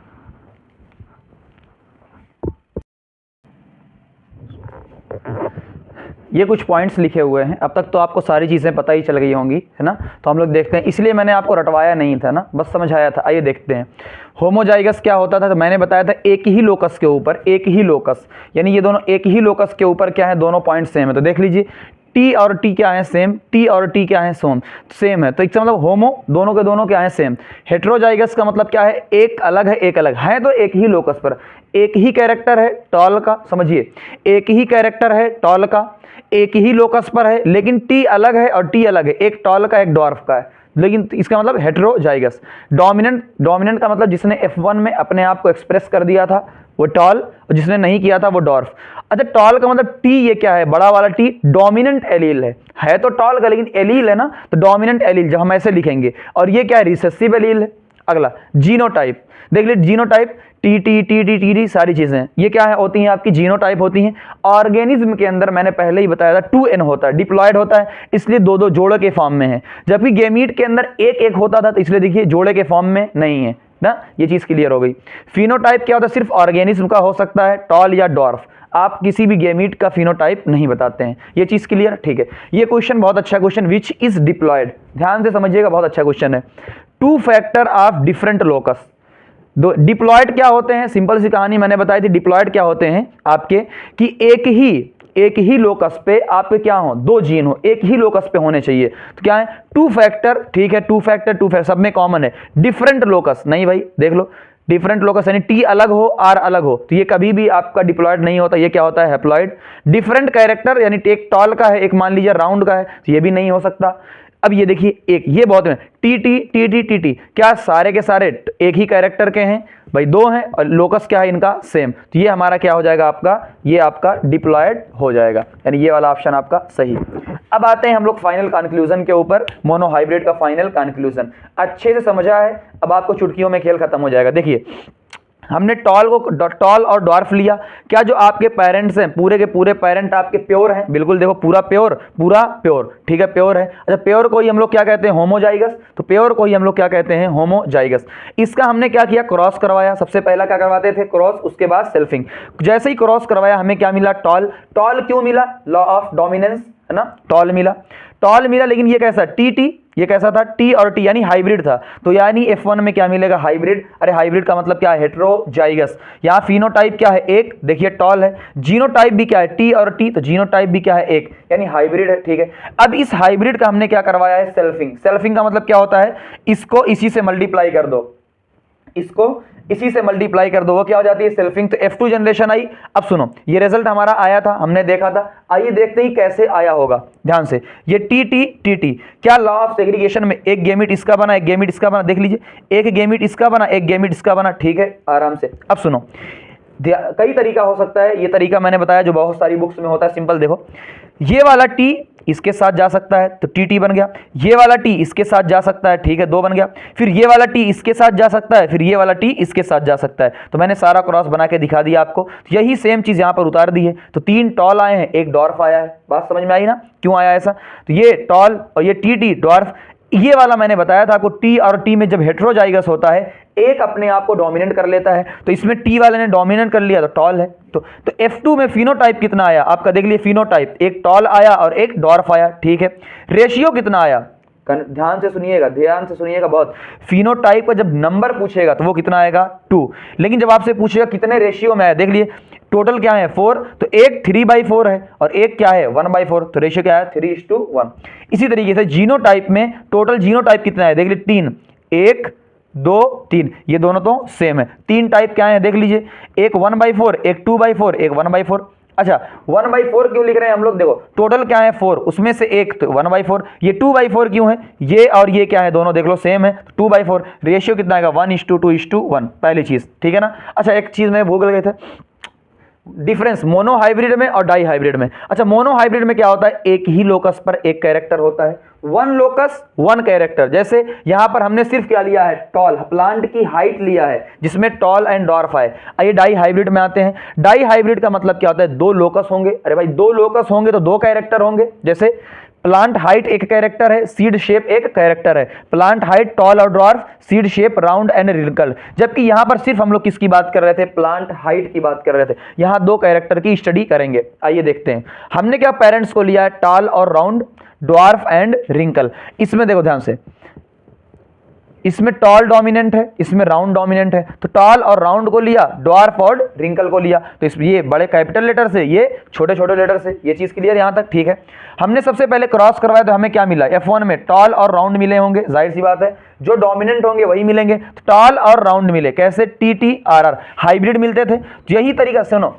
ये कुछ पॉइंट्स लिखे हुए हैं। अब तक तो आपको सारी चीज़ें पता ही चल गई होंगी, है ना। तो हम लोग देखते हैं, इसलिए मैंने आपको रटवाया नहीं था ना, बस समझाया था। आइए देखते हैं होमोजाइगस क्या होता था। तो मैंने बताया था एक ही लोकस के ऊपर, एक ही लोकस, यानी ये दोनों एक ही लोकस के ऊपर क्या है, दोनों पॉइंट सेम है। तो देख लीजिए टी और टी क्या है, सेम। टी और टी क्या है, सेम है। तो इसका मतलब होमो, दोनों के दोनों क्या है, सेम। हेट्रोजाइगस का मतलब क्या है, एक अलग है, एक अलग है। तो एक ही लोकस पर एक ही कैरेक्टर है टॉल का, समझिए, एक ही कैरेक्टर है टॉल का, एक ही लोकस पर है, लेकिन टी अलग है और टी अलग है, एक टॉल का एक डॉर्फ का है। लेकिन इसका मतलब हेट्रोजाइगस। डोमिनेंट का मतलब जिसने F1 में अपने आप को एक्सप्रेस कर दिया था वो टॉल, और जिसने नहीं किया था वो डॉर्फ। अच्छा, टॉल का मतलब टी, ये क्या है, बड़ा वाला टी, डोमिनेंट एलील है तो टॉल का, लेकिन एलील है ना, तो डोमिनेंट एलील जब हम ऐसे लिखेंगे। और ये क्या है, रिसेसिव एलील है। अगला जीनोटाइप, देख लीजिए genotype, T T T T T T सारी चीजें ये क्या है, होती हैं आपकी जीनोटाइप होती हैं। ऑर्गेनिज्म के अंदर मैंने पहले ही बताया था 2n होता है, डिप्लॉयड होता है, इसलिए दो दो जोड़े के फॉर्म में है। जबकि गेमीट के अंदर एक एक होता था, तो इसलिए देखिए जोड़े के फॉर्म में नहीं है ना। ये चीज क्लियर हो गई। फिनोटाइप क्या होता है, सिर्फ ऑर्गेनिज्म का हो सकता है, टॉल या डॉर्फ। आप किसी भी गेमीट का फिनोटाइप नहीं बताते हैं। ये चीज क्लियर, ठीक है। ये क्वेश्चन बहुत अच्छा क्वेश्चन, विच इज डिप्लॉयड, ध्यान से समझिएगा, बहुत अच्छा क्वेश्चन है। 2 फैक्टर ऑफ डिफरेंट लोकस। दो डिप्लॉयड क्या होते हैं, सिंपल सी कहानी मैंने बताई थी। डिप्लॉयड क्या होते हैं आपके, कि एक ही लोकस पे आपके क्या हो, 2 जीन हो, एक ही लोकस पे होने चाहिए। तो क्या है, 2 फैक्टर, ठीक है, 2 फैक्टर सब में कॉमन है। डिफरेंट लोकस नहीं भाई, देख लो, डिफरेंट लोकस यानी टी अलग हो, आर अलग हो, तो ये कभी भी आपका डिप्लॉयड नहीं होता, ये क्या होता है, हैप्लॉयड। डिफरेंट कैरेक्टर यानी एक टॉल का है, एक मान लीजिए राउंड का है, तो ये भी नहीं हो सकता। अब ये देखिए एक, ये बहुत है, T T T T T T, क्या सारे के सारे एक ही कैरेक्टर के हैं भाई, 2 हैं, और लोकस क्या है इनका, सेम। तो ये हमारा क्या हो जाएगा आपका, ये आपका डिप्लॉयड हो जाएगा, यानी ये वाला ऑप्शन आपका सही। अब आते हैं हम लोग फाइनल कंक्लूजन के ऊपर, मोनोहाइब्रिड का फाइनल कंक्लूजन। अच्छे से समझा है, अब आपको चुटकियों में खेल खत्म हो जाएगा। देखिए हमने टॉल और डॉर्फ लिया। क्या जो आपके पेरेंट्स हैं, पूरे के पूरे पेरेंट आपके प्योर हैं, बिल्कुल देखो पूरा प्योर, ठीक है, प्योर है। अच्छा, प्योर को ही हम लोग क्या कहते हैं, होमोजाइगस। तो प्योर को ही हम लोग क्या कहते हैं, होमोजाइगस। इसका हमने क्या किया, क्रॉस करवाया। सबसे पहला क्या करवाते थे, क्रॉस, उसके बाद सेल्फिंग। जैसे ही क्रॉस करवाया हमें क्या मिला, टॉल। टॉल क्यों मिला, लॉ ऑफ डोमिनेंस, है ना, टॉल मिला। लेकिन ये कैसा, टी, ये कैसा था, टी और टी, यानी हाइब्रिड था। तो यानी F1 में क्या मिलेगा, हाइब्रिड। अरे हाइब्रिड का मतलब क्या है, हेट्रोजाइगस। यहाँ फिनोटाइप क्या है, एक, देखिए टॉल है। जीनोटाइप भी क्या है, टी और टी, तो जीनोटाइप भी क्या है, एक, यानी हाइब्रिड है, ठीक है। अब इस हाइब्रिड का हमने क्या करवाया है, सेल्फिंग। सेल्फिंग का मतलब क्या होता है, इसको इसी से मल्टीप्लाई कर दो, इसको इसी से मल्टीप्लाई कर दो, वो क्या हो जाती है, सेल्फिंग। तो F2 जनरेशन आई। अब सुनो, ये रिजल्ट हमारा आया था, हमने देखा था। आइए देखते ही कैसे आया होगा, ध्यान से। ये टी, क्या लॉ ऑफ सेग्रीगेशन में एक गेमिट इसका बना, एक गेमिट इसका बना, देख लीजिए, एक गेमिट इसका बना, एक गेमिट इसका बना, ठीक है, आराम से। अब सुनो, कई तरीका हो सकता है, ये तरीका मैंने बताया जो बहुत सारी बुक्स में होता है। सिंपल देखो, ये वाला टी इसके साथ जा सकता है, तो टी बन गया। ये वाला टी इसके साथ जा सकता है, ठीक है, 2 बन गया। फिर ये वाला टी इसके साथ जा सकता है, फिर ये वाला टी इसके साथ जा सकता है। तो मैंने सारा क्रॉस बना के दिखा दिया आपको। यही सेम चीज यहां पर उतार दी है। तो 3 टॉल आए हैं, एक डॉर्फ आया है। बात समझ में आई ना, क्यों आया ऐसा। तो ये टॉल और ये टी डॉर्फ। ये वाला मैंने बताया था आपको, टी और टी में जब हेट्रोजाइगस होता है, एक अपने आप को डोमिनेट कर लेता है। तो इसमें टी वाले ने डोमिनेट कर लिया, तो टॉल है। तो F2 में फिनोटाइप कितना आया आपका, देख लिए फिनोटाइप, एक टॉल आया और एक डॉर्फ आया, ठीक है। रेशियो कितना आया, ध्यान से सुनिएगा बहुत। फिनोटाइप का जब नंबर पूछेगा तो वो कितना आएगा, 2। लेकिन जब आपसे पूछेगा कितने रेशियो में आया, देख लिए टोटल क्या है, 4। तो एक 3/4 है और एक क्या है, 1/4। तो रेशियो क्या है, 3:1। इसी तरीके से जीनोटाइप में टोटल जीनोटाइप कितना है, देख लीजिए 3, 1 2 3, ये दोनों तो सेम है। 3 टाइप क्या है, देख लीजिए, एक 1/4, एक 2/4, एक 1/4। अच्छा, 1/4 क्यों लिख रहे हैं हम लोग, देखो टोटल क्या है 4, उसमें से एक तो 1/4, ये 2/4 क्यों है, ये और ये क्या है, दोनों देख लो सेम है, 2/4। रेशियो कितना आएगा, 1:2:1, पहली चीज, ठीक है ना। अच्छा, एक चीज मैं भूल गए थे, डिफरेंस मोनो हाइब्रिड में और डाई हाइब्रिड में। अच्छा, मोनो हाइब्रिड में क्या होता है, एक ही लोकस पर एक कैरेक्टर होता है, 1 लोकस 1 कैरेक्टर। जैसे यहां पर हमने सिर्फ क्या लिया है, टॉल, प्लांट की हाइट लिया है, जिसमें टॉल एंड डॉर्फ आए। आइए डाई हाइब्रिड में आते हैं। डाई हाइब्रिड का मतलब क्या होता है, 2 लोकस होंगे। अरे भाई 2 लोकस होंगे तो 2 कैरेक्टर होंगे। जैसे प्लांट हाइट एक कैरेक्टर है, सीड शेप एक कैरेक्टर है। प्लांट हाइट टॉल और dwarf, seed shape round and wrinkle. जबकि यहां पर सिर्फ हम लोग किसकी बात कर रहे थे, प्लांट हाइट की बात कर रहे थे। यहां दो कैरेक्टर की स्टडी करेंगे। आइए देखते हैं, हमने क्या पेरेंट्स को लिया है, टॉल और राउंड, ड्वार्फ एंड रिंकल। इसमें देखो ध्यान से, इसमें टॉल डोमिनेंट है, इसमें राउंड डोमिनेंट है। तो टॉल और राउंड को लिया, ड्वार्फ और रिंकल को लिया। तो इसमें ये बड़े कैपिटल लेटर से, ये छोटे छोटे लेटर से। ये चीज क्लियर यहां तक, ठीक है। हमने सबसे पहले क्रॉस करवाया तो हमें क्या मिला, F1 में टॉल और राउंड मिले होंगे, जाहिर सी बात है, जो डोमिनेंट होंगे वही मिलेंगे। तो टॉल और राउंड मिले, कैसे, TTRR, हाइब्रिड मिलते थे। यही तरीका, सुनो,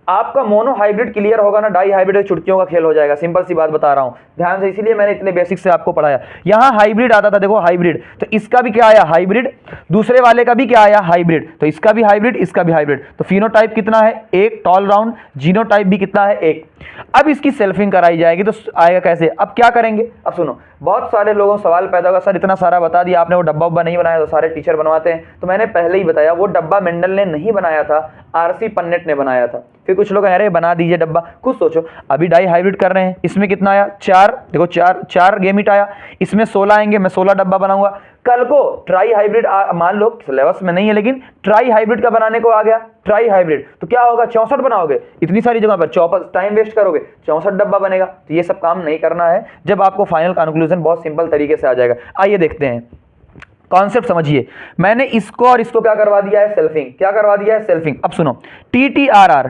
आपका मोनो हाइब्रिड क्लियर होगा ना, डाई हाइब्रिड चुटकियों का खेल हो जाएगा। सिंपल सी बात बता रहा हूं, ध्यान से, इसीलिए मैंने इतने बेसिक से आपको पढ़ाया। यहां हाइब्रिड आता था, देखो हाइब्रिड, तो इसका भी क्या आया, हाइब्रिड। दूसरे वाले का भी क्या आया, हाइब्रिड। तो इसका भी हाइब्रिड, इसका भी हाइब्रिड। तो फिनोटाइप कितना है, एक, टॉल राउंड। जीनोटाइप भी कितना है, एक। अब इसकी सेल्फिंग कराई जाएगी, तो आएगा कैसे, अब क्या करेंगे। अब सुनो, बहुत सारे लोगों को सवाल पैदा होगा, सर इतना सारा बता दिया आपने, वो डब्बा उब्बा नहीं बनाया, तो सारे टीचर बनवाते हैं। तो मैंने पहले ही बताया, वो डब्बा मेंडल ने नहीं बनाया था, RC पन्नेट ने बनाया था। फिर कुछ लोग अरे बना दीजिए डब्बा, खुद सोचो। अभी डाई हाइब्रिड कर रहे हैं, इसमें कितना आया, 4, देखो 4 गेमिट आया, इसमें 16 आएंगे, मैं 16 डब्बा बनाऊंगा। कल को ट्राई हाइब्रिड मान लो सिलेबस में नहीं है, लेकिन ट्राई हाइब्रिड का बनाने को आ गया, ट्राई हाइब्रिड, तो क्या होगा, 64 बनाओगे, इतनी सारी जगह पर 64 टाइम वेस्ट करोगे, 64 डब्बा बनेगा। तो ये सब काम नहीं करना है, जब आपको फाइनल कंक्लूजन बहुत सिंपल तरीके से आ जाएगा। आइए देखते हैं, कॉन्सेप्ट समझिए। मैंने इसको और इसको क्या करवा दिया है, सेल्फिंग। क्या करवा दिया है, सेल्फिंग। अब सुनो, TTRR,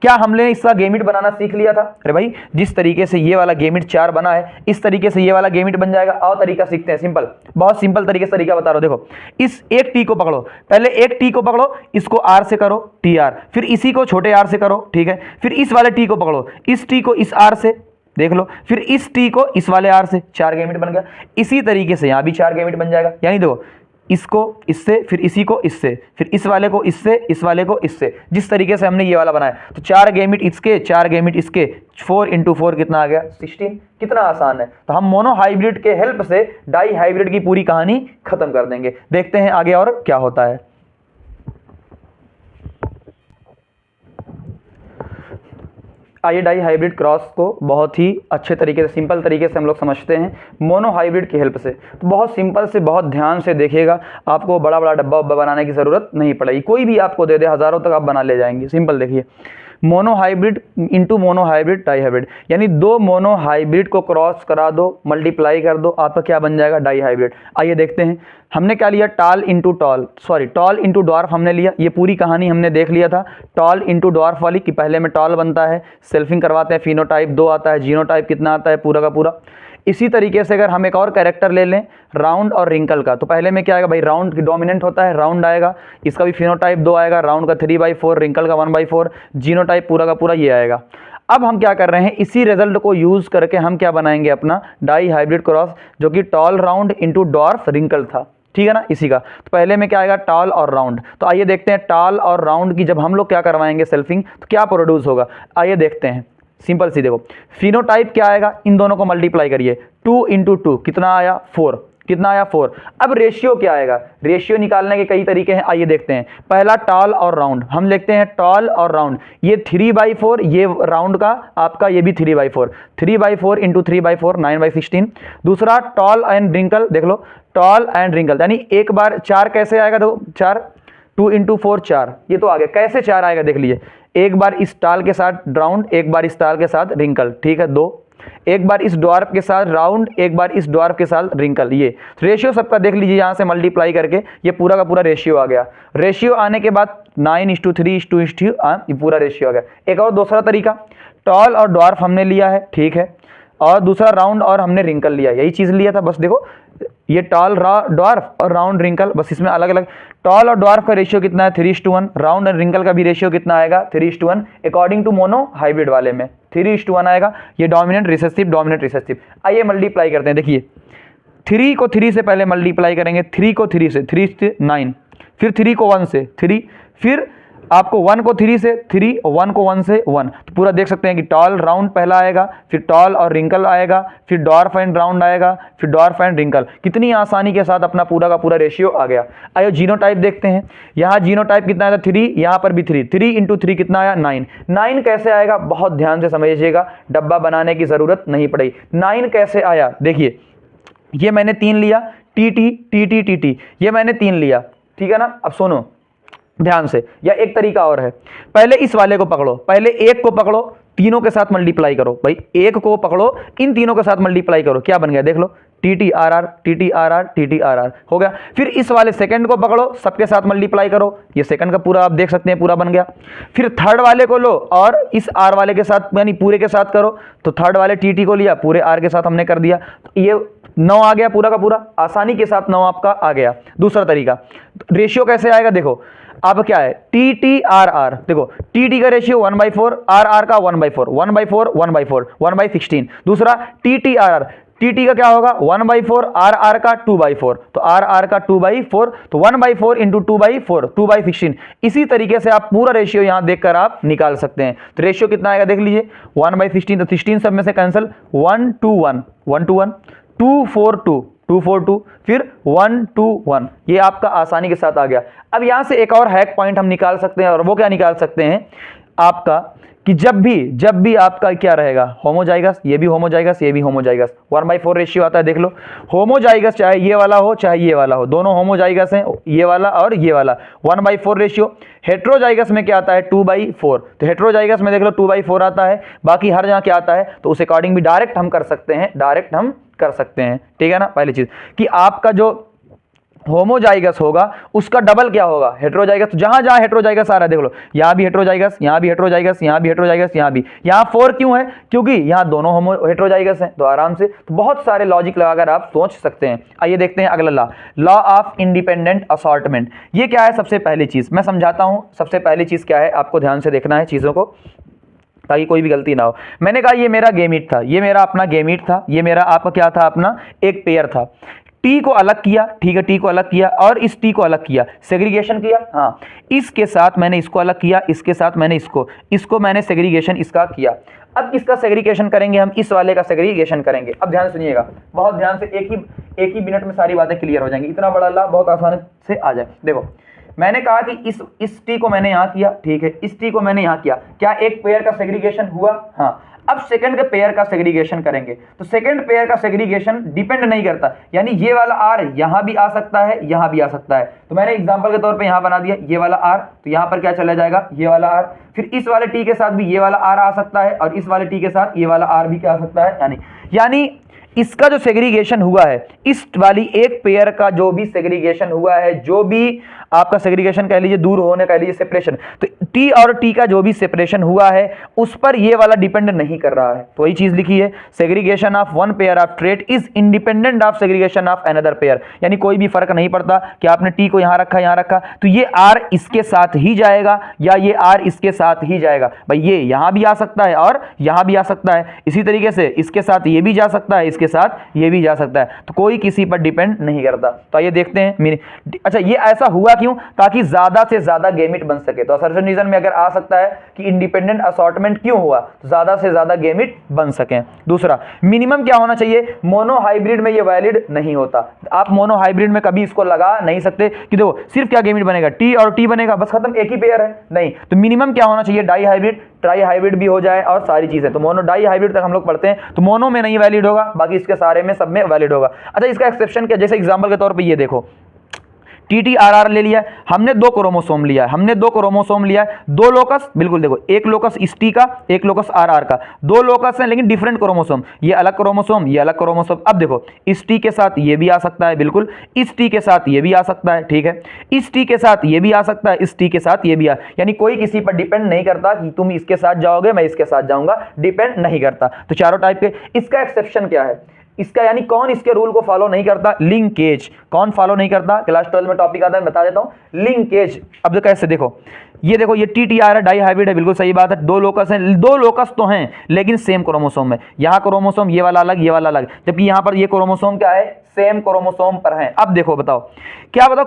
क्या हमने इसका गेमिट बनाना सीख लिया था। अरे भाई, जिस तरीके से ये वाला गेमिट 4 बना है, इस तरीके से ये वाला गेमिट बन जाएगा। और तरीका सीखते हैं, सिंपल, बहुत सिंपल तरीके से तरीका बता रहा हूं। देखो, इस एक T को पकड़ो, पहले एक T को पकड़ो, इसको R से करो, TR, फिर इसी को छोटे R से करो, ठीक है। फिर इस वाले T को पकड़ो, इस T को इस R से, देख लो, फिर इस T को इस वाले R से, 4 गेमिट बन गया। इसी तरीके से यहां भी 4 गेमिट बन जाएगा। यानी देखो, इसको इससे, फिर इसी को इससे, फिर इस वाले को इससे, इस वाले को इससे, जिस तरीके से हमने ये वाला बनाया। तो 4 गेमिट इसके, 4 गेमिट इसके, 4 × 4 कितना आ गया, 16। कितना आसान है। तो हम मोनो हाइब्रिड के हेल्प से डाई हाइब्रिड की पूरी कहानी खत्म कर देंगे। देखते हैं आगे और क्या होता है। आइए डाई हाइब्रिड क्रॉस को बहुत ही अच्छे तरीके से, सिंपल तरीके से हम लोग समझते हैं मोनो हाइब्रिड की हेल्प से। तो बहुत सिंपल से, बहुत ध्यान से देखिएगा, आपको बड़ा बड़ा डब्बा उब्बा बनाने की ज़रूरत नहीं पड़ेगी। कोई भी आपको दे दे, हज़ारों तक आप बना ले जाएंगे। सिंपल देखिए, monohybrid into monohybrid dihybrid, यानी दो मोनो हाइब्रिड को क्रॉस करा दो, मल्टीप्लाई कर दो, आपका क्या बन जाएगा, डाई हाइब्रिड। आइए देखते हैं, हमने क्या लिया, टॉल इंटू ड्वार्फ हमने लिया। ये पूरी कहानी हमने देख लिया था, टॉल इंटू ड्वार्फ वाली, कि पहले में टॉल बनता है, सेल्फिंग करवाते हैं, फिनोटाइप 2 आता है, जीनोटाइप कितना आता है, पूरा का पूरा। इसी तरीके से अगर हम एक और कैरेक्टर ले लें, राउंड और रिंकल का, तो पहले में क्या आएगा भाई, राउंड डोमिनेंट होता है, राउंड आएगा, इसका भी फिनोटाइप 2 आएगा, राउंड का 3/4, रिंकल का 1/4, जीनोटाइप पूरा का पूरा ये आएगा। अब हम क्या कर रहे हैं, इसी रिजल्ट को यूज करके हम क्या बनाएंगे, अपना डाई हाइब्रिड क्रॉस, जो कि tall round into dwarf wrinkle था, ठीक है ना, इसी का। तो पहले में क्या आएगा, टॉल और राउंड। तो आइए देखते हैं, टॉल और राउंड की जब हम लोग क्या करवाएंगे सेल्फिंग, तो क्या प्रोड्यूस होगा। आइए देखते हैं, सिंपल सी देखो, फिनोटाइप क्या आएगा, इन दोनों को मल्टीप्लाई करिए, 2 × 2 कितना आया, 4, कितना आया, 4। अब रेशियो क्या आएगा, रेशियो निकालने के कई तरीके हैं, आइए देखते हैं। पहला टॉल और राउंड, हम लिखते हैं टॉल और राउंड, ये 3/4, ये राउंड का आपका, ये भी 3/4, 3/4 × 3/4 9/16। दूसरा टॉल एंड रिंकल, देख लो, टॉल एंड रिंकल, यानी एक बार 4 कैसे आएगा, देखो 4, 2 × 4 4, ये तो आ गया। कैसे 4 आएगा देख लीजिए, एक बार इस टॉल के साथ राउंड, एक बार इस टॉल के साथ रिंकल, ठीक है, 2, एक बार इस ड्वार्फ के साथ राउंड, एक बार इस ड्वार्फ के साथ रिंकल। ये रेशियो सबका देख लीजिए, यहाँ से मल्टीप्लाई करके ये पूरा का पूरा रेशियो आ गया। रेशियो आने के बाद 9:3:2, ये पूरा रेशियो आ गया। एक और दूसरा तरीका, टॉल और ड्वार्फ हमने लिया है, ठीक है, और दूसरा राउंड और हमने रिंकल लिया, यही चीज़ लिया था। बस देखो, ये टॉल ड्वार्फ और राउंड रिंकल, बस इसमें अलग अलग। टॉल और ड्वार्फ का रेशियो कितना है, 3:1। राउंड और रिंकल का भी रेशियो कितना आएगा, 3:1, अकॉर्डिंग टू मोनो हाइब्रिड वाले में 3:1 आएगा। ये डोमिनेंट रिसेसिव, डोमिनेंट रिसेसिव। आइए मल्टीप्लाई करते हैं, देखिए 3 को 3 से पहले मल्टीप्लाई करेंगे, 3 को 3 से 3 से 9, फिर 3 को 1 से 3, फिर आपको 1 को 3 से 3, 1 को 1 से 1, तो पूरा देख सकते हैं कि टॉल राउंड पहला आएगा, फिर टॉल और रिंकल आएगा, फिर डॉर्फ एंड राउंड आएगा, फिर डॉर्फ एंड रिंकल। कितनी आसानी के साथ अपना पूरा का पूरा रेशियो आ गया। आइए जीनोटाइप देखते हैं। यहाँ जीनोटाइप कितना आया था 3, यहाँ पर भी 3, 3 × 3 कितना आया 9। 9 कैसे आएगा बहुत ध्यान से समझिएगा, डब्बा बनाने की जरूरत नहीं पड़ेगी। 9 कैसे आया देखिए, ये मैंने 3 लिया, टी टी, ये मैंने 3 लिया, ठीक है ना। अब सुनो ध्यान से, या एक तरीका और है, पहले इस वाले को पकड़ो, पहले एक को पकड़ो, तीनों के साथ मल्टीप्लाई करो भाई, एक को पकड़ो, इन तीनों के साथ मल्टीप्लाई करो, क्या बन गया देख लो, टी टी आर आर हो गया। फिर इस वाले सेकंड को पकड़ो, सबके साथ मल्टीप्लाई करो, ये सेकंड का पूरा आप देख सकते हैं पूरा बन गया। फिर थर्ड वाले को लो और इस आर वाले के साथ यानी पूरे के साथ करो, तो थर्ड वाले टी टी को लिया, पूरे आर के साथ हमने कर दिया, तो ये 9 आ गया पूरा का पूरा, आसानी के साथ 9 आपका आ गया। दूसरा तरीका, रेशियो कैसे आएगा देखो, अब क्या है टी टी आर आर, देखो टी टी का रेशियो 1/4, आर आर का 1/4, 1/4, 1/4, 1/16। दूसरा T T R R, T T का क्या होगा 1/4, आर आर का 2/4, तो आर आर का 2/4, तो 1/4 × 2/4, 2/16। इसी तरीके से आप पूरा रेशियो यहां देखकर आप निकाल सकते हैं। तो रेशियो कितना आएगा देख लीजिए, 1/16, तो 16 सब में से कैंसिल, 1 to 1, 1 to 1, 2 4 2, 2 4 2, फिर 1 2 1, ये आपका आसानी के साथ आ गया। अब यहां से एक और हैक पॉइंट हम निकाल सकते हैं, और वो क्या निकाल सकते हैं आपका, कि जब भी आपका क्या रहेगा होमोजाइगस, ये भी होमोजाइगस, ये भी होमोजाइगस, 1/4 रेशियो आता है देख लो। होमोजाइगस चाहे ये वाला हो चाहे ये वाला हो, दोनों होमोजाइगस हैं, ये वाला और ये वाला, 1/4 रेशियो। हेट्रोजाइगस में क्या आता है 2/4, तो हेट्रोजाइगस में देख लो 2/4 आता है, बाकी हर जगह क्या आता है, तो उस अकॉर्डिंग भी डायरेक्ट हम कर सकते हैं, ठीक है ना। पहली चीज कि आपका जो होमोजाइगस होगा उसका डबल क्या होगा हेट्रोजाइगस, तो जहां जहां हेट्रोजाइगस आ रहा है देख लो, यहां भी हेट्रोजाइगस, यहां भी हेट्रोजाइगस, यहां भी हेट्रोजाइगस, यहां भी, यहां 4 क्यों है, क्योंकि यहां दोनों हेट्रोजाइगस हैं। तो आराम से तो बहुत सारे लॉजिक लगाकर आप सोच सकते हैं। आइए देखते हैं अगला लॉ ऑफ इंडिपेंडेंट असॉर्टमेंट। ये क्या है, सबसे पहली चीज मैं समझाता हूं। सबसे पहली चीज क्या है, आपको ध्यान से देखना है चीजों को ताकि कोई भी गलती ना हो। मैंने कहा ये मेरा गेमीट था, ये मेरा अपना गेमीट था, ये मेरा आपका क्या था अपना एक पेयर था। टी को अलग किया, ठीक है, टी को अलग किया और इस टी को अलग किया, सेग्रीगेशन किया, हाँ इसके साथ मैंने इसको अलग किया, इसके साथ मैंने इसको मैंने सेग्रीगेशन इसका किया। अब इसका सेग्रीगेशन करेंगे हम, इस वाले का सेग्रीगेशन करेंगे। अब ध्यान सुनिएगा, बहुत ध्यान से, एक ही मिनट में सारी बातें क्लियर हो जाएंगी, इतना बड़ा ला बहुत आसानी से आ जाए। देखो मैंने कहा कि इस टी को मैंने यहां किया, ठीक है, इस टी को मैंने यहां किया, क्या एक पेयर का सेग्रीगेशन हुआ, हाँ। अब सेकंड के पेयर का सेग्रीगेशन करेंगे, तो सेकंड पेयर का सेग्रीगेशन डिपेंड नहीं करता, यानी ये वाला आर यहां भी आ सकता है, यहां भी आ सकता है। तो मैंने एग्जांपल के तौर पे यहां बना दिया ये वाला आर, तो यहां पर क्या चला जाएगा ये वाला आर, फिर इस वाले टी के साथ भी ये वाला आर आ सकता है, और इस वाले टी के साथ ये वाला आर भी क्या आ सकता है, यानी इसका जो सेग्रीगेशन हुआ है, इस वाली एक पेयर का जो भी सेग्रीगेशन हुआ है, जो भी आपका सेग्रीगेशन कह लीजिए, दूर होने कह लीजिए, सेपरेशन, तो टी और टी का जो भी सेपरेशन हुआ है उस पर ये वाला डिपेंड नहीं कर रहा है। तो वही चीज लिखी है, segregation of one pair of trait is independent of segregation of another pair, यानी कोई भी फर्क नहीं पड़ता कि आपने टी को यहां रखा, तो ये आर इसके साथ ही जाएगा या ये आर इसके साथ ही जाएगा। भाई ये यहां भी आ सकता है और यहां भी आ सकता है, इसी तरीके से इसके साथ ये भी जा सकता है, के साथ ये भी जा सकता है, तो कोई किसी पर डिपेंड नहीं करता। तो आइए देखते हैं अच्छा ये ऐसा हुआ क्यों, ताकि ज्यादा से ज्यादा गेमिट बन सके। तो असर्शन रीजन में अगर आ सकता है कि इंडिपेंडेंट असॉर्टमेंट क्यों हुआ, तो ज्यादा से ज्यादा गेमिट बन सके। दूसरा मिनिमम क्या होना चाहिए, मोनो हाइब्रिड में ये वैलिड नहीं होता। आप मोनो हाइब्रिड में कभी इसको लगा नहीं सकते कि देखो सिर्फ क्या गेमिट बनेगा, टी और टी बनेगा, बस खत्म, एक ही पेयर है, नहीं। तो मिनिमम क्या होना चाहिए, डाई हाइब्रिड, ट्राई हाइब्रिड भी हो जाए और सारी चीजें। तो मोनो डाई हाइब्रिड तक हम लोग पढ़ते हैं, तो मोनो में नहीं वैलिड होगा, बाकी इसके सारे में सब में वैलिड होगा। अच्छा इसका एक्सेप्शन क्या, जैसे एग्जांपल के तौर पे ये देखो TTRR ले लिया, हमने 2 क्रोमोसोम लिया है, 2 लोकस, बिल्कुल देखो एक लोकस इस टी का, एक लोकस RR का, 2 लोकस हैं लेकिन डिफरेंट क्रोमोसोम, ये अलग क्रोमोसोम, ये अलग क्रोमोसोम। अब देखो इस टी के साथ ये भी आ सकता है, बिल्कुल इस टी के साथ ये भी आ सकता है, ठीक है, इस टी के साथ ये भी आ सकता है, इस टी के साथ ये भी यानी कोई किसी पर डिपेंड नहीं करता कि तुम इसके साथ जाओगे मैं इसके साथ जाऊंगा, डिपेंड नहीं करता। तो चारों टाइप के। इसका एक्सेप्शन क्या है, इसका यानी कौन इसके रूल को फॉलो नहीं करता? लिंकेज। कौन फॉलो नहीं करता? क्लास 12 में टॉपिक आता है, बता देता हूं, लिंकेज। अब तो कैसे देखो, ये देखो ये TTR है, डाई हाइब्रिड है, बिल्कुल सही बात है। दो लोकस हैं, दो लोकस तो हैं लेकिन सेम क्रोमोसोम है। यहाँ क्रोमोसोम ये वाला अलग, ये वाला अलग, जबकि यहाँ पर ये क्रोमोसोम क्या है? सेम क्रोमोसोम पर है। अब देखो बताओ, क्या बताओ,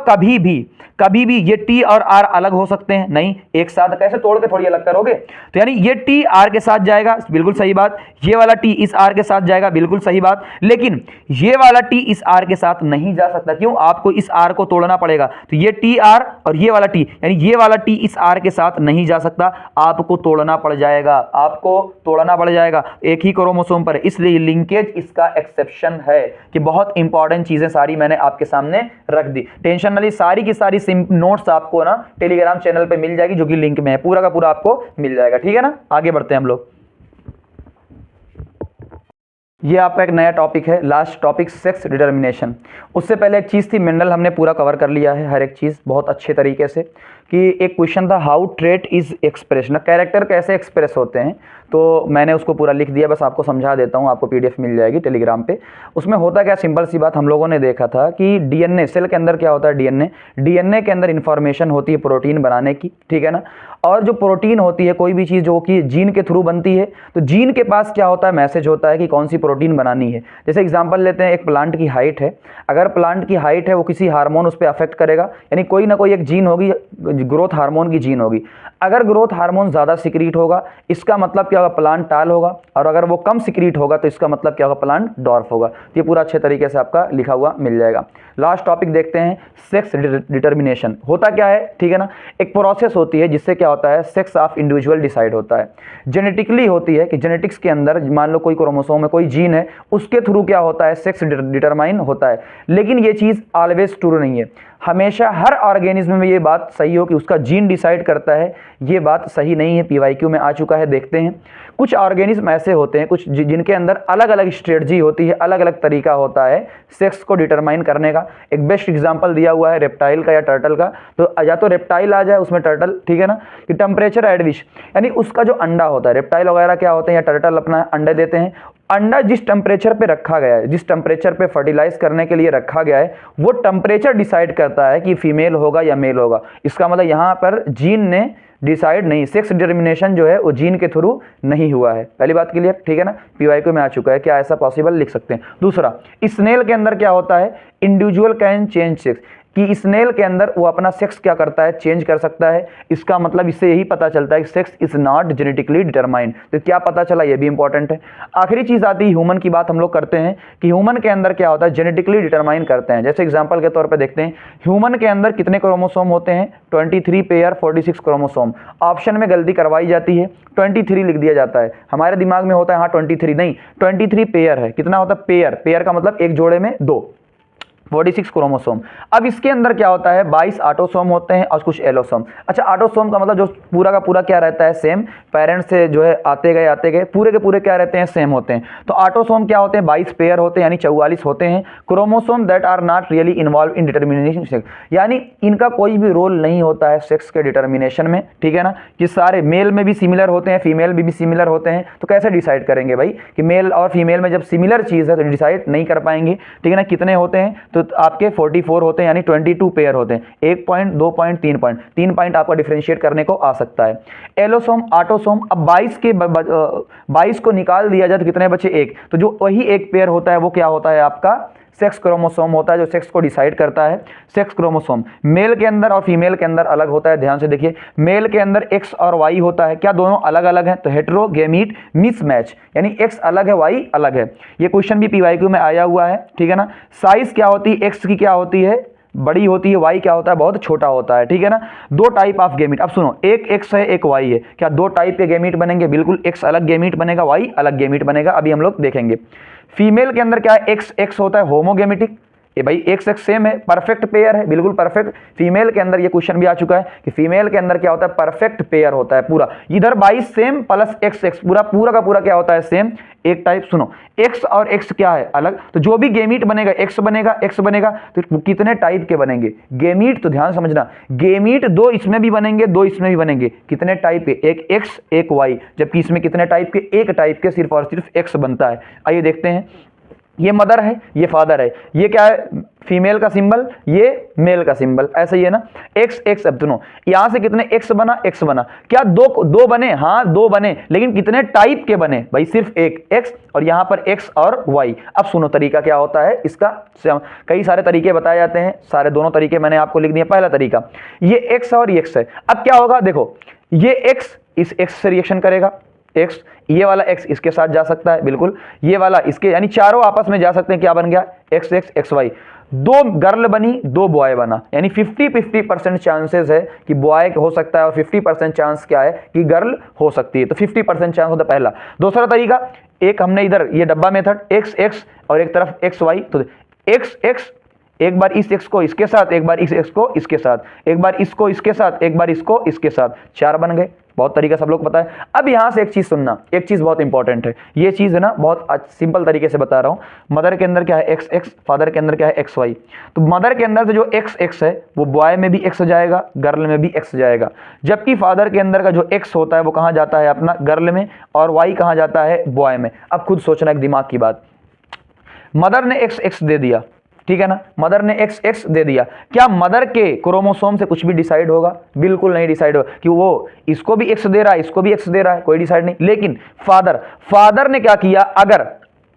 कभी भी ये T और R अलग हो सकते हैं? नहीं, एक साथ कैसे तोड़ के थोड़ी अलग करोगे? तो यानी ये T R के साथ जाएगा, बिल्कुल सही बात। ये वाला T इस R के साथ जाएगा, बिल्कुल सही बात। लेकिन ये वाला T इस R के साथ नहीं जा सकता। क्यों? आपको इस R को तोड़ना पड़ेगा। तो ये TR और ये वाला T, यानी ये वाला T इस R के साथ नहीं जा सकता, आपको तोड़ना पड़ जाएगा, आपको तोड़ना पड़ जाएगा, एक ही क्रोमोसोम पर। इसलिए लिंकेज इसका एक्सेप्शन है। कि बहुत इंपॉर्टेंट चीजें सारी मैंने आपके सामने रख दी। टेंशन वाली सारी की सारी नोट्स आपको ना टेलीग्राम चैनल पे मिल जाएगी, जो कि लिंक में है, पूरा का पूरा आपको मिल जाएगा। ठीक है ना, आगे बढ़ते हैं हम लोग। ये आपका एक नया टॉपिक है, लास्ट टॉपिक, सेक्स डिटर्मिनेशन। उससे पहले एक चीज़ थी, मेंडल हमने पूरा कवर कर लिया है, हर एक चीज़ बहुत अच्छे तरीके से। कि एक क्वेश्चन था, हाउ ट्रेट इज एक्सप्रेस, ना कैरेक्टर कैसे एक्सप्रेस होते हैं, तो मैंने उसको पूरा लिख दिया, बस आपको समझा देता हूँ, आपको PDF मिल जाएगी टेलीग्राम पे। उसमें होता क्या, सिंपल सी बात, हम लोगों ने देखा था कि DNA, सेल के अंदर क्या होता है? DNA के अंदर इंफॉर्मेशन होती है प्रोटीन बनाने की, ठीक है ना। और जो प्रोटीन होती है, कोई भी चीज़ जो कि जीन के थ्रू बनती है, तो जीन के पास क्या होता है? मैसेज होता है कि कौन सी प्रोटीन बनानी है। जैसे एग्जांपल लेते हैं, एक प्लांट की हाइट है, अगर प्लांट की हाइट है वो किसी हार्मोन उस पर अफेक्ट करेगा, यानी कोई ना कोई एक जीन होगी, ग्रोथ हार्मोन की जीन होगी। अगर ग्रोथ हार्मोन ज़्यादा सिक्रीट होगा, इसका मतलब क्या होगा? प्लांट टाल होगा। और अगर वो कम सिक्रीट होगा तो इसका मतलब क्या होगा? प्लांट डॉर्फ होगा। ये पूरा अच्छे तरीके से आपका लिखा हुआ मिल जाएगा। लास्ट टॉपिक देखते हैं, सेक्स डिटर्मिनेशन। होता क्या है, ठीक है ना, एक प्रोसेस होती है जिससे क्या होता है? सेक्स ऑफ इंडिविजुअल डिसाइड होता है। जेनेटिकली होती है कि जेनेटिक्स के अंदर मान लो कोई क्रोमोसोम है, कोई जीन है, उसके थ्रू क्या होता है? सेक्स डिटरमाइन होता है। लेकिन ये चीज़ ऑलवेज ट्रू नहीं है। हमेशा हर ऑर्गेनिज्म में ये बात सही हो कि उसका जीन डिसाइड करता है, ये बात सही नहीं है। PYQ में आ चुका है, देखते हैं। कुछ ऑर्गेनिज्म ऐसे होते हैं, कुछ जिनके अंदर अलग अलग स्ट्रेटजी होती है, अलग अलग तरीका होता है सेक्स को डिटरमाइन करने का। एक बेस्ट एग्जांपल दिया हुआ है रेप्टाइल का या टर्टल का। तो या तो रेप्टाइल आ जाए उसमें टर्टल, ठीक है ना, कि टेम्परेचर एट विच, यानी उसका जो अंडा होता है, रेप्टाइल वगैरह क्या होते हैं या टर्टल अपना अंडे देते हैं, अंडा जिस टेम्परेचर पे रखा गया है, जिस टेम्परेचर पे फर्टिलाइज करने के लिए रखा गया है, वो टेम्परेचर डिसाइड करता है कि फीमेल होगा या मेल होगा। इसका मतलब यहाँ पर जीन ने डिसाइड नहीं, सेक्स डिटर्मिनेशन जो है वो जीन के थ्रू नहीं हुआ है। पहली बात क्लियर, ठीक है ना, PYQ में आ चुका है, क्या ऐसा पॉसिबल? लिख सकते हैं। दूसरा, स्नेल के अंदर क्या होता है? इंडिविजुअल कैन चेंज सेक्स, कि स्नेल के अंदर वो अपना सेक्स क्या करता है? चेंज कर सकता है। इसका मतलब इससे यही पता चलता है कि sex is not genetically determined. तो क्या पता चला? ये भी इंपॉर्टेंट है। आखिरी चीज आती है ह्यूमन की बात हम लोग करते हैं कि ह्यूमन के अंदर क्या होता है? जेनेटिकली डिटरमाइन करते हैं। जैसे एग्जांपल के तौर पे देखते हैं, ह्यूमन के अंदर कितने क्रोमोसोम होते हैं? 23 पेयर, 46 क्रोमोसोम। ऑप्शन में गलती करवाई जाती है, 23 लिख दिया जाता है। हमारे दिमाग में होता है हाँ 23 नहीं, 23 पेयर है। कितना होता है? पेयर। पेयर का मतलब एक जोड़े में 2, 46 क्रोमोसोम। अब इसके अंदर क्या होता है? 22 ऑटोसोम होते हैं और कुछ एलोसोम। अच्छा, ऑटोसोम का मतलब जो पूरा का पूरा क्या रहता है? सेम। पेरेंट्स से जो है आते गए पूरे के पूरे क्या रहते हैं? सेम होते हैं। तो ऑटोसोम क्या होते हैं? 22 पेयर होते हैं, यानी 44 होते हैं। Chromosome that are not really involve in determination sex, यानी इनका कोई भी रोल नहीं होता है सेक्स के डिटर्मिनेशन में, ठीक है ना। कि सारे मेल में भी सिमिलर होते हैं, फीमेल में भी सिमिलर होते हैं। तो कैसे डिसाइड करेंगे भाई कि मेल और फीमेल में जब सिमिलर चीज़ है तो डिसाइड नहीं कर पाएंगे, ठीक है ना। कितने होते हैं? तो आपके 44 होते हैं, यानी 22 पेयर होते हैं। 1 पॉइंट, 2 पॉइंट, 3 पॉइंट, 3 पॉइंट आपका डिफरेंशिएट करने को आ सकता है। एलोसोम, ऑटोसोम, अब 22 को निकाल दिया जाए तो कितने बचे? 1। तो जो वही एक पेयर होता है वो क्या होता है? आपका सेक्स क्रोमोसोम होता है, जो सेक्स को डिसाइड करता है। सेक्स क्रोमोसोम मेल के अंदर और फीमेल के अंदर अलग होता है। ध्यान से देखिए, मेल के अंदर X और Y होता है। क्या दोनों अलग अलग हैं? तो हेटेरोगेमीट मिसमैच, यानी X अलग है, Y अलग है। ये क्वेश्चन भी PYQ में आया हुआ है, ठीक है ना। साइज क्या होती है? X की क्या होती है? बड़ी होती है। Y क्या होता है? बहुत छोटा होता है, ठीक है ना। 2 टाइप ऑफ गेमीट। अब सुनो, एक X है, एक Y है। क्या 2 टाइप के गेमीट बनेंगे? बिल्कुल, X अलग गेमीट बनेगा, Y अलग गेमीट बनेगा। अभी हम लोग देखेंगे। फीमेल के अंदर क्या है? X होता है होमोगेमेटिक, ये भाई X सेम है, परफेक्ट पेयर है, बिल्कुल परफेक्ट। फीमेल के अंदर ये क्वेश्चन भी आ चुका है कि फीमेल के अंदर क्या होता है? परफेक्ट पेयर होता है पूरा। इधर 22 सेम प्लस XX, पूरा का पूरा क्या होता है? सेम। एक टाइप सुनो, X और X क्या है? अलग। तो जो भी गेमीट बनेगा X बनेगा, तो कितने टाइप के बनेंगे गेमीट? तो ध्यान समझना, गेमीट 2 इसमें भी बनेंगे, 2 इसमें भी बनेंगे। कितने टाइप के? एक X, एक Y। जबकि इसमें कितने टाइप के? एक टाइप के सिर्फ और सिर्फ X बनता है। आइए देखते हैं। ये मदर है, ये फादर है, ये क्या है फीमेल का सिंबल, ये मेल का सिंबल, ऐसा ही है ना। एक्स एक्स, अब सुनो यहां से कितने एक्स बना, एक्स बना, क्या दो बने, हाँ दो बने, लेकिन कितने टाइप के बने भाई, सिर्फ एक एक्स, और यहां पर एक्स और वाई। अब सुनो तरीका क्या होता है इसका, कई सारे तरीके बताए जाते हैं, सारे दोनों तरीके मैंने आपको लिख दिए। पहला तरीका ये एक्स और ये एक्स है, अब क्या होगा देखो, ये एक्स इस एक्स से रिएक्शन करेगा, एक्स, ये वाला एक्स इसके साथ जा सकता है बिल्कुल, ये वाला इसके, यानी चारों आपस में जा सकते हैं, क्या बन गया एक्स एक्स एक्स वाई, दो गर्ल बनी दो बॉय बना, यानी 50-50% चांसेस है कि बॉय हो सकता है और 50% चांस क्या है कि गर्ल हो सकती है, तो 50% चांस होता है पहला। दूसरा तरीका, एक हमने इधर ये डब्बा मेथड, एक्स एक्स और एक तरफ एक्स वाई, तो एक्स एक्स, एक बार इस एक्स को इसके साथ, एक बार इस एक्स को इसके साथ, एक बार इसको इसके साथ, एक बार इसको इसके साथ, चार बन गए। बहुत तरीका सब लोग को पता है। अब यहां से एक चीज सुनना, एक चीज बहुत इंपॉर्टेंट है, ये चीज है ना बहुत सिंपल तरीके से बता रहा हूं। मदर के अंदर क्या है एक्स एक्स, फादर के अंदर क्या है एक्स वाई, तो मदर के अंदर से जो एक्स एक्स है वो बॉय में भी एक्स जाएगा, गर्ल में भी एक्स जाएगा, जबकि फादर के अंदर का जो एक्स होता है वो कहां जाता है अपना गर्ल में, और वाई कहां जाता है बॉय में। अब खुद सोचना एक दिमाग की बात, मदर ने एक्स एक्स दे दिया, ठीक है ना, मदर ने एक्स एक्स दे दिया, क्या मदर के क्रोमोसोम से कुछ भी डिसाइड होगा? बिल्कुल नहीं डिसाइड होगा, कि वो इसको भी एक्स दे रहा है, इसको भी एक्स दे रहा है, कोई डिसाइड नहीं। लेकिन फादर ने क्या किया,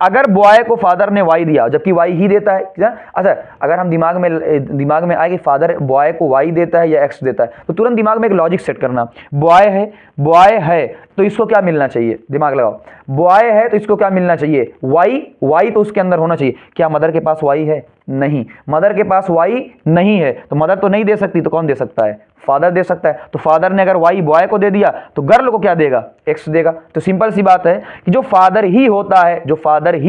अगर बॉय को फादर ने वाई दिया, जबकि वाई ही देता है क्या? अच्छा, अगर हम दिमाग में आए कि फादर बॉय को वाई देता है या एक्स देता है, तो तुरंत दिमाग में एक लॉजिक सेट करना, बॉय है तो इसको क्या मिलना चाहिए, दिमाग लगाओ, बॉय है तो इसको क्या मिलना चाहिए, वाई तो उसके अंदर होना चाहिए। क्या मदर के पास वाई है? नहीं, मदर के पास वाई नहीं है, तो मदर तो नहीं दे सकती, तो कौन दे सकता है? फादर दे सकता है। तो फादर ने अगर वाई बॉय को दे दिया तो गर्ल को क्या देगा? एक्स देगा। तो सिंपल सी बात है कि जो फादर ही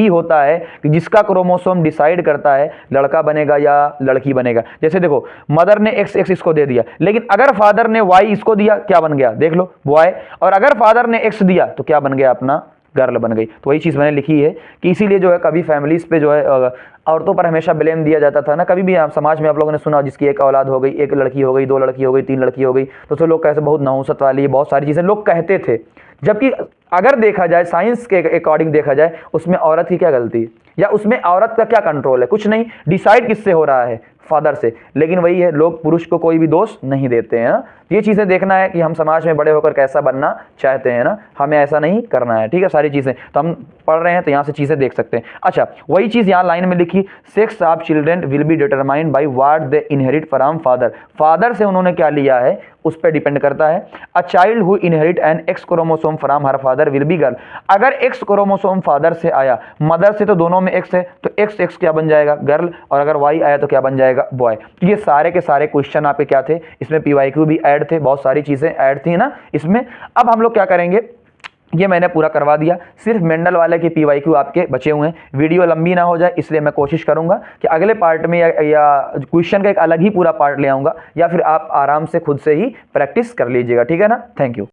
होता है कि जिसका क्रोमोसोम डिसाइड करता है लड़का बनेगा या लड़की बनेगा। जैसे देखो, मदर ने एक्स एक्स इसको दे दिया, लेकिन अगर फादर ने वाई इसको दिया, क्या बन गया देख लो, बॉय, और अगर फादर ने एक्स दिया तो क्या बन गया अपना गर्ल बन गई। तो वही चीज मैंने लिखी है कि इसीलिए जो है कभी फैमिलीज पे जो है औरतों पर हमेशा ब्लेम दिया जाता था ना, कभी भी आप समाज में आप लोगों ने सुना जिसकी एक औलाद हो गई, एक लड़की हो गई, दो लड़की हो गई, तीन लड़की हो गई, तो लोग कैसे बहुत नहुसत वाली है, बहुत सारी चीजें लोग कहते थे। जबकि अगर देखा जाए, साइंस के अकॉर्डिंग देखा जाए, उसमें औरत की क्या गलती है, या उसमें औरत का क्या कंट्रोल है? कुछ नहीं, डिसाइड किससे हो रहा है? फादर से। लेकिन वही है, लोग पुरुष को कोई भी दोष नहीं देते हैं ना। ये चीजें देखना है कि हम समाज में बड़े होकर कैसा बनना चाहते हैं ना, हमें ऐसा नहीं करना है, ठीक है। सारी चीजें तो हम पढ़ रहे हैं तो यहाँ से चीजें देख सकते हैं। अच्छा, वही चीज यहाँ लाइन में लिखी, sex of children will be determined by what they inherit from father से उन्होंने क्या लिया है उस पर डिपेंड करता है। A child who inherit an X chromosome from her father will be girl. अगर एक्स क्रोमोसोम फादर से आया, मदर से तो दोनों में एक्स है, तो एक्स एक्स क्या बन जाएगा? गर्ल। और अगर वाई आया तो क्या बन जाएगा? बॉय। तो ये सारे के सारे क्वेश्चन आपके क्या थे, इसमें पीवाईक्यू भी ऐड थे, बहुत सारी चीजें ऐड थी ना इसमें। अब हम लोग क्या करेंगे, ये मैंने पूरा करवा दिया, सिर्फ मेंडल वाले के पीवाईक्यू आपके बचे हुए हैं। वीडियो लंबी ना हो जाए इसलिए मैं कोशिश करूंगा कि अगले पार्ट में या क्वेश्चन का एक अलग ही पूरा पार्ट ले आऊंगा, या फिर आप आराम से खुद से ही प्रैक्टिस कर लीजिएगा, ठीक है ना। Thank you.